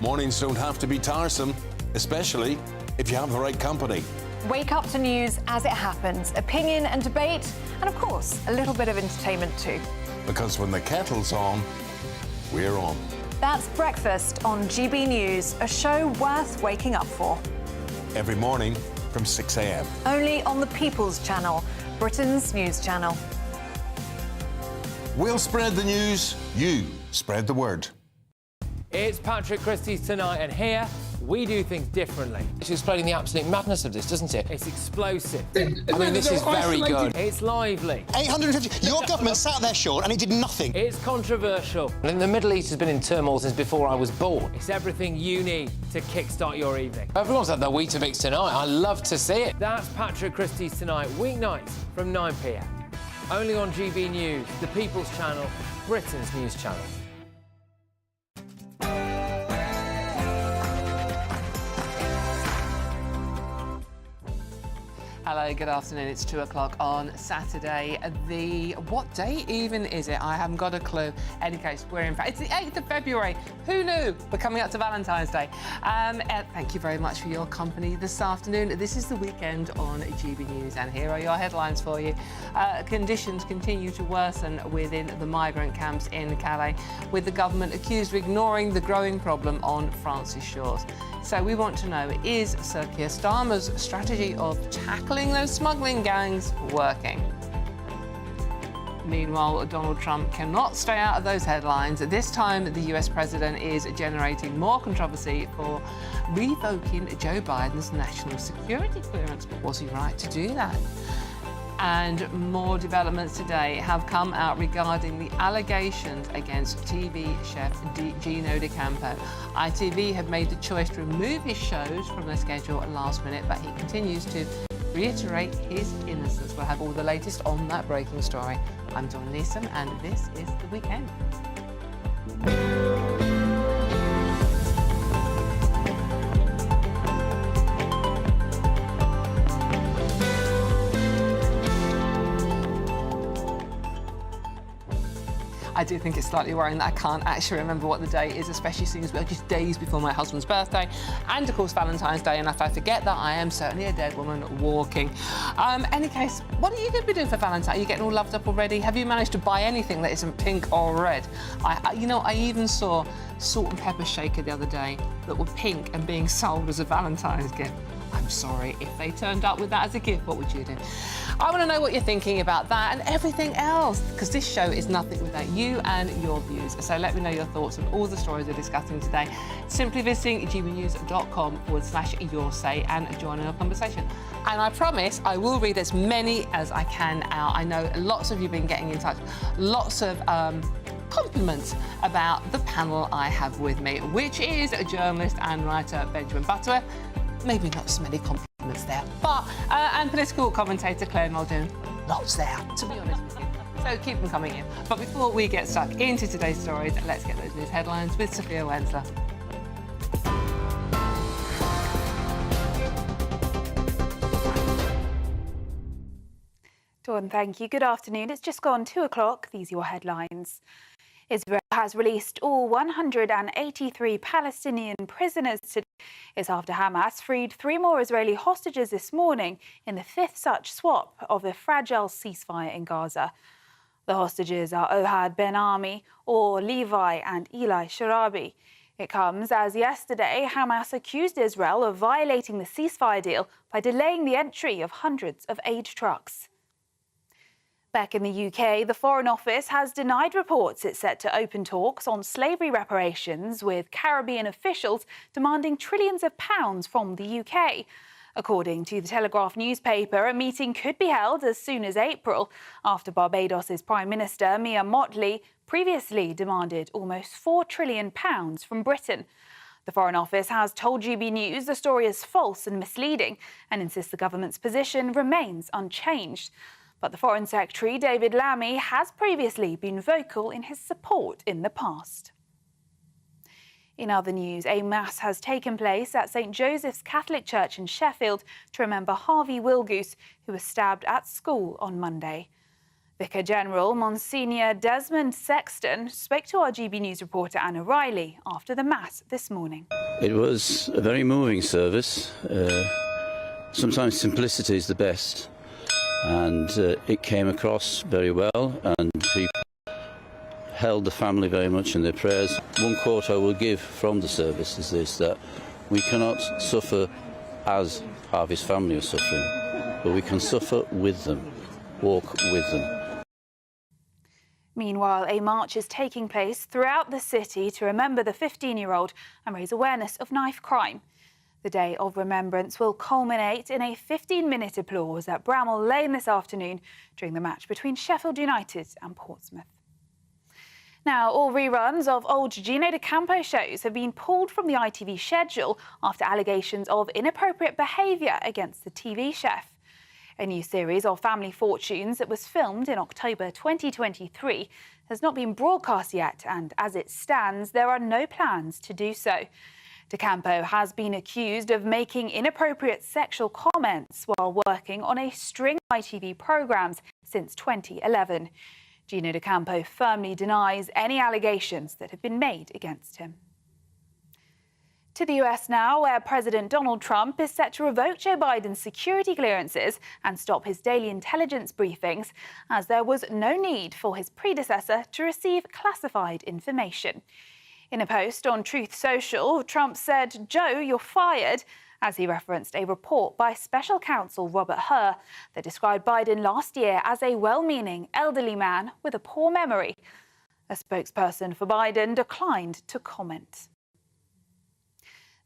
Mornings don't have to be tiresome, especially if you have the right company. Wake up to news as it happens, opinion and debate, and of course, a little bit of entertainment too. Because when the kettle's on, we're on. That's Breakfast on GB News, a show worth waking up for. Every morning from 6 a.m. Only on the People's Channel, Britain's news channel. We'll spread the news, you spread the word. It's Patrick Christie's Tonight, and here we do things differently. It's explaining the absolute madness of this, doesn't it? It's explosive. I mean, this is very good. It's lively. 850. Your government sat there, Sean, and it did nothing. It's controversial. And the Middle East has been in turmoil since before I was born. It's everything you need to kickstart your evening. Everyone's had their Weetabix tonight. I love to see it. That's Patrick Christie's Tonight, weeknights from 9 p.m. Only on GB News, the People's Channel, Britain's news channel. Hello, good afternoon. It's 2 o'clock on Saturday. What day even is it? I haven't got a clue. Any case, it's the 8th of February. Who knew? We're coming up to Valentine's Day. Thank you very much for your company this afternoon. This is the weekend on GB News, and here are your headlines for you. Conditions continue to worsen within the migrant camps in Calais, with the government accused of ignoring the growing problem on France's shores. So we want to know, is Sir Keir Starmer's strategy of tackling those smuggling gangs working? Meanwhile, Donald Trump cannot stay out of those headlines. This time, the US president is generating more controversy for revoking Joe Biden's national security clearance. Was he right to do that? And more developments today have come out regarding the allegations against TV chef Gino D'Acampo. ITV have made the choice to remove his shows from their schedule at last minute, but he continues to reiterate his innocence. We'll have all the latest on that breaking story. I'm Dawn Neeson, and this is The Weekend. I do think it's slightly worrying that I can't actually remember what the day is, especially seeing as we're just days before my husband's birthday and, of course, Valentine's Day. And if I forget that, I am certainly a dead woman walking. Any case, what are you going to be doing for Valentine's? Are you getting all loved up already? Have you managed to buy anything that isn't pink or red? I even saw salt and pepper shaker the other day that were pink and being sold as a Valentine's gift. I'm sorry, if they turned up with that as a gift, what would you do? I want to know what you're thinking about that and everything else, because this show is nothing without you and your views. So let me know your thoughts on all the stories we're discussing today. Simply visiting gbnews.com/yoursay and join in our conversation. And I promise I will read as many as I can out. I know lots of you have been getting in touch, lots of compliments about the panel I have with me, which is journalist and writer Benjamin Butterworth. Maybe not so many compliments there, but and political commentator Claire Muldoon, lots there, to be honest with you. So keep them coming in. But before we get stuck into today's stories, let's get those news headlines with Sophia Wensler. Dawn, thank you. Good afternoon. It's just gone 2 o'clock. These are your headlines. Israel has released all 183 Palestinian prisoners today. It's after Hamas freed 3 more Israeli hostages this morning in the 5th such swap of the fragile ceasefire in Gaza. The hostages are Ohad Ben Armi, or Levi, and Eli Sharabi. It comes as yesterday Hamas accused Israel of violating the ceasefire deal by delaying the entry of hundreds of aid trucks. Back in the UK, the Foreign Office has denied reports it's set to open talks on slavery reparations, with Caribbean officials demanding trillions of pounds from the UK. According to the Telegraph newspaper, a meeting could be held as soon as April, after Barbados's Prime Minister, Mia Mottley, previously demanded almost £4 trillion from Britain. The Foreign Office has told GB News the story is false and misleading and insists the government's position remains unchanged. But the Foreign Secretary, David Lammy, has previously been vocal in his support in the past. In other news, a mass has taken place at St Joseph's Catholic Church in Sheffield to remember Harvey Wilgoose, who was stabbed at school on Monday. Vicar General Monsignor Desmond Sexton spoke to our GB News reporter Anna Riley after the Mass this morning. It was a very moving service. Sometimes simplicity is the best, and it came across very well, and people held the family very much in their prayers. One quote I will give from the service is this, that we cannot suffer as Harvey's family are suffering, but we can suffer with them, walk with them. Meanwhile, a march is taking place throughout the city to remember the 15-year-old and raise awareness of knife crime. The Day of Remembrance will culminate in a 15-minute applause at Bramall Lane this afternoon during the match between Sheffield United and Portsmouth. Now, all reruns of old Gino D'Acampo shows have been pulled from the ITV schedule after allegations of inappropriate behaviour against the TV chef. A new series of Family Fortunes that was filmed in October 2023 has not been broadcast yet, and as it stands, there are no plans to do so. D'Acampo has been accused of making inappropriate sexual comments while working on a string of ITV programmes since 2011. Gino D'Acampo firmly denies any allegations that have been made against him. To the US now, where President Donald Trump is set to revoke Joe Biden's security clearances and stop his daily intelligence briefings, as there was no need for his predecessor to receive classified information. In a post on Truth Social, Trump said, "Joe, you're fired," as he referenced a report by special counsel Robert Hur that described Biden last year as a well-meaning elderly man with a poor memory. A spokesperson for Biden declined to comment.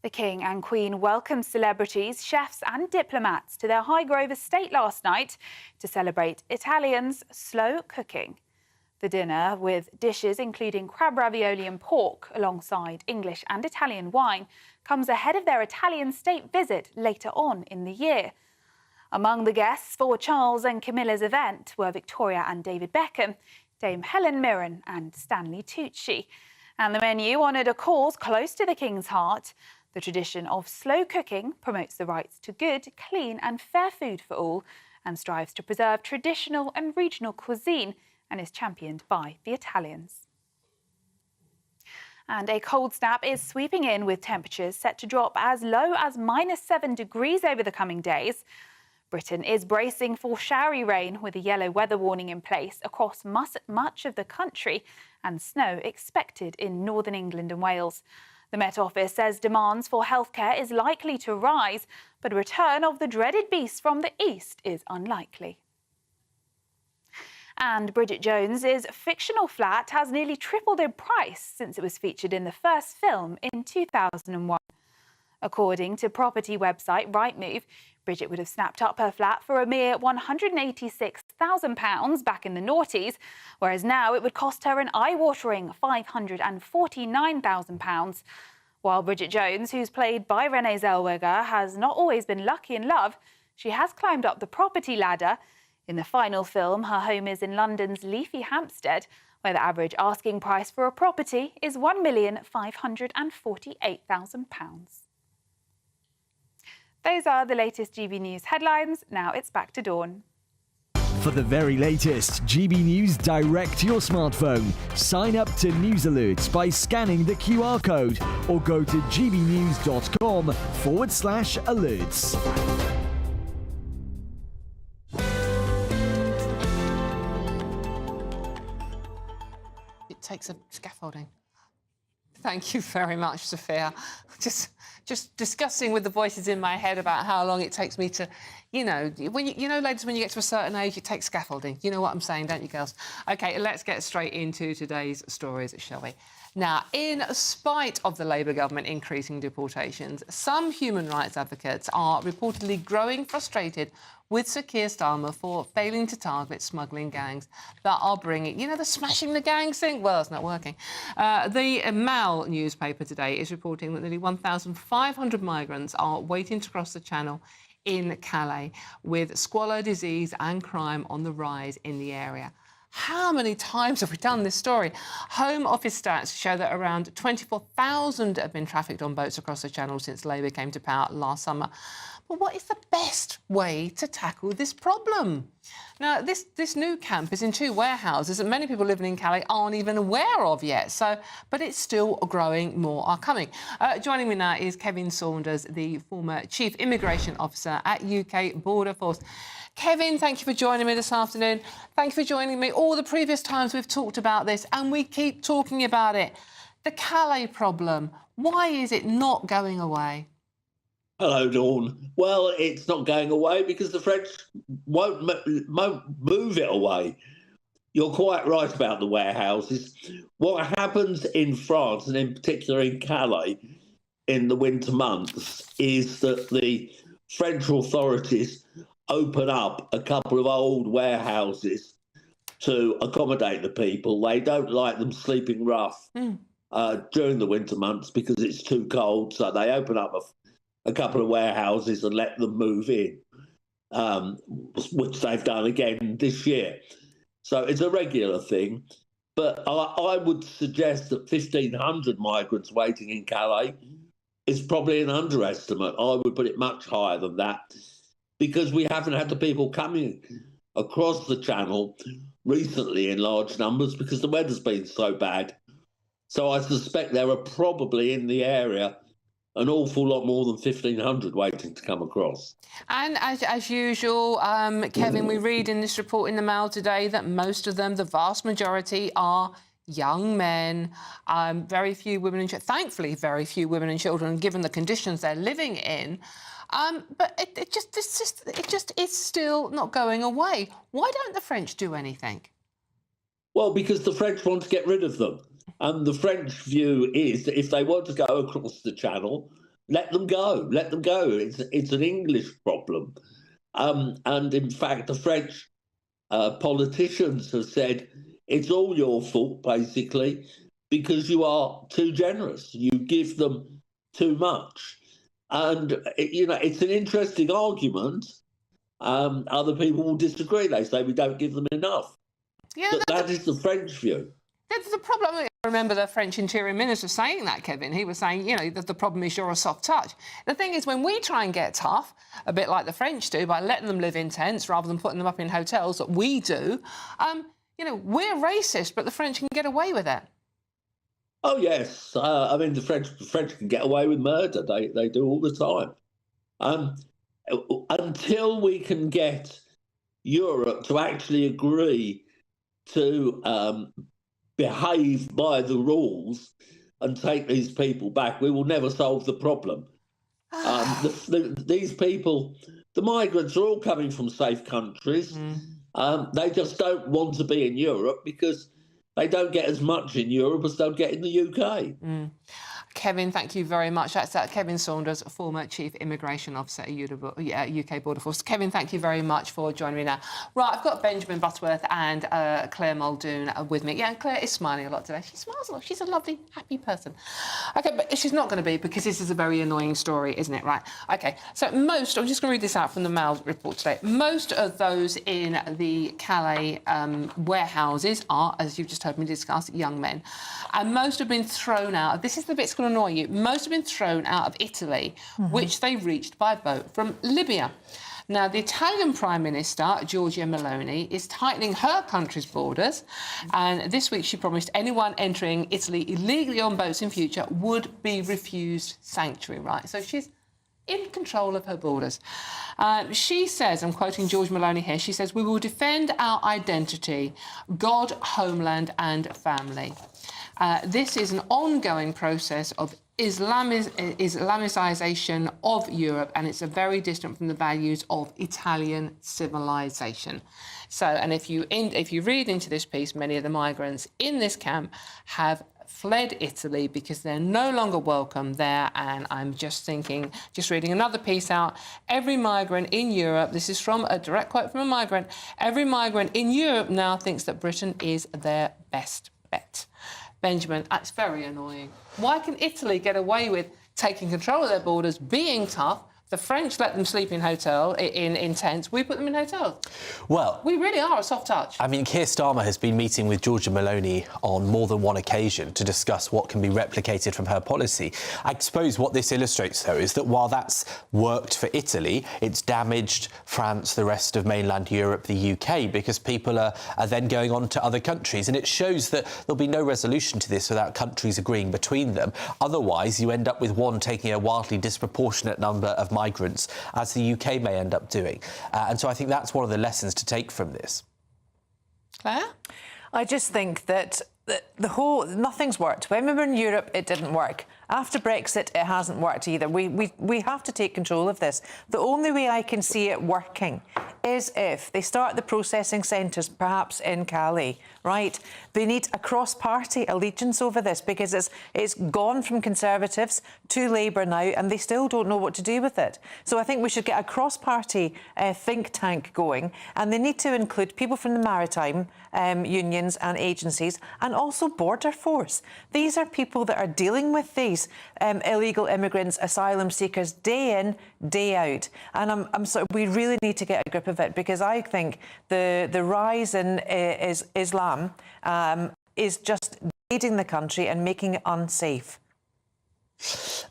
The King and Queen welcomed celebrities, chefs and diplomats to their Highgrove estate last night to celebrate Italians' slow cooking. The dinner, with dishes including crab ravioli and pork alongside English and Italian wine, comes ahead of their Italian state visit later on in the year. Among the guests for Charles and Camilla's event were Victoria and David Beckham, Dame Helen Mirren and Stanley Tucci. And the menu honoured a cause close to the King's heart. The tradition of slow cooking promotes the rights to good, clean and fair food for all, and strives to preserve traditional and regional cuisine, and is championed by the Italians. And a cold snap is sweeping in, with temperatures set to drop as low as -7 degrees over the coming days. Britain is bracing for showery rain, with a yellow weather warning in place across much of the country, and snow expected in northern England and Wales. The Met Office says demands for healthcare is likely to rise, but a return of the dreaded beast from the east is unlikely. And Bridget Jones's fictional flat has nearly tripled in price since it was featured in the first film in 2001. According to property website Rightmove, Bridget would have snapped up her flat for a mere £186,000 back in the noughties, whereas now it would cost her an eye-watering £549,000. While Bridget Jones, who's played by Renee Zellweger, has not always been lucky in love, she has climbed up the property ladder. In the final film, her home is in London's leafy Hampstead, where the average asking price for a property is £1,548,000. Those are the latest GB News headlines. Now it's back to Dawn. For the very latest GB News direct to your smartphone, sign up to News Alerts by scanning the QR code or go to gbnews.com/alerts. takes a scaffolding. Thank you very much, Sophia. Just discussing with the voices in my head about how long it takes me to, you know, ladies, when you get to a certain age, it takes scaffolding. You know what I'm saying, don't you, girls? OK, let's get straight into today's stories, shall we? Now, in spite of the Labour government increasing deportations, some human rights advocates are reportedly growing frustrated with Sir Keir Starmer for failing to target smuggling gangs that are bringing... You know, the smashing the gangs thing? Well, it's not working. The Mail newspaper today is reporting that nearly 1,500 migrants are waiting to cross the Channel in Calais, with squalor, disease and crime on the rise in the area. How many times have we done this story? Home Office stats show that around 24,000 have been trafficked on boats across the Channel since Labour came to power last summer. But what is the best way to tackle this problem? Now, this new camp is in 2 warehouses that many people living in Calais aren't even aware of yet. But it's still growing, more are coming. Joining me now is Kevin Saunders, the former Chief Immigration Officer at UK Border Force. Kevin, thank you for joining me this afternoon. Thank you for joining me all the previous times we've talked about this, and we keep talking about it. The Calais problem, why is it not going away? Hello, Dawn. Well, it's not going away because the French won't move it away. You're quite right about the warehouses. What happens in France, and in particular in Calais, in the winter months, is that the French authorities open up a couple of old warehouses to accommodate the people. They don't like them sleeping rough during the winter months because it's too cold, so they open up a couple of warehouses and let them move in, which they've done again this year. So it's a regular thing. But I would suggest that 1,500 migrants waiting in Calais is probably an underestimate. I would put it much higher than that, because we haven't had the people coming across the Channel recently in large numbers because the weather's been so bad. So I suspect there are probably in the area an awful lot more than 1,500 waiting to come across. And as usual, Kevin, we read in this report in the Mail today that most of them, the vast majority, are young men, very few women and children. Thankfully, very few women and children, given the conditions they're living in. But it just is still not going away. Why don't the French do anything? Well, because the French want to get rid of them. And the French view is that if they want to go across the Channel, let them go. Let them go. It's an English problem. And in fact, the French politicians have said it's all your fault, basically, because you are too generous. You give them too much. And, you know, it's an interesting argument. Other people will disagree. They say we don't give them enough. Yeah, but that is the French view. The problem, I remember the French Interior Minister saying that, Kevin. He was saying, you know, that the problem is you're a soft touch. The thing is, when we try and get tough, a bit like the French do, by letting them live in tents rather than putting them up in hotels that we do, you know, we're racist, but the French can get away with it. Oh, yes. I mean, the French can get away with murder. They do all the time. Until we can get Europe to actually agree to behave by the rules and take these people back, we will never solve the problem. These people, the migrants, are all coming from safe countries. They just don't want to be in Europe because they don't get as much in Europe as they'll get in the UK. Kevin, thank you very much. That's Kevin Saunders, former Chief Immigration Officer at UK Border Force. Kevin, thank you very much for joining me now. Right, I've got Benjamin Butterworth and Claire Muldoon with me. Yeah, Claire is smiling a lot today. She smiles a lot. She's a lovely, happy person. OK, but she's not going to be, because this is a very annoying story, isn't it? Right. OK, so I'm just going to read this out from the Mail report today. Most of those in the Calais warehouses are, as you've just heard me discuss, young men. And most have been thrown out. This is the bit that's going to annoy you. Most have been thrown out of Italy, which they reached by boat from Libya. Now, the Italian Prime Minister, Giorgia Meloni, is tightening her country's borders. And this week she promised anyone entering Italy illegally on boats in future would be refused sanctuary rights. So she's in control of her borders. She says, I'm quoting George Maloney here, she says, "We will defend our identity, God, homeland and family." This is an ongoing process of Islamicization of Europe, and it's very distant from the values of Italian civilization. So, and if you read into this piece, many of the migrants in this camp have fled Italy because they're no longer welcome there. And I'm just reading another piece out. Every migrant in Europe, this is from a direct quote from a migrant, every migrant in Europe now thinks that Britain is their best bet. Benjamin, that's very annoying. Why can Italy get away with taking control of their borders, being tough? The French let them sleep in tents. We put them in hotels. Well, we really are a soft touch. I mean, Keir Starmer has been meeting with Giorgia Meloni on more than one occasion to discuss what can be replicated from her policy. I suppose what this illustrates, though, is that while that's worked for Italy, it's damaged France, the rest of mainland Europe, the UK, because people are then going on to other countries. And it shows that there'll be no resolution to this without countries agreeing between them. Otherwise, you end up with one taking a wildly disproportionate number of migrants, as the UK may end up doing. And so I think that's one of the lessons to take from this. Claire? I just think that nothing's worked. When we were in Europe, it didn't work. After Brexit, it hasn't worked either. We have to take control of this. The only way I can see it working is if they start the processing centres, perhaps in Calais, right? They need a cross-party allegiance over this because it's gone from Conservatives to Labour now and they still don't know what to do with it. So I think we should get a cross-party think tank going, and they need to include people from the maritime unions and agencies and also Border Force. These are people that are dealing with these illegal immigrants, asylum seekers, day in, day out. And we really need to get a grip of it, because I think the rise in Islam is just leading the country and making it unsafe.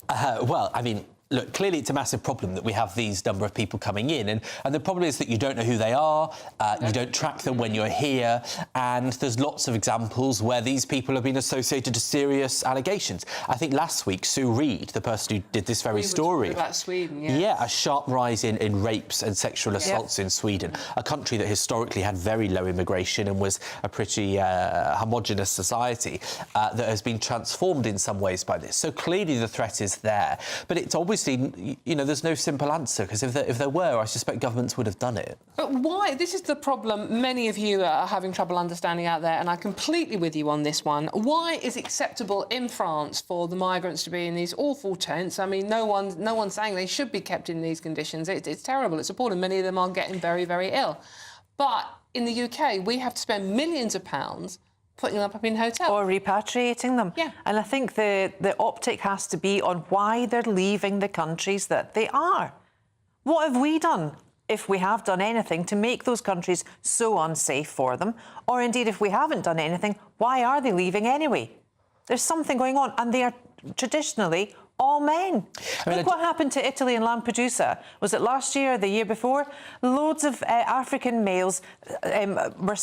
Well, I mean, look, clearly it's a massive problem that we have these number of people coming in, and the problem is that you don't know who they are, you don't track them when you're here, and there's lots of examples where these people have been associated to serious allegations. I think last week, Sue Reed, the person who did this very story... about Sweden, yeah. Yeah, a sharp rise in rapes and sexual assaults in Sweden, a country that historically had very low immigration and was a pretty homogenous society that has been transformed in some ways by this. So clearly the threat is there, but it's obviously, you know, there's no simple answer, because if there were, I suspect governments would have done it. But why? This is the problem many of you are having trouble understanding out there, and I'm completely with you on this one. Why is it acceptable in France for the migrants to be in these awful tents? I mean, no one's saying they should be kept in these conditions. It's terrible. It's appalling. Many of them are getting very, very ill. But in the UK, we have to spend millions of pounds putting them up in hotels. Or repatriating them. Yeah. And I think the optic has to be on why they're leaving the countries that they are. What have we done, if we have done anything, to make those countries so unsafe for them? Or indeed, if we haven't done anything, why are they leaving anyway? There's something going on, and they are traditionally all men. Look what happened to Italy and Lampedusa. Was it last year or the year before? Loads of African males were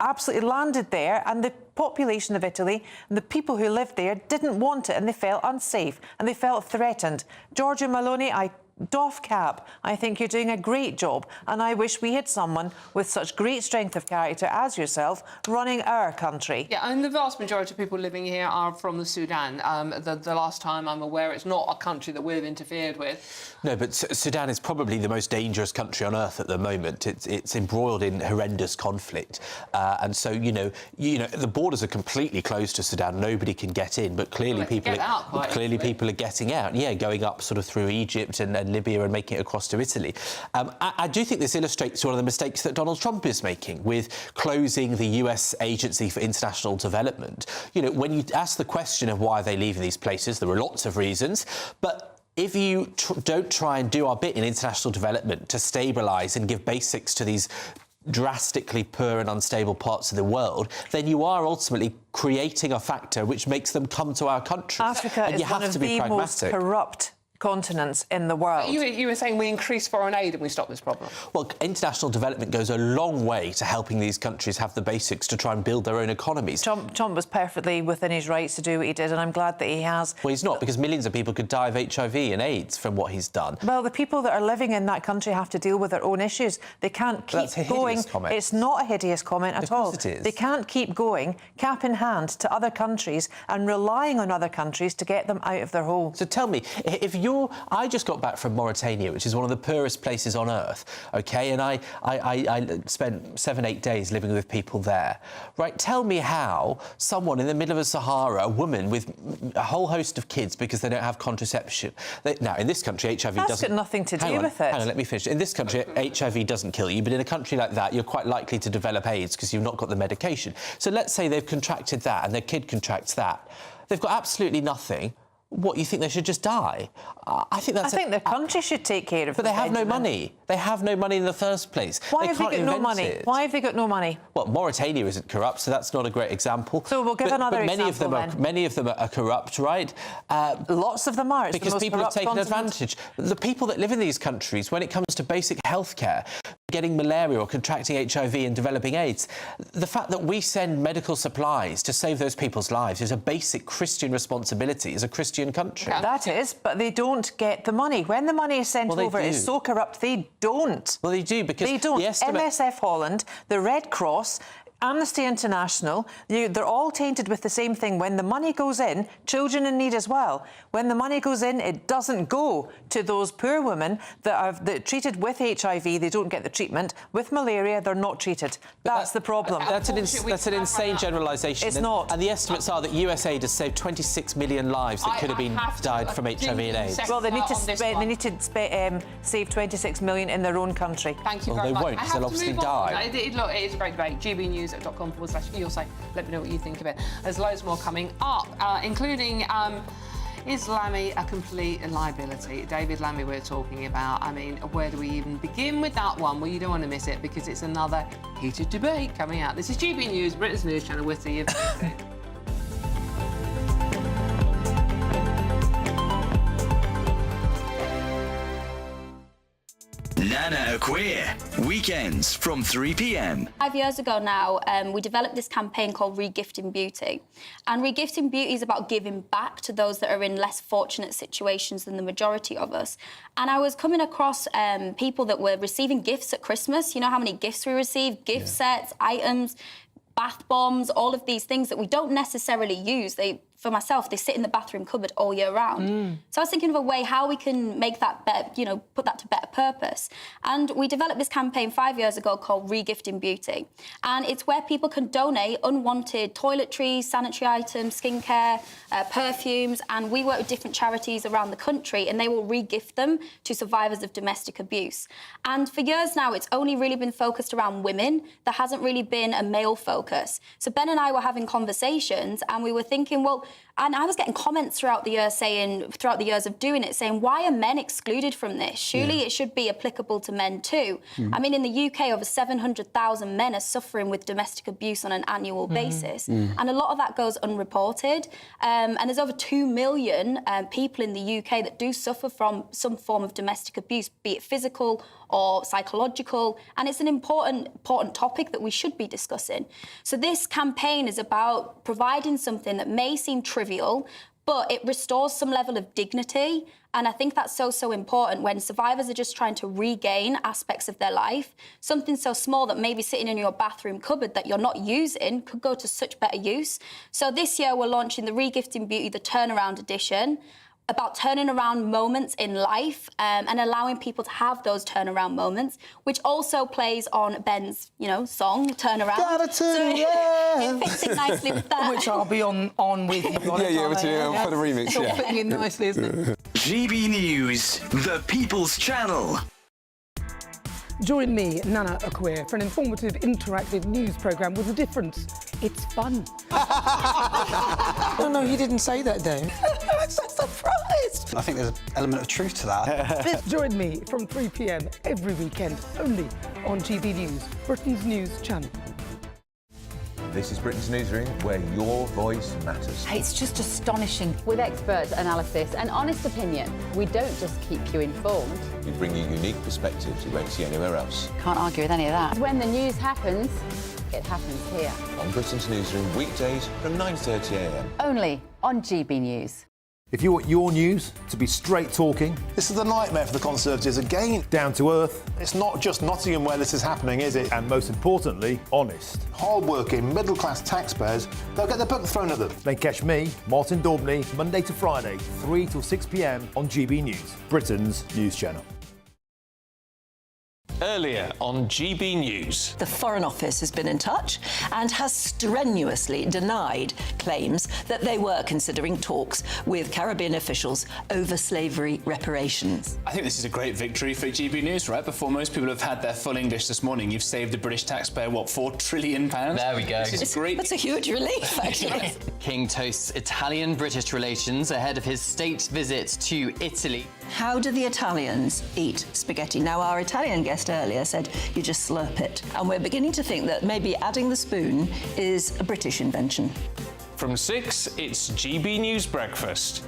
absolutely landed there, and the population of Italy and the people who lived there didn't want it, and they felt unsafe and they felt threatened. Giorgia Meloni, I doff cap. I think you're doing a great job, and I wish we had someone with such great strength of character as yourself running our country. Yeah, and the vast majority of people living here are from the Sudan. The last time I'm aware, it's not a country that we've interfered with. No, but Sudan is probably the most dangerous country on earth at the moment. It's embroiled in horrendous conflict, and so you know the borders are completely closed to Sudan. Nobody can get in, but clearly people are getting out. Yeah, going up sort of through Egypt and Libya and making it across to Italy. I do think this illustrates one of the mistakes that Donald Trump is making with closing the US Agency for International Development. You know, when you ask the question of why are they leaving these places, there are lots of reasons, but if you don't try and do our bit in international development to stabilise and give basics to these drastically poor and unstable parts of the world, then you are ultimately creating a factor which makes them come to our country. Africa is one of the most corrupt continents in the world. You were saying we increase foreign aid and we stop this problem. Well, international development goes a long way to helping these countries have the basics to try and build their own economies. Trump was perfectly within his rights to do what he did, and I'm glad that he has. Well, he's not, because millions of people could die of HIV and AIDS from what he's done. Well, the people that are living in that country have to deal with their own issues. They can't keep That's a going. hideous comment. It's not a hideous comment at all. Of course it is. They can't keep going, cap in hand, to other countries and relying on other countries to get them out of their hole. So tell me, if you're... I just got back from Mauritania, which is one of the poorest places on earth, OK? And I spent 7-8 days living with people there. Right, tell me how someone in the middle of the Sahara, a woman with a whole host of kids because they don't have contraception... Now, in this country, HIV doesn't... That's got nothing to do with it. Hang on, let me finish. In this country, HIV doesn't kill you, but in a country like that, you're quite likely to develop AIDS because you've not got the medication. So let's say they've contracted that and their kid contracts that. They've got absolutely nothing. What, you think they should just die? I think the country should take care of them. But they have no money. They have no money in the first place. Why have they got no money? Why have they got no money? Well, Mauritania isn't corrupt, so that's not a great example. So we'll give another example many of them are corrupt, right? Lots of them are. Because people have taken advantage. The people that live in these countries, when it comes to basic health care, getting malaria or contracting HIV and developing AIDS, the fact that we send medical supplies to save those people's lives is a basic Christian responsibility as a Christian country. That is, but they don't get the money. When the money is sent over, it's so corrupt, they don't. Well, they do, because... They don't. MSF Holland, the Red Cross, Amnesty International, they're all tainted with the same thing. When the money goes in, children in need as well, when the money goes in, it doesn't go to those poor women that are treated with HIV, they don't get the treatment. With malaria, they're not treated. That's the problem. That's an insane generalisation. It's not. And the estimates are that USAID has saved 26 million lives that could have been died from HIV and AIDS. Well, they need to save 26 million in their own country. Thank you very much. They won't, because they'll obviously die. Look, it is a great debate. GBNews.com/you'll let me know what you think of it. There's loads more coming up, including is Lammy a complete liability? David Lammy we're talking about. I mean, where do we even begin with that one? Well, you don't want to miss it because it's another heated debate coming out. This is GB News, Britain's news channel. We'll see you. Nana Queer, weekends from 3 p.m. 5 years ago now, we developed this campaign called Regifting Beauty. And Regifting Beauty is about giving back to those that are in less fortunate situations than the majority of us. And I was coming across people that were receiving gifts at Christmas. You know how many gifts we receive? Gift sets, items, bath bombs, all of these things that we don't necessarily use. For myself, they sit in the bathroom cupboard all year round. So I was thinking of a way how we can make that better, put that to better purpose. And we developed this campaign 5 years ago called Regifting Beauty. And it's where people can donate unwanted toiletries, sanitary items, skincare, perfumes, and we work with different charities around the country and they will re-gift them to survivors of domestic abuse. And for years now, it's only really been focused around women. There hasn't really been a male focus. So Ben and I were having conversations and we were thinking, well, and I was getting comments throughout the years of doing it, saying, why are men excluded from this? Surely it should be applicable to men too. I mean, in the UK, over 700,000 men are suffering with domestic abuse on an annual basis. And a lot of that goes unreported. And there's over 2 million people in the UK that do suffer from some form of domestic abuse, be it physical or psychological, and it's an important topic that we should be discussing. So this campaign is about providing something that may seem trivial, but it restores some level of dignity, and I think that's so important when survivors are just trying to regain aspects of their life. Something so small that maybe sitting in your bathroom cupboard that you're not using could go to such better use. So this year we're launching the Regifting Beauty, the Turnaround Edition, about turning around moments in life and allowing people to have those turnaround moments, which also plays on Ben's, song, Turnaround. Gotta turn it fits in nicely with that. Which I'll be on with you. For the remix, it's all fitting in nicely, isn't it? GB News, the People's Channel. Join me, Nana Queer, for an informative, interactive news programme with a difference. It's fun. No, you didn't say that, Dave. I'm so surprised. I think there's an element of truth to that. Join me from 3 p.m. every weekend, only on GB News, Britain's news channel. This is Britain's Newsroom, where your voice matters. It's just astonishing. With expert analysis and honest opinion, we don't just keep you informed. We bring you unique perspectives you won't see anywhere else. Can't argue with any of that. When the news happens, it happens here. On Britain's Newsroom, weekdays from 9:30 a.m. Only on GB News. If you want your news to be straight talking... This is a nightmare for the Conservatives again. Down to earth. It's not just Nottingham where this is happening, is it? And most importantly, honest. Hard-working, middle-class taxpayers, they'll get their book thrown at them. Then catch me, Martin Daubney, Monday to Friday, 3 till 6 p.m. on GB News, Britain's news channel. Earlier on GB News. The Foreign Office has been in touch and has strenuously denied claims that they were considering talks with Caribbean officials over slavery reparations. I think this is a great victory for GB News, right? Before most people have had their full English this morning, you've saved the British taxpayer, what, £4 trillion? There we go. This is great. That's a huge relief, actually. King toasts Italian-British relations ahead of his state visit to Italy. How do the Italians eat spaghetti? Now, our Italian guest earlier said you just slurp it. And we're beginning to think that maybe adding the spoon is a British invention. From 6, it's GB News Breakfast.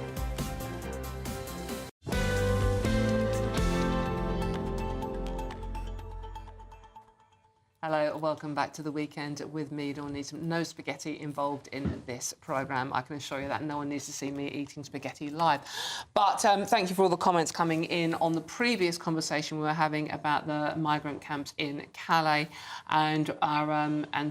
Hello, welcome back to The Weekend with me, Dawn Needham. No spaghetti involved in this programme. I can assure you that no one needs to see me eating spaghetti live. But thank you for all the comments coming in on the previous conversation we were having about the migrant camps in Calais and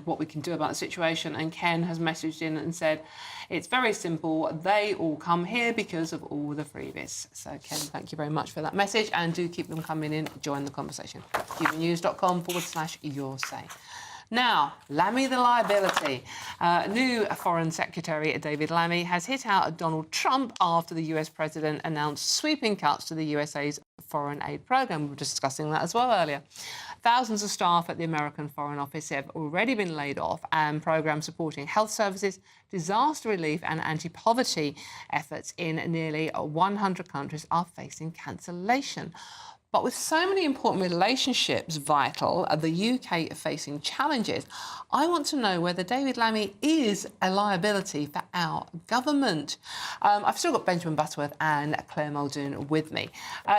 what we can do about the situation. And Ken has messaged in and said, it's very simple. They all come here because of all the freebies. So, Ken, thank you very much for that message. And do keep them coming in. Join the conversation. gbnews.com/your say. Now, Lammy the liability. New Foreign Secretary David Lammy has hit out at Donald Trump after the US president announced sweeping cuts to the USA's foreign aid programme. We were discussing that as well earlier. Thousands of staff at the American Foreign Office have already been laid off, and programmes supporting health services, disaster relief and anti-poverty efforts in nearly 100 countries are facing cancellation. But with so many important relationships vital, the UK facing challenges, I want to know whether David Lammy is a liability for our government. I've still got Benjamin Butterworth and Claire Muldoon with me.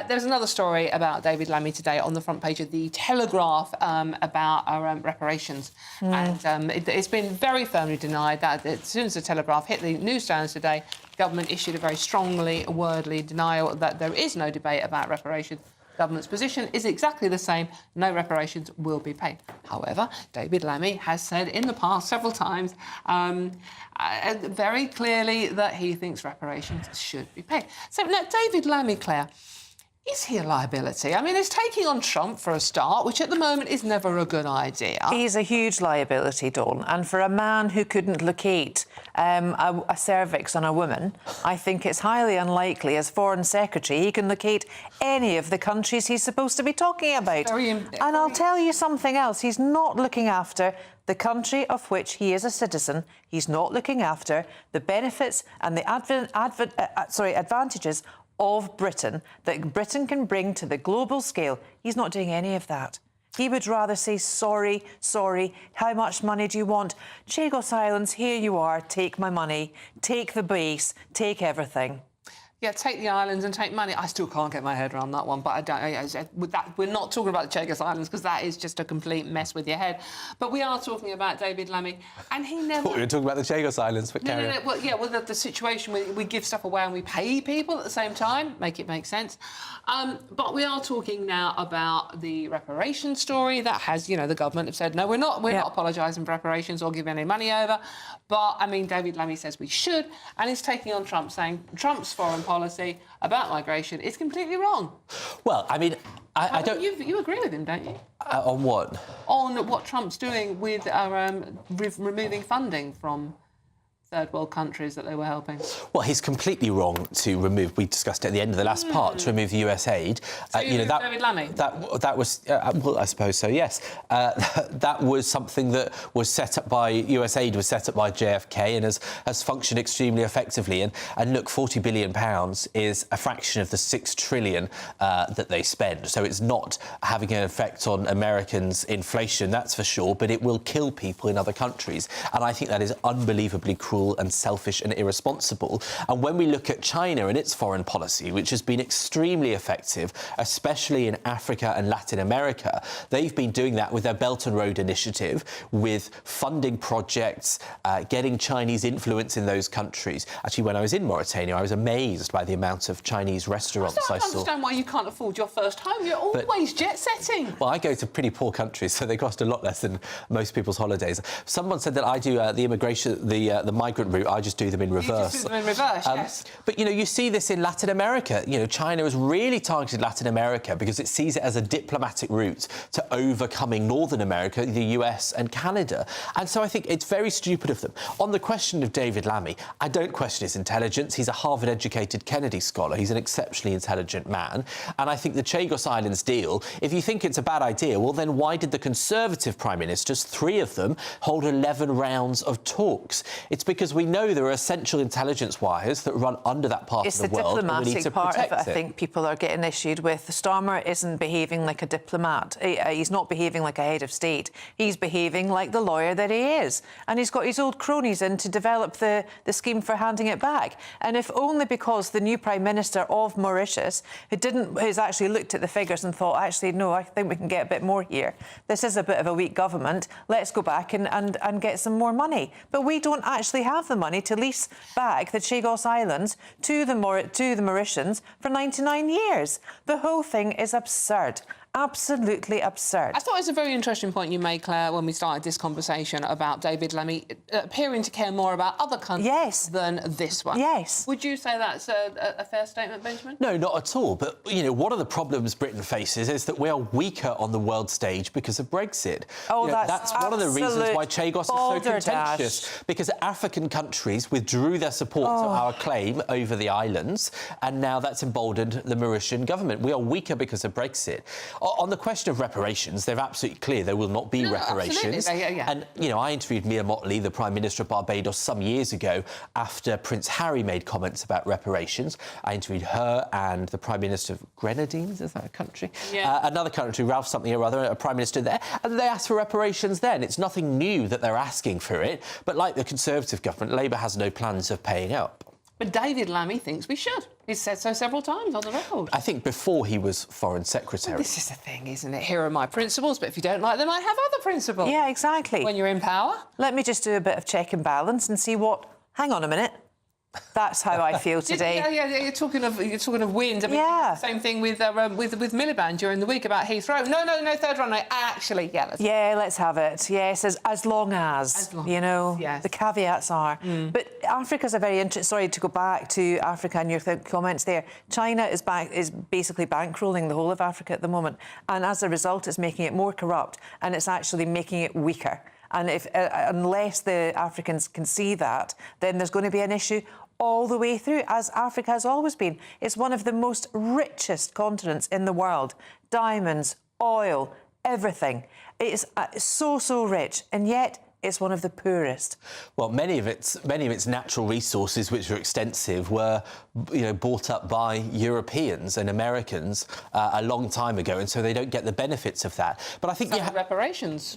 There's another story about David Lammy today on the front page of The Telegraph about reparations. And it's been very firmly denied that as soon as The Telegraph hit the newsstands today, the government issued a very strongly wordly denial that there is no debate about reparations. Government's position is exactly the same. No reparations will be paid. However, David Lammy has said in the past several times very clearly that he thinks reparations should be paid. So now, David Lammy, Claire, is he a liability? I mean, he's taking on Trump for a start, which at the moment is never a good idea. He's a huge liability, Dawn. And for a man who couldn't locate a cervix on a woman, I think it's highly unlikely as Foreign Secretary he can locate any of the countries he's supposed to be talking about. And I'll tell you something else. He's not looking after the country of which he is a citizen. He's not looking after the benefits and the advantages of Britain that Britain can bring to the global scale. He's not doing any of that. He would rather say, sorry, how much money do you want? Chagos Islands, here you are, take my money, take the base, take everything. Yeah, take the islands and take money. I still can't get my head around that one, but I don't. With that, we're not talking about the Chagos Islands because that is just a complete mess with your head. But we are talking about David Lammy, and he never. I thought we were talking about the Chagos Islands, but carry on. Well, yeah, well, the situation where we give stuff away and we pay people at the same time, make it make sense. But we are talking now about the reparations story that has, the government have said no, we're not apologising for reparations or giving any money over. But I mean, David Lammy says we should, and he's taking on Trump, saying Trump's foreign policy about migration is completely wrong. Well, I mean, I don't... You agree with him, don't you? On what? On what Trump's doing with removing funding from third world countries that they were helping? Well, he's completely wrong to remove. We discussed it at the end of the last part to remove US aid. So David Lammy? That was well, I suppose so. Yes, that was something that was set up by US aid was set up by JFK and has functioned extremely effectively. And look, £40 billion is a fraction of the £6 trillion that they spend. So it's not having an effect on Americans' inflation, that's for sure. But it will kill people in other countries, and I think that is unbelievably cruel and selfish and irresponsible. And when we look at China and its foreign policy, which has been extremely effective, especially in Africa and Latin America, they've been doing that with their Belt and Road Initiative, with funding projects, getting Chinese influence in those countries. Actually, when I was in Mauritania, I was amazed by the amount of Chinese restaurants I don't understand why you can't afford your first home. You're always jet-setting. Well, I go to pretty poor countries, so they cost a lot less than most people's holidays. Someone said that I do the immigration, the migrant route, I just do them in reverse. You just do them in reverse, yes. But, you know, you see this in Latin America. You know, China has really targeted Latin America because it sees it as a diplomatic route to overcoming Northern America, the US and Canada. And so I think it's very stupid of them. On the question of David Lammy, I don't question his intelligence. He's a Harvard-educated Kennedy scholar. He's an exceptionally intelligent man. And I think the Chagos Islands deal, if you think it's a bad idea, well, then why did the Conservative Prime Ministers, 3 of them, hold 11 rounds of talks? It's because we know there are essential intelligence wires that run under that part of the world. It's the diplomatic part of it, I it. think people are getting issued with. Starmer isn't behaving like a diplomat. He's not behaving like a head of state. He's behaving like the lawyer that he is. And he's got his old cronies in to develop the scheme for handing it back. And if only because the new Prime Minister of Mauritius, has actually looked at the figures and thought, actually, no, I think we can get a bit more here. This is a bit of a weak government. Let's go back and get some more money. But we don't actually have the money to lease back the Chagos Islands to the Mauritians for 99 years. The whole thing is absurd. Absolutely absurd. I thought it was a very interesting point you made, Claire, when we started this conversation about David Lammy appearing to care more about other countries than this one. Yes. Would you say that's a fair statement, Benjamin? No, not at all. But, you know, one of the problems Britain faces is that we are weaker on the world stage because of Brexit. Oh, you know, that's one of the reasons why Chagos is so contentious, because African countries withdrew their support to our claim over the islands, and now that's emboldened the Mauritian government. We are weaker because of Brexit. On the question of reparations, they're absolutely clear there will not be reparations. And, you know, I interviewed Mia Mottley, the Prime Minister of Barbados, some years ago after Prince Harry made comments about reparations. I interviewed her and the Prime Minister of Grenadines, is that a country? Yeah. Another country, Ralph something or other, a Prime Minister there. And they asked for reparations then. It's nothing new that they're asking for it. But like the Conservative government, Labour has no plans of paying up. But David Lammy thinks we should. He's said so several times on the record. I think before he was Foreign Secretary. Well, this is the thing, isn't it? Here are my principles, but if you don't like them, I have other principles. Yeah, exactly. When you're in power. Let me just do a bit of check and balance and see what... Hang on a minute. That's how I feel today. Yeah, you're talking of wind. I mean, same thing with Miliband during the week about Heathrow. No, third runway. Actually, let's have it. Yes, as long as you know, the caveats are. But Africa's a very interesting. Sorry to go back to Africa and your comments there. China is basically bankrolling the whole of Africa at the moment, and as a result, it's making it more corrupt, and it's actually making it weaker. And unless the Africans can see that, then there's going to be an issue all the way through, as Africa has always been. It's one of the most richest continents in the world. Diamonds, oil, everything. It's so rich, and yet it's one of the poorest. Well, many of its natural resources, which are extensive, were, you know, bought up by Europeans and Americans a long time ago, and so they don't get the benefits of that. But I think reparations.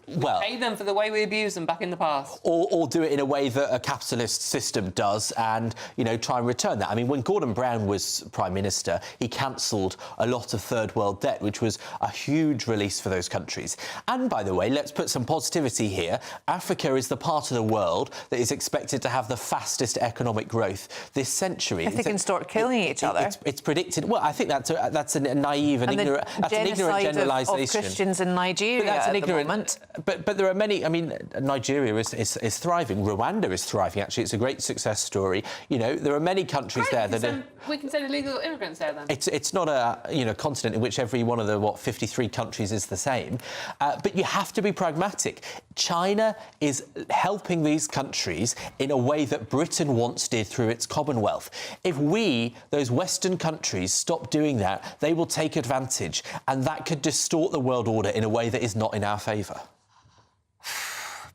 Well, pay them for the way we abused them back in the past, or do it in a way that a capitalist system does, and you know, try and return that. I mean, when Gordon Brown was Prime Minister, he cancelled a lot of third world debt, which was a huge release for those countries. And by the way, let's put some positivity here. Africa is the part of the world that is expected to have the fastest economic growth this century. If they can start killing each other, it's predicted. Well, I think that's a naive and ignorant generalisation. Of Christians in Nigeria. But that's an ignorant can't. But there are many. I mean, Nigeria is thriving. Rwanda is thriving. Actually, it's a great success story. You know, there are many countries there that are. We can send illegal immigrants there then. It's not a continent in which every one of the 53 countries is the same, but you have to be pragmatic. China is helping these countries in a way that Britain once did through its Commonwealth. If we, those Western countries, stop doing that, they will take advantage, and that could distort the world order in a way that is not in our favour.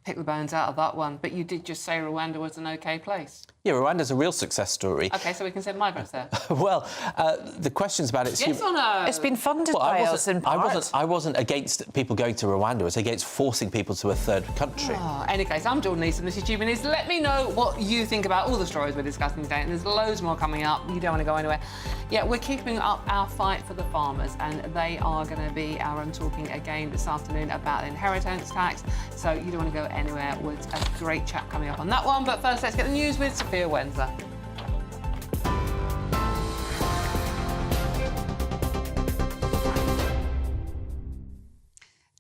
Pick the bones out of that one, but you did just say Rwanda was an OK place. Yeah, Rwanda's a real success story. OK, so we can send migrants there. Well, the question's about its... Yes or no? It's been funded by us in part. I wasn't against people going to Rwanda. I was against forcing people to a third country. Oh, any case, I'm Jordan Easton, this is GBNews. Let me know what you think about all the stories we're discussing today, and there's loads more coming up. You don't want to go anywhere. Yeah, we're keeping up our fight for the farmers, and they are going to be talking again this afternoon about the inheritance tax, so you don't want to go anywhere. With a great chat coming up on that one. But first, let's get the news with Sophia Wenzer.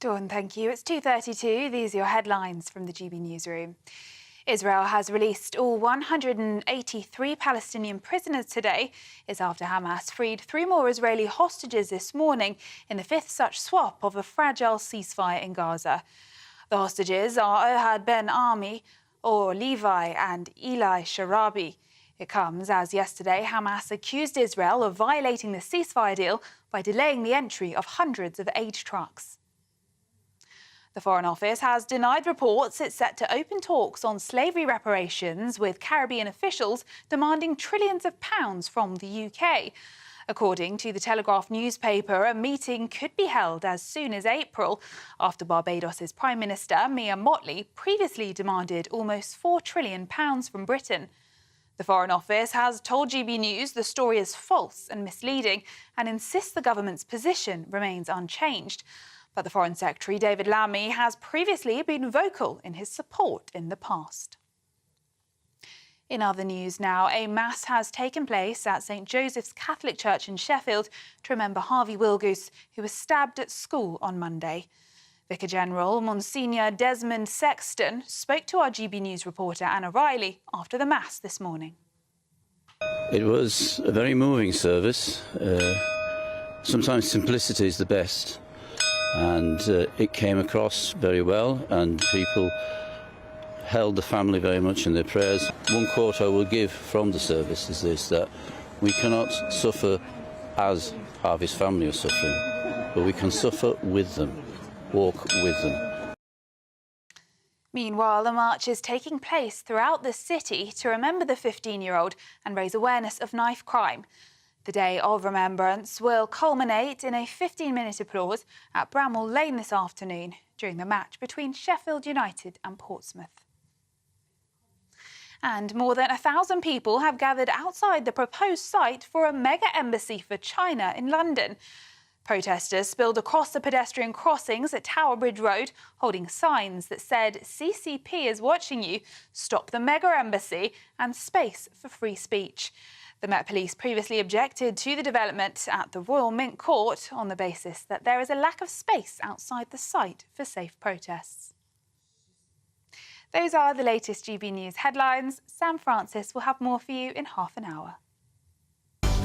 Dawn, thank you. It's 2:32. These are your headlines from the GB newsroom. Israel has released all 183 Palestinian prisoners today. It's after Hamas freed 3 more Israeli hostages this morning in the 5th such swap of a fragile ceasefire in Gaza. The hostages are Ohad Ben Ami, or Levi, and Eli Sharabi. It comes as yesterday Hamas accused Israel of violating the ceasefire deal by delaying the entry of hundreds of aid trucks. The Foreign Office has denied reports it's set to open talks on slavery reparations with Caribbean officials demanding trillions of pounds from the UK. According to the Telegraph newspaper, a meeting could be held as soon as April, after Barbados's Prime Minister, Mia Mottley, previously demanded almost £4 trillion from Britain. The Foreign Office has told GB News the story is false and misleading and insists the government's position remains unchanged. But the Foreign Secretary, David Lammy, has previously been vocal in his support in the past. In other news now, a mass has taken place at St Joseph's Catholic Church in Sheffield to remember Harvey Wilgoose, who was stabbed at school on Monday. Vicar General Monsignor Desmond Sexton spoke to our GB News reporter Anna Riley after the mass this morning. It was a very moving service. Sometimes simplicity is the best, and it came across very well, and people held the family very much in their prayers. One quote I will give from the service is this, that we cannot suffer as Harvey's family are suffering, but we can suffer with them, walk with them. Meanwhile, a march is taking place throughout the city to remember the 15-year-old and raise awareness of knife crime. The Day of Remembrance will culminate in a 15-minute applause at Bramall Lane this afternoon during the match between Sheffield United and Portsmouth. And more than 1,000 people have gathered outside the proposed site for a mega embassy for China in London. Protesters spilled across the pedestrian crossings at Tower Bridge Road, holding signs that said CCP is watching you, stop the mega embassy and space for free speech. The Met Police previously objected to the development at the Royal Mint Court on the basis that there is a lack of space outside the site for safe protests. Those are the latest GB News headlines. Sam Francis will have more for you in half an hour.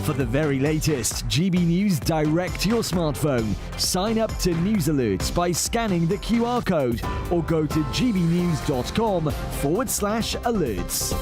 For the very latest GB News direct to your smartphone, sign up to News Alerts by scanning the QR code or go to gbnews.com/alerts.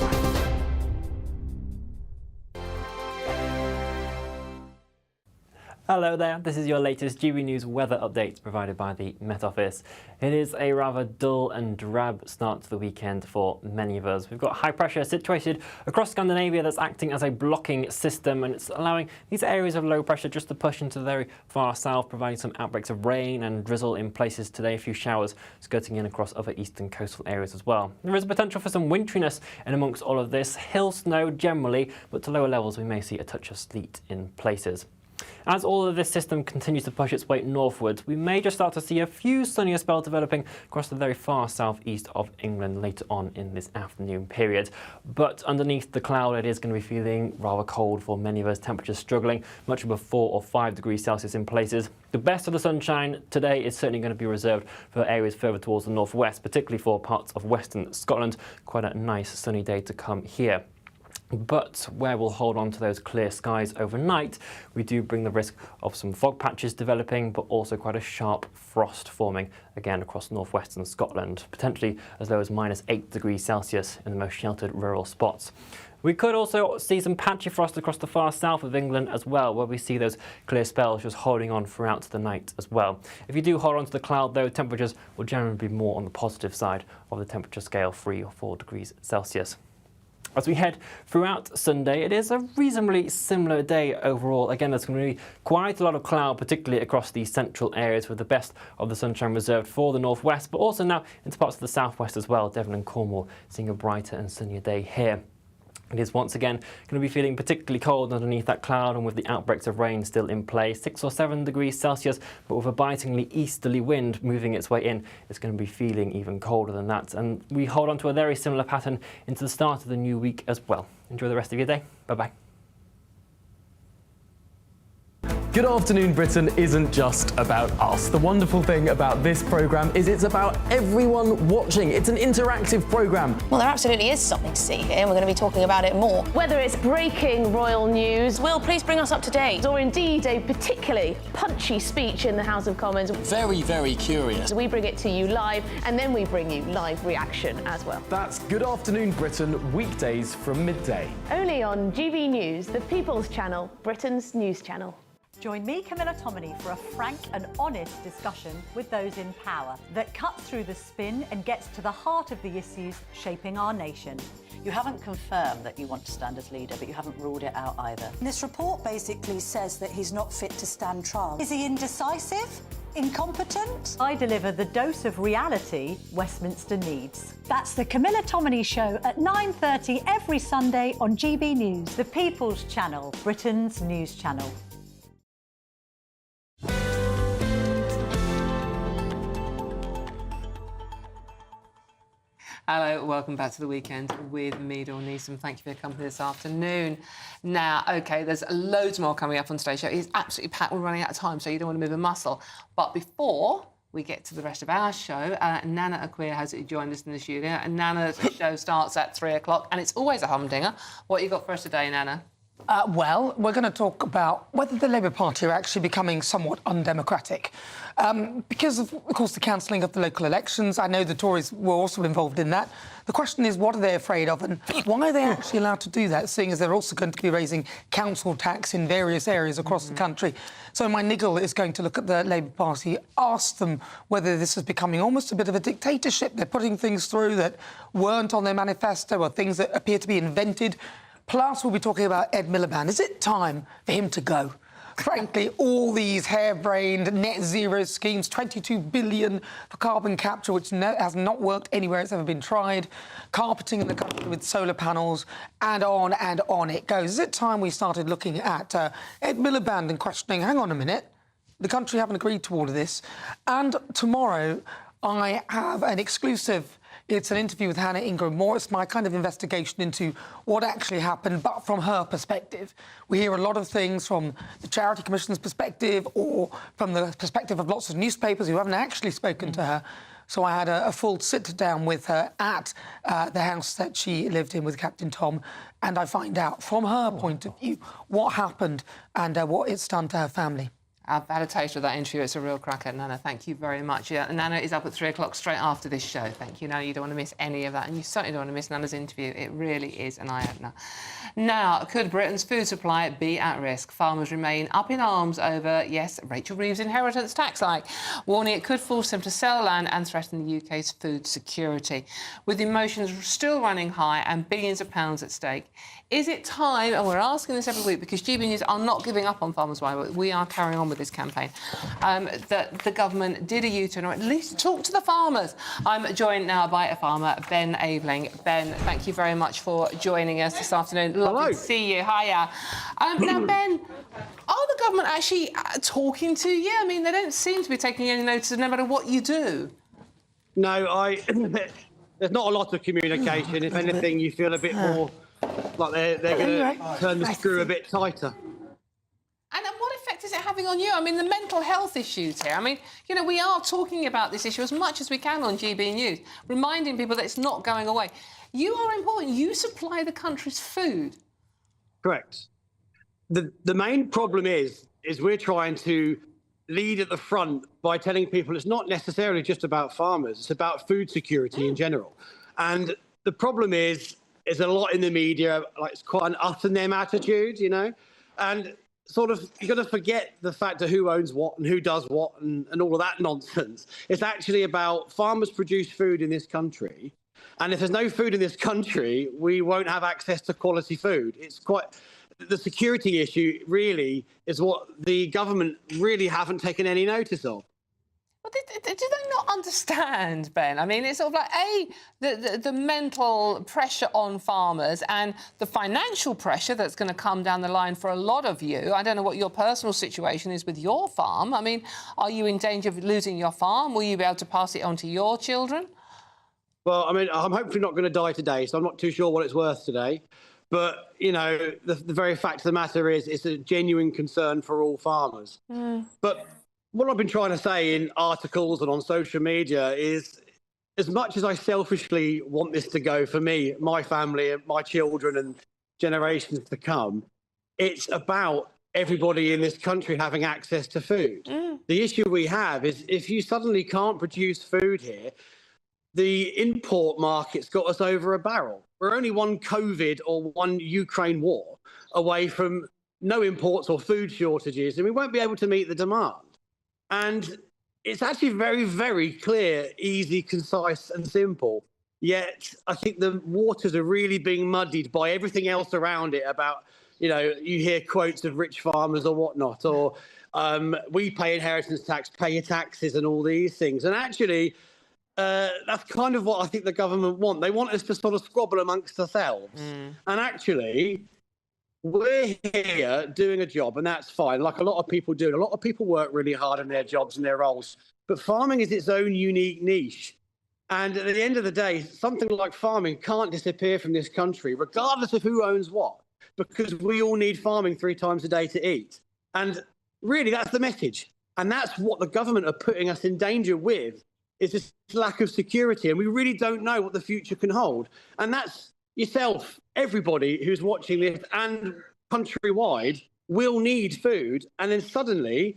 Hello there, this is your latest GB News weather update provided by the Met Office. It is a rather dull and drab start to the weekend for many of us. We've got high pressure situated across Scandinavia that's acting as a blocking system, and it's allowing these areas of low pressure just to push into the very far south, providing some outbreaks of rain and drizzle in places today, a few showers skirting in across other eastern coastal areas as well. There is a potential for some winteriness in amongst all of this, hill snow generally, but to lower levels we may see a touch of sleet in places. As all of this system continues to push its way northwards, we may just start to see a few sunnier spells developing across the very far southeast of England later on in this afternoon period. But underneath the cloud, it is going to be feeling rather cold for many of us, temperatures struggling, much above 4 or 5 degrees Celsius in places. The best of the sunshine today is certainly going to be reserved for areas further towards the northwest, particularly for parts of western Scotland. Quite a nice sunny day to come here. But where we'll hold on to those clear skies overnight, we do bring the risk of some fog patches developing, but also quite a sharp frost forming again across northwestern Scotland, potentially as low as -8 degrees Celsius in the most sheltered rural spots. We could also see some patchy frost across the far south of England as well, where we see those clear spells just holding on throughout the night as well. If you do hold on to the cloud, though, temperatures will generally be more on the positive side of the temperature scale, 3 or 4 degrees Celsius. As we head throughout Sunday, it is a reasonably similar day overall. Again, there's going to be quite a lot of cloud, particularly across the central areas, with the best of the sunshine reserved for the northwest, but also now into parts of the southwest as well. Devon and Cornwall seeing a brighter and sunnier day here. It is once again going to be feeling particularly cold underneath that cloud, and with the outbreaks of rain still in play. 6 or 7 degrees Celsius, but with a bitingly easterly wind moving its way in, it's going to be feeling even colder than that. And we hold on to a very similar pattern into the start of the new week as well. Enjoy the rest of your day. Bye-bye. Good Afternoon Britain isn't just about us. The wonderful thing about this programme is it's about everyone watching. It's an interactive programme. Well, there absolutely is something to see here, and we're going to be talking about it more. Whether it's breaking royal news, Will, please bring us up to date, or indeed a particularly punchy speech in the House of Commons. Very, very curious. We bring it to you live, and then we bring you live reaction as well. That's Good Afternoon Britain, weekdays from midday. Only on GB News, the People's Channel, Britain's news channel. Join me, Camilla Tominey, for a frank and honest discussion with those in power that cuts through the spin and gets to the heart of the issues shaping our nation. You haven't confirmed that you want to stand as leader, but you haven't ruled it out either. This report basically says that he's not fit to stand trial. Is he indecisive? Incompetent? I deliver the dose of reality Westminster needs. That's the Camilla Tominey Show at 9:30 every Sunday on GB News, the People's Channel, Britain's news channel. Hello, welcome back to the weekend with me, Dawn Neeson. Thank you for your company this afternoon. Now, OK, there's loads more coming up on today's show. It's absolutely packed. We're running out of time, so you don't want to move a muscle. But before we get to the rest of our show, Nana Akweer has joined us in the studio. And Nana's show starts at 3 o'clock, and it's always a humdinger. What you got for us today, Nana? Well, we're going to talk about whether the Labour Party are actually becoming somewhat undemocratic. Because of course, the cancelling of the local elections. I know the Tories were also involved in that. The question is, what are they afraid of, and why are they actually allowed to do that, seeing as they're also going to be raising council tax in various areas across the country? So my niggle is going to look at the Labour Party, ask them whether this is becoming almost a bit of a dictatorship. They're putting things through that weren't on their manifesto, or things that appear to be invented. Plus, we'll be talking about Ed Miliband. Is it time for him to go? Frankly, all these harebrained net zero schemes, 22 billion for carbon capture, which has not worked anywhere it's ever been tried, carpeting in the country with solar panels, and on it goes. Is it time we started looking at Ed Miliband and questioning, hang on a minute, the country haven't agreed to all of this? And tomorrow, I have an exclusive. It's an interview with Hannah Ingram-Moore. It's my kind of investigation into what actually happened, but from her perspective. We hear a lot of things from the Charity Commission's perspective, or from the perspective of lots of newspapers who haven't actually spoken to her. So I had a full sit-down with her at the house that she lived in with Captain Tom, and I find out from her point of view what happened and what it's done to her family. I've had a taste of that interview. It's a real cracker, Nana. Thank you very much. Yeah, Nana is up at 3 o'clock straight after this show. Thank you, Nana. You don't want to miss any of that, and you certainly don't want to miss Nana's interview. It really is an eye-opener. Now, could Britain's food supply be at risk? Farmers remain up in arms over, yes, Rachel Reeves' inheritance tax hike, warning it could force them to sell land and threaten the UK's food security. With emotions still running high and billions of pounds at stake, is it time, and we're asking this every week because GB News are not giving up on Farmers Wire, we are carrying on with this campaign, that the government did a U-turn, or at least talk to the farmers. I'm joined now by a farmer, Ben Aveling. Ben, thank you very much for joining us this afternoon. Lovely to see you. Hiya. Now, Ben, are the government actually talking to you? I mean, they don't seem to be taking any notice no matter what you do. No, there's not a lot of communication. If anything, you feel a bit more like they're going to turn the screw a bit tighter. And what effect is it having on you? I mean, the mental health issues here. I mean, you know, we are talking about this issue as much as we can on GB News, reminding people that it's not going away. You are important. You supply the country's food. Correct. The main problem is we're trying to lead at the front by telling people it's not necessarily just about farmers, it's about food security in general. And the problem is a lot in the media, like it's quite an us and them attitude, you know, and sort of you've got to forget the fact of who owns what and who does what and all of that nonsense. It's actually about farmers produce food in this country. And if there's no food in this country, we won't have access to quality food. It's quite... The security issue really is what the government really haven't taken any notice of. Well, do they not understand, Ben? I mean, it's sort of like, the mental pressure on farmers and the financial pressure that's going to come down the line for a lot of you. I don't know what your personal situation is with your farm. I mean, are you in danger of losing your farm? Will you be able to pass it on to your children? Well, I mean, I'm hopefully not going to die today, so I'm not too sure what it's worth today. But, you know, the very fact of the matter is it's a genuine concern for all farmers. But what I've been trying to say in articles and on social media is, as much as I selfishly want this to go for me, my family, and my children and generations to come, it's about everybody in this country having access to food. The issue we have is if you suddenly can't produce food here, the import market's got us over a barrel. We're only one COVID or one Ukraine war away from no imports or food shortages, and we won't be able to meet the demand. And it's actually very, very clear, easy, concise and simple. Yet I think the waters are really being muddied by everything else around it about, you know, you hear quotes of rich farmers or whatnot, or we pay inheritance tax, pay your taxes and all these things. And actually, that's kind of what I think the government want. They want us to sort of squabble amongst ourselves. And actually, we're here doing a job, and that's fine, like a lot of people do. A lot of people work really hard in their jobs and their roles. But farming is its own unique niche. And at the end of the day, something like farming can't disappear from this country, regardless of who owns what, because we all need farming 3 times a day to eat. And really, that's the message. And that's what the government are putting us in danger with, is this lack of security. And we really don't know what the future can hold. And that's yourself, everybody who's watching this and countrywide will need food. And then suddenly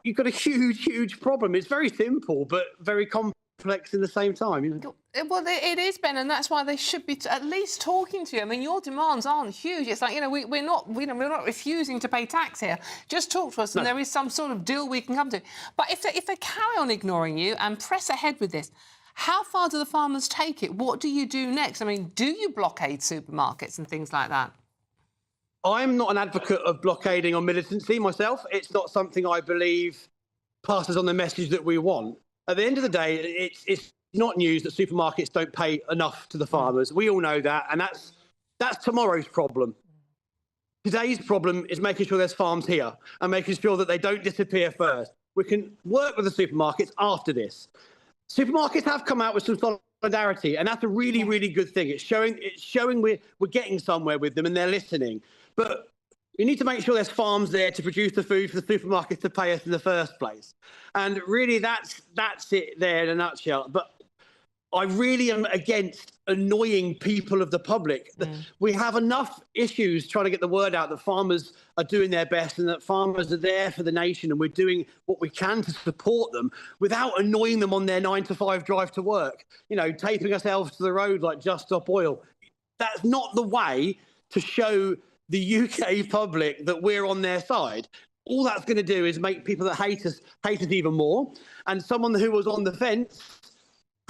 you've got a huge, huge problem. It's very simple, but very complex in the same time. You know? Well, it is, Ben, and that's why they should be at least talking to you. I mean, your demands aren't huge. It's like, you know, we're not refusing to pay tax here. Just talk to us, and there is some sort of deal we can come to. But if they carry on ignoring you and press ahead with this, how far do the farmers take it? What do you do next? I mean, do you blockade supermarkets and things like that? I'm not an advocate of blockading or militancy myself. It's not something I believe passes on the message that we want. At the end of the day, it's not news that supermarkets don't pay enough to the farmers. We all know that, and that's tomorrow's problem. Today's problem is making sure there's farms here and making sure that they don't disappear first. We can work with the supermarkets after this. Supermarkets have come out with some solidarity, and that's a really, really good thing. It's showing we're getting somewhere with them and they're listening. But we need to make sure there's farms there to produce the food for the supermarkets to pay us in the first place. And really, that's it there in a nutshell. But I really am against annoying people of the public. We have enough issues trying to get the word out that farmers are doing their best and that farmers are there for the nation, and we're doing what we can to support them without annoying them on their 9-to-5 drive to work, you know, taping ourselves to the road like Just Stop Oil. That's not the way to show the UK public that we're on their side. All that's going to do is make people that hate us even more, and someone who was on the fence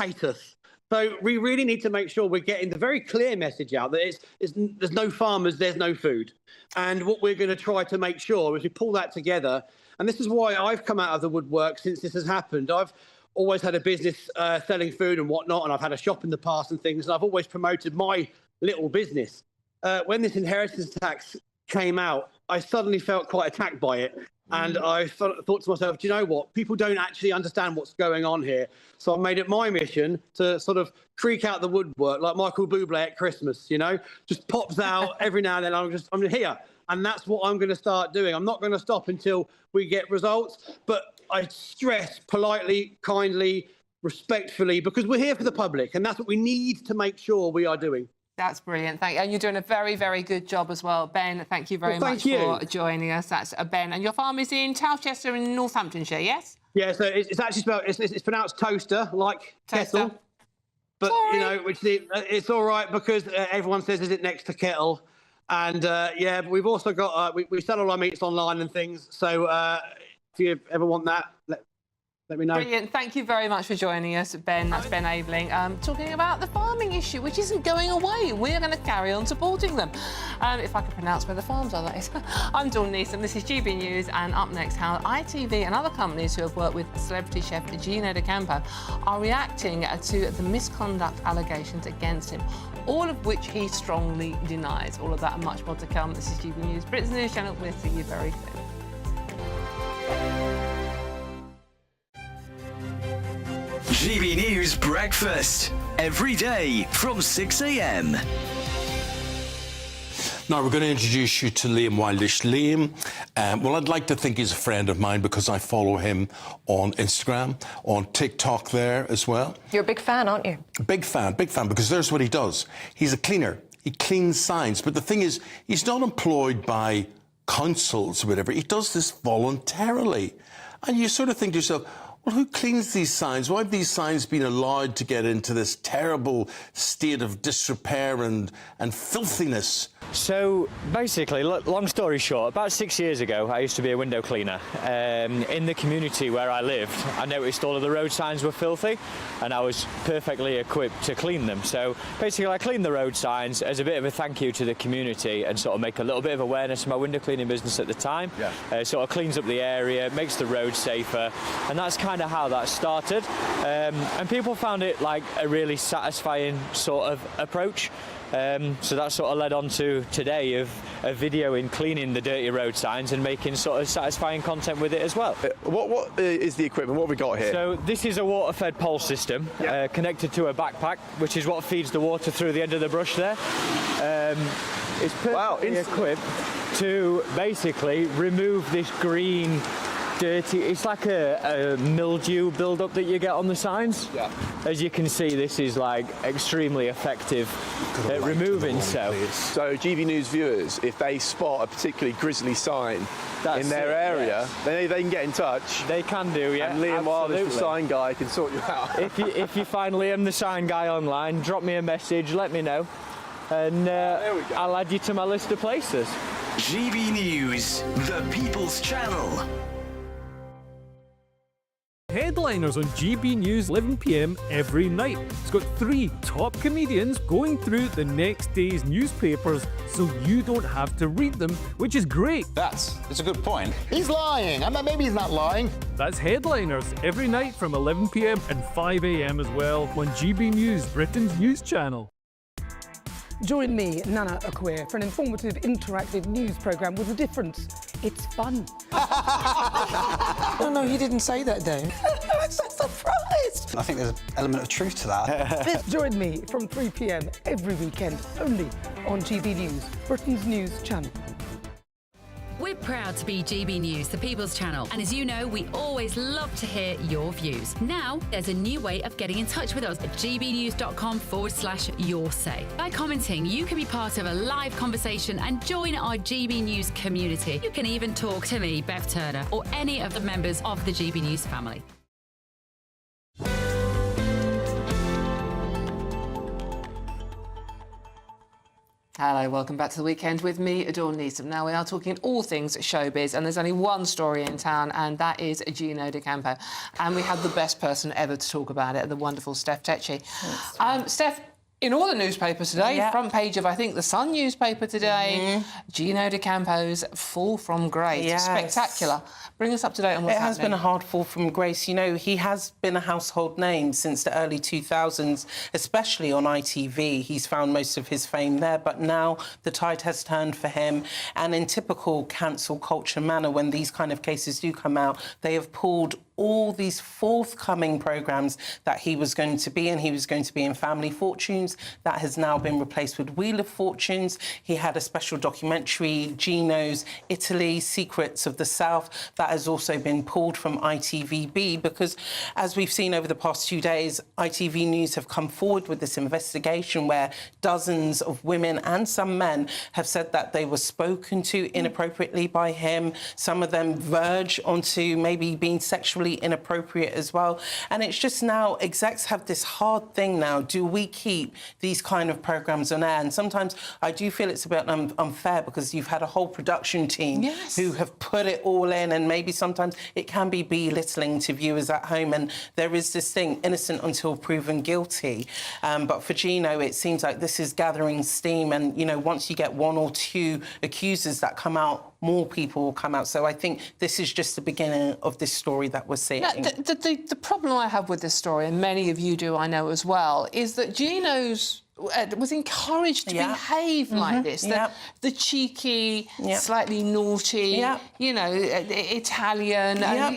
hate us. So we really need to make sure we're getting the very clear message out that there's no farmers, there's no food. And what we're going to try to make sure is we pull that together. And this is why I've come out of the woodwork since this has happened. I've always had a business selling food and whatnot, and I've had a shop in the past and things, and I've always promoted my little business. When this inheritance tax came out, I suddenly felt quite attacked by it. And I thought to myself, do you know what? People don't actually understand what's going on here. So I made it my mission to sort of creak out the woodwork like Michael Bublé at Christmas, you know, just pops out every now and then. I'm here. And that's what I'm going to start doing. I'm not going to stop until we get results. But I stress politely, kindly, respectfully, because we're here for the public. And that's what we need to make sure we are doing. That's brilliant. Thank you. And you're doing a very, very good job as well. Ben, thank you very much for joining us. That's Ben. And your farm is in Towcester in Northamptonshire, yes? Yeah, so it's actually spelled, it's pronounced toaster, like kettle. But, you know, it's all right because everyone says, is it next to kettle? And, yeah, but we've also got, we sell all our meats online and things. So if you ever want that, let me know. Brilliant. Thank you very much for joining us, Ben. That's Ben Aveling, talking about the farming issue, which isn't going away. We're going to carry on supporting them. If I could pronounce where the farms are, that is. I'm Dawn Neeson. This is GB News. And up next, how ITV and other companies who have worked with celebrity chef Gino D'Acampo are reacting to the misconduct allegations against him, all of which he strongly denies. All of that and much more to come. This is GB News, Britain's news channel. We'll see you very soon. GB News Breakfast, every day from 6 a.m. Now, we're going to introduce you to Liam Wildish. Liam, well, I'd like to think he's a friend of mine because I follow him on Instagram, on TikTok there as well. You're a big fan, aren't you? Big fan, because there's what he does. He's a cleaner. He cleans signs. But the thing is, he's not employed by councils or whatever. He does this voluntarily. And you sort of think to yourself, well, who cleans these signs? Why have these signs been allowed to get into this terrible state of disrepair and filthiness? So basically, long story short, about 6 years ago, I used to be a window cleaner. In the community where I lived, I noticed all of the road signs were filthy, and I was perfectly equipped to clean them. So basically, I cleaned the road signs as a bit of a thank you to the community and sort of make a little bit of awareness of my window cleaning business at the time. Sort of cleans up the area, makes the road safer, and that's kind of how that started. And people found it like a really satisfying sort of approach. So that sort of led on to today of a video in cleaning the dirty road signs and making sort of satisfying content with it as well. What is the equipment? What have we got here? So this is a water-fed pole system connected to a backpack, which is what feeds the water through the end of the brush there. It's perfectly equipped to basically remove this green dirty, it's like a mildew build-up that you get on the signs. As you can see, this is like extremely effective at removing so GB News viewers, if they spot a particularly grisly sign in their area, then they can get in touch. They can do, yeah. And Liam Wildish, the sign guy, can sort you out. if you find Liam the sign guy online, drop me a message, let me know, and I'll add you to my list of places. GB News, the People's Channel. Headliners on GB News 11 p.m. every night. It's got 3 top comedians going through the next day's newspapers so you don't have to read them, which is great. That's a good point. He's lying. I mean, maybe he's not lying. That's Headliners every night from 11 p.m. and 5 a.m. as well on GB News, Britain's news channel. Join me, Nana Akwe, for an informative, interactive news programme with a difference. It's fun. No, he didn't say that, Dave. I'm so surprised. I think there's an element of truth to that. Join me from 3 p.m. every weekend, only on GB News, Britain's news channel. We're proud to be GB News, the People's Channel. And as you know, we always love to hear your views. Now, there's a new way of getting in touch with us at gbnews.com/yoursay. By commenting, you can be part of a live conversation and join our GB News community. You can even talk to me, Bev Turner, or any of the members of the GB News family. Hello, welcome back to the weekend with me, Dawn Neeson. Now, we are talking all things showbiz, and there's only one story in town, and that is Gino D'Acampo. And we had the best person ever to talk about it, the wonderful Steph Tecchi. Steph, In all the newspapers today, Yeah. front page of, I think, the Sun newspaper today, Gino D'Acampo's fall from grace. Yes. Spectacular. Bring us up to date on what's It has happening. been a hard fall from grace. You know, he has been a household name since the early 2000s, especially on ITV. He's found most of his fame there, but now the tide has turned for him. And in typical cancel culture manner, when these kind of cases do come out, they have pulled all these forthcoming programmes that he was going to be in. He was going to be in Family Fortunes. That has now been replaced with Wheel of Fortunes. He had a special documentary, Gino's Italy, Secrets of the South. That has also been pulled from ITVB because, as we've seen over the past 2 days, ITV News have come forward with this investigation where dozens of women and some men have said that they were spoken to inappropriately by him. Some of them verge onto maybe being sexually inappropriate as well. And it's just now, execs have this hard thing now. Do we keep these kind of programmes on air? And sometimes I do feel it's a bit unfair because you've had a whole production team who have put it all in, and maybe sometimes it can be belittling to viewers at home. And there is this thing, innocent until proven guilty. But for Gino, it seems like this is gathering steam. And, you know, once you get 1 or 2 accusers that come out, more people will come out. So I think this is just the beginning of this story that we're seeing. Now, the problem I have with this story, and many of you do, I know as well, is that Gino's was encouraged to behave like this. The cheeky, slightly naughty, you know, Italian, and,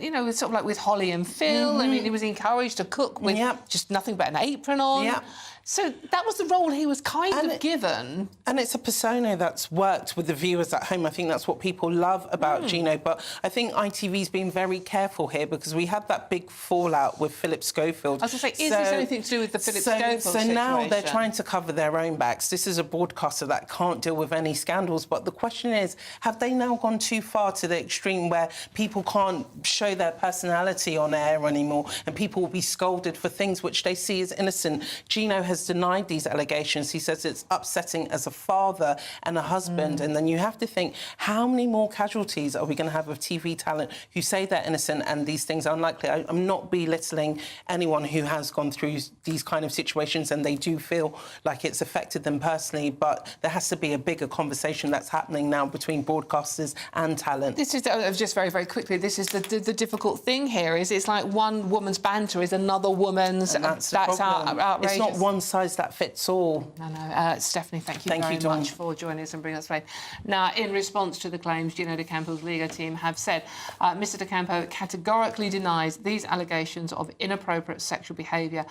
you know, sort of like with Holly and Phil. I mean, he was encouraged to cook with just nothing but an apron on. So that was the role he was kind of given. And it's a persona that's worked with the viewers at home. I think that's what people love about Gino. But I think ITV's been very careful here because we had that big fallout with Philip Schofield. I was going to say, is this anything to do with the Philip Schofield So situation? now they're trying to cover their own backs. This is a broadcaster that can't deal with any scandals. But the question is, have they now gone too far to the extreme where people can't show their personality on air anymore and people will be scolded for things which they see as innocent? Gino has denied these allegations. He says it's upsetting as a father and a husband. And then you have to think, how many more casualties are we going to have of TV talent who say they're innocent and these things are unlikely? I'm not belittling anyone who has gone through these kind of situations and they do feel like it's affected them personally, but there has to be a bigger conversation that's happening now between broadcasters and talent. This is just very, very quickly. This is the difficult thing here. Is it's like one woman's banter is another woman's. And that's outrageous. It's not one size that fits all. No. Stephanie, thank you very much for joining us and bringing us faith. Now, in response to the claims, Gino D'Acampo's legal team have said Mr D'Acampo categorically denies these allegations of inappropriate sexual behaviour.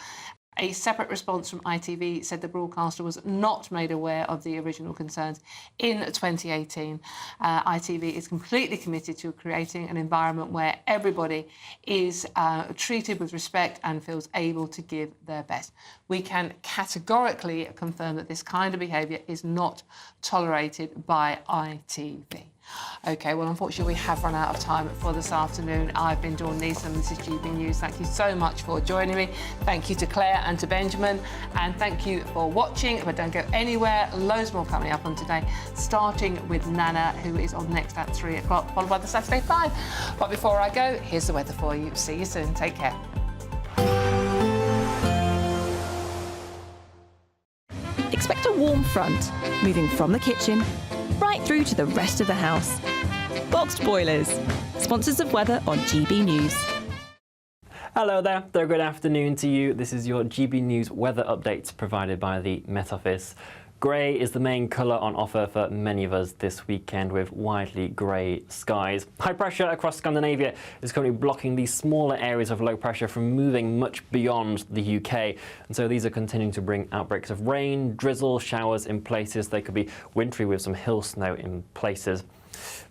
A separate response from ITV said the broadcaster was not made aware of the original concerns in 2018. ITV is completely committed to creating an environment where everybody is treated with respect and feels able to give their best. We can categorically confirm that this kind of behaviour is not tolerated by ITV. OK, well, unfortunately, we have run out of time for this afternoon. I've been Dawn Neeson. This is GB News. Thank you so much for joining me. Thank you to Claire and to Benjamin. And thank you for watching. But don't go anywhere. Loads more coming up on today, starting with Nana, who is on next at 3 o'clock, followed by the Saturday 5. But before I go, here's the weather for you. See you soon. Take care. Expect a warm front, moving from the kitchen right through to the rest of the house. Boxed Boilers, sponsors of weather on GB News. Hello there, good afternoon to you. This is your GB News weather update provided by the Met Office. Grey is the main colour on offer for many of us this weekend, with widely grey skies. High pressure across Scandinavia is currently blocking these smaller areas of low pressure from moving much beyond the UK. And so these are continuing to bring outbreaks of rain, drizzle, showers in places. They could be wintry with some hill snow in places.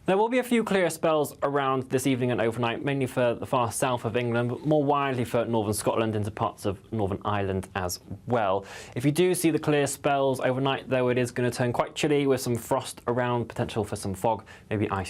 There will be a few clear spells around this evening and overnight, mainly for the far south of England, but more widely for northern Scotland into parts of Northern Ireland as well. If you do see the clear spells overnight, though, it is going to turn quite chilly with some frost around, potential for some fog, maybe icy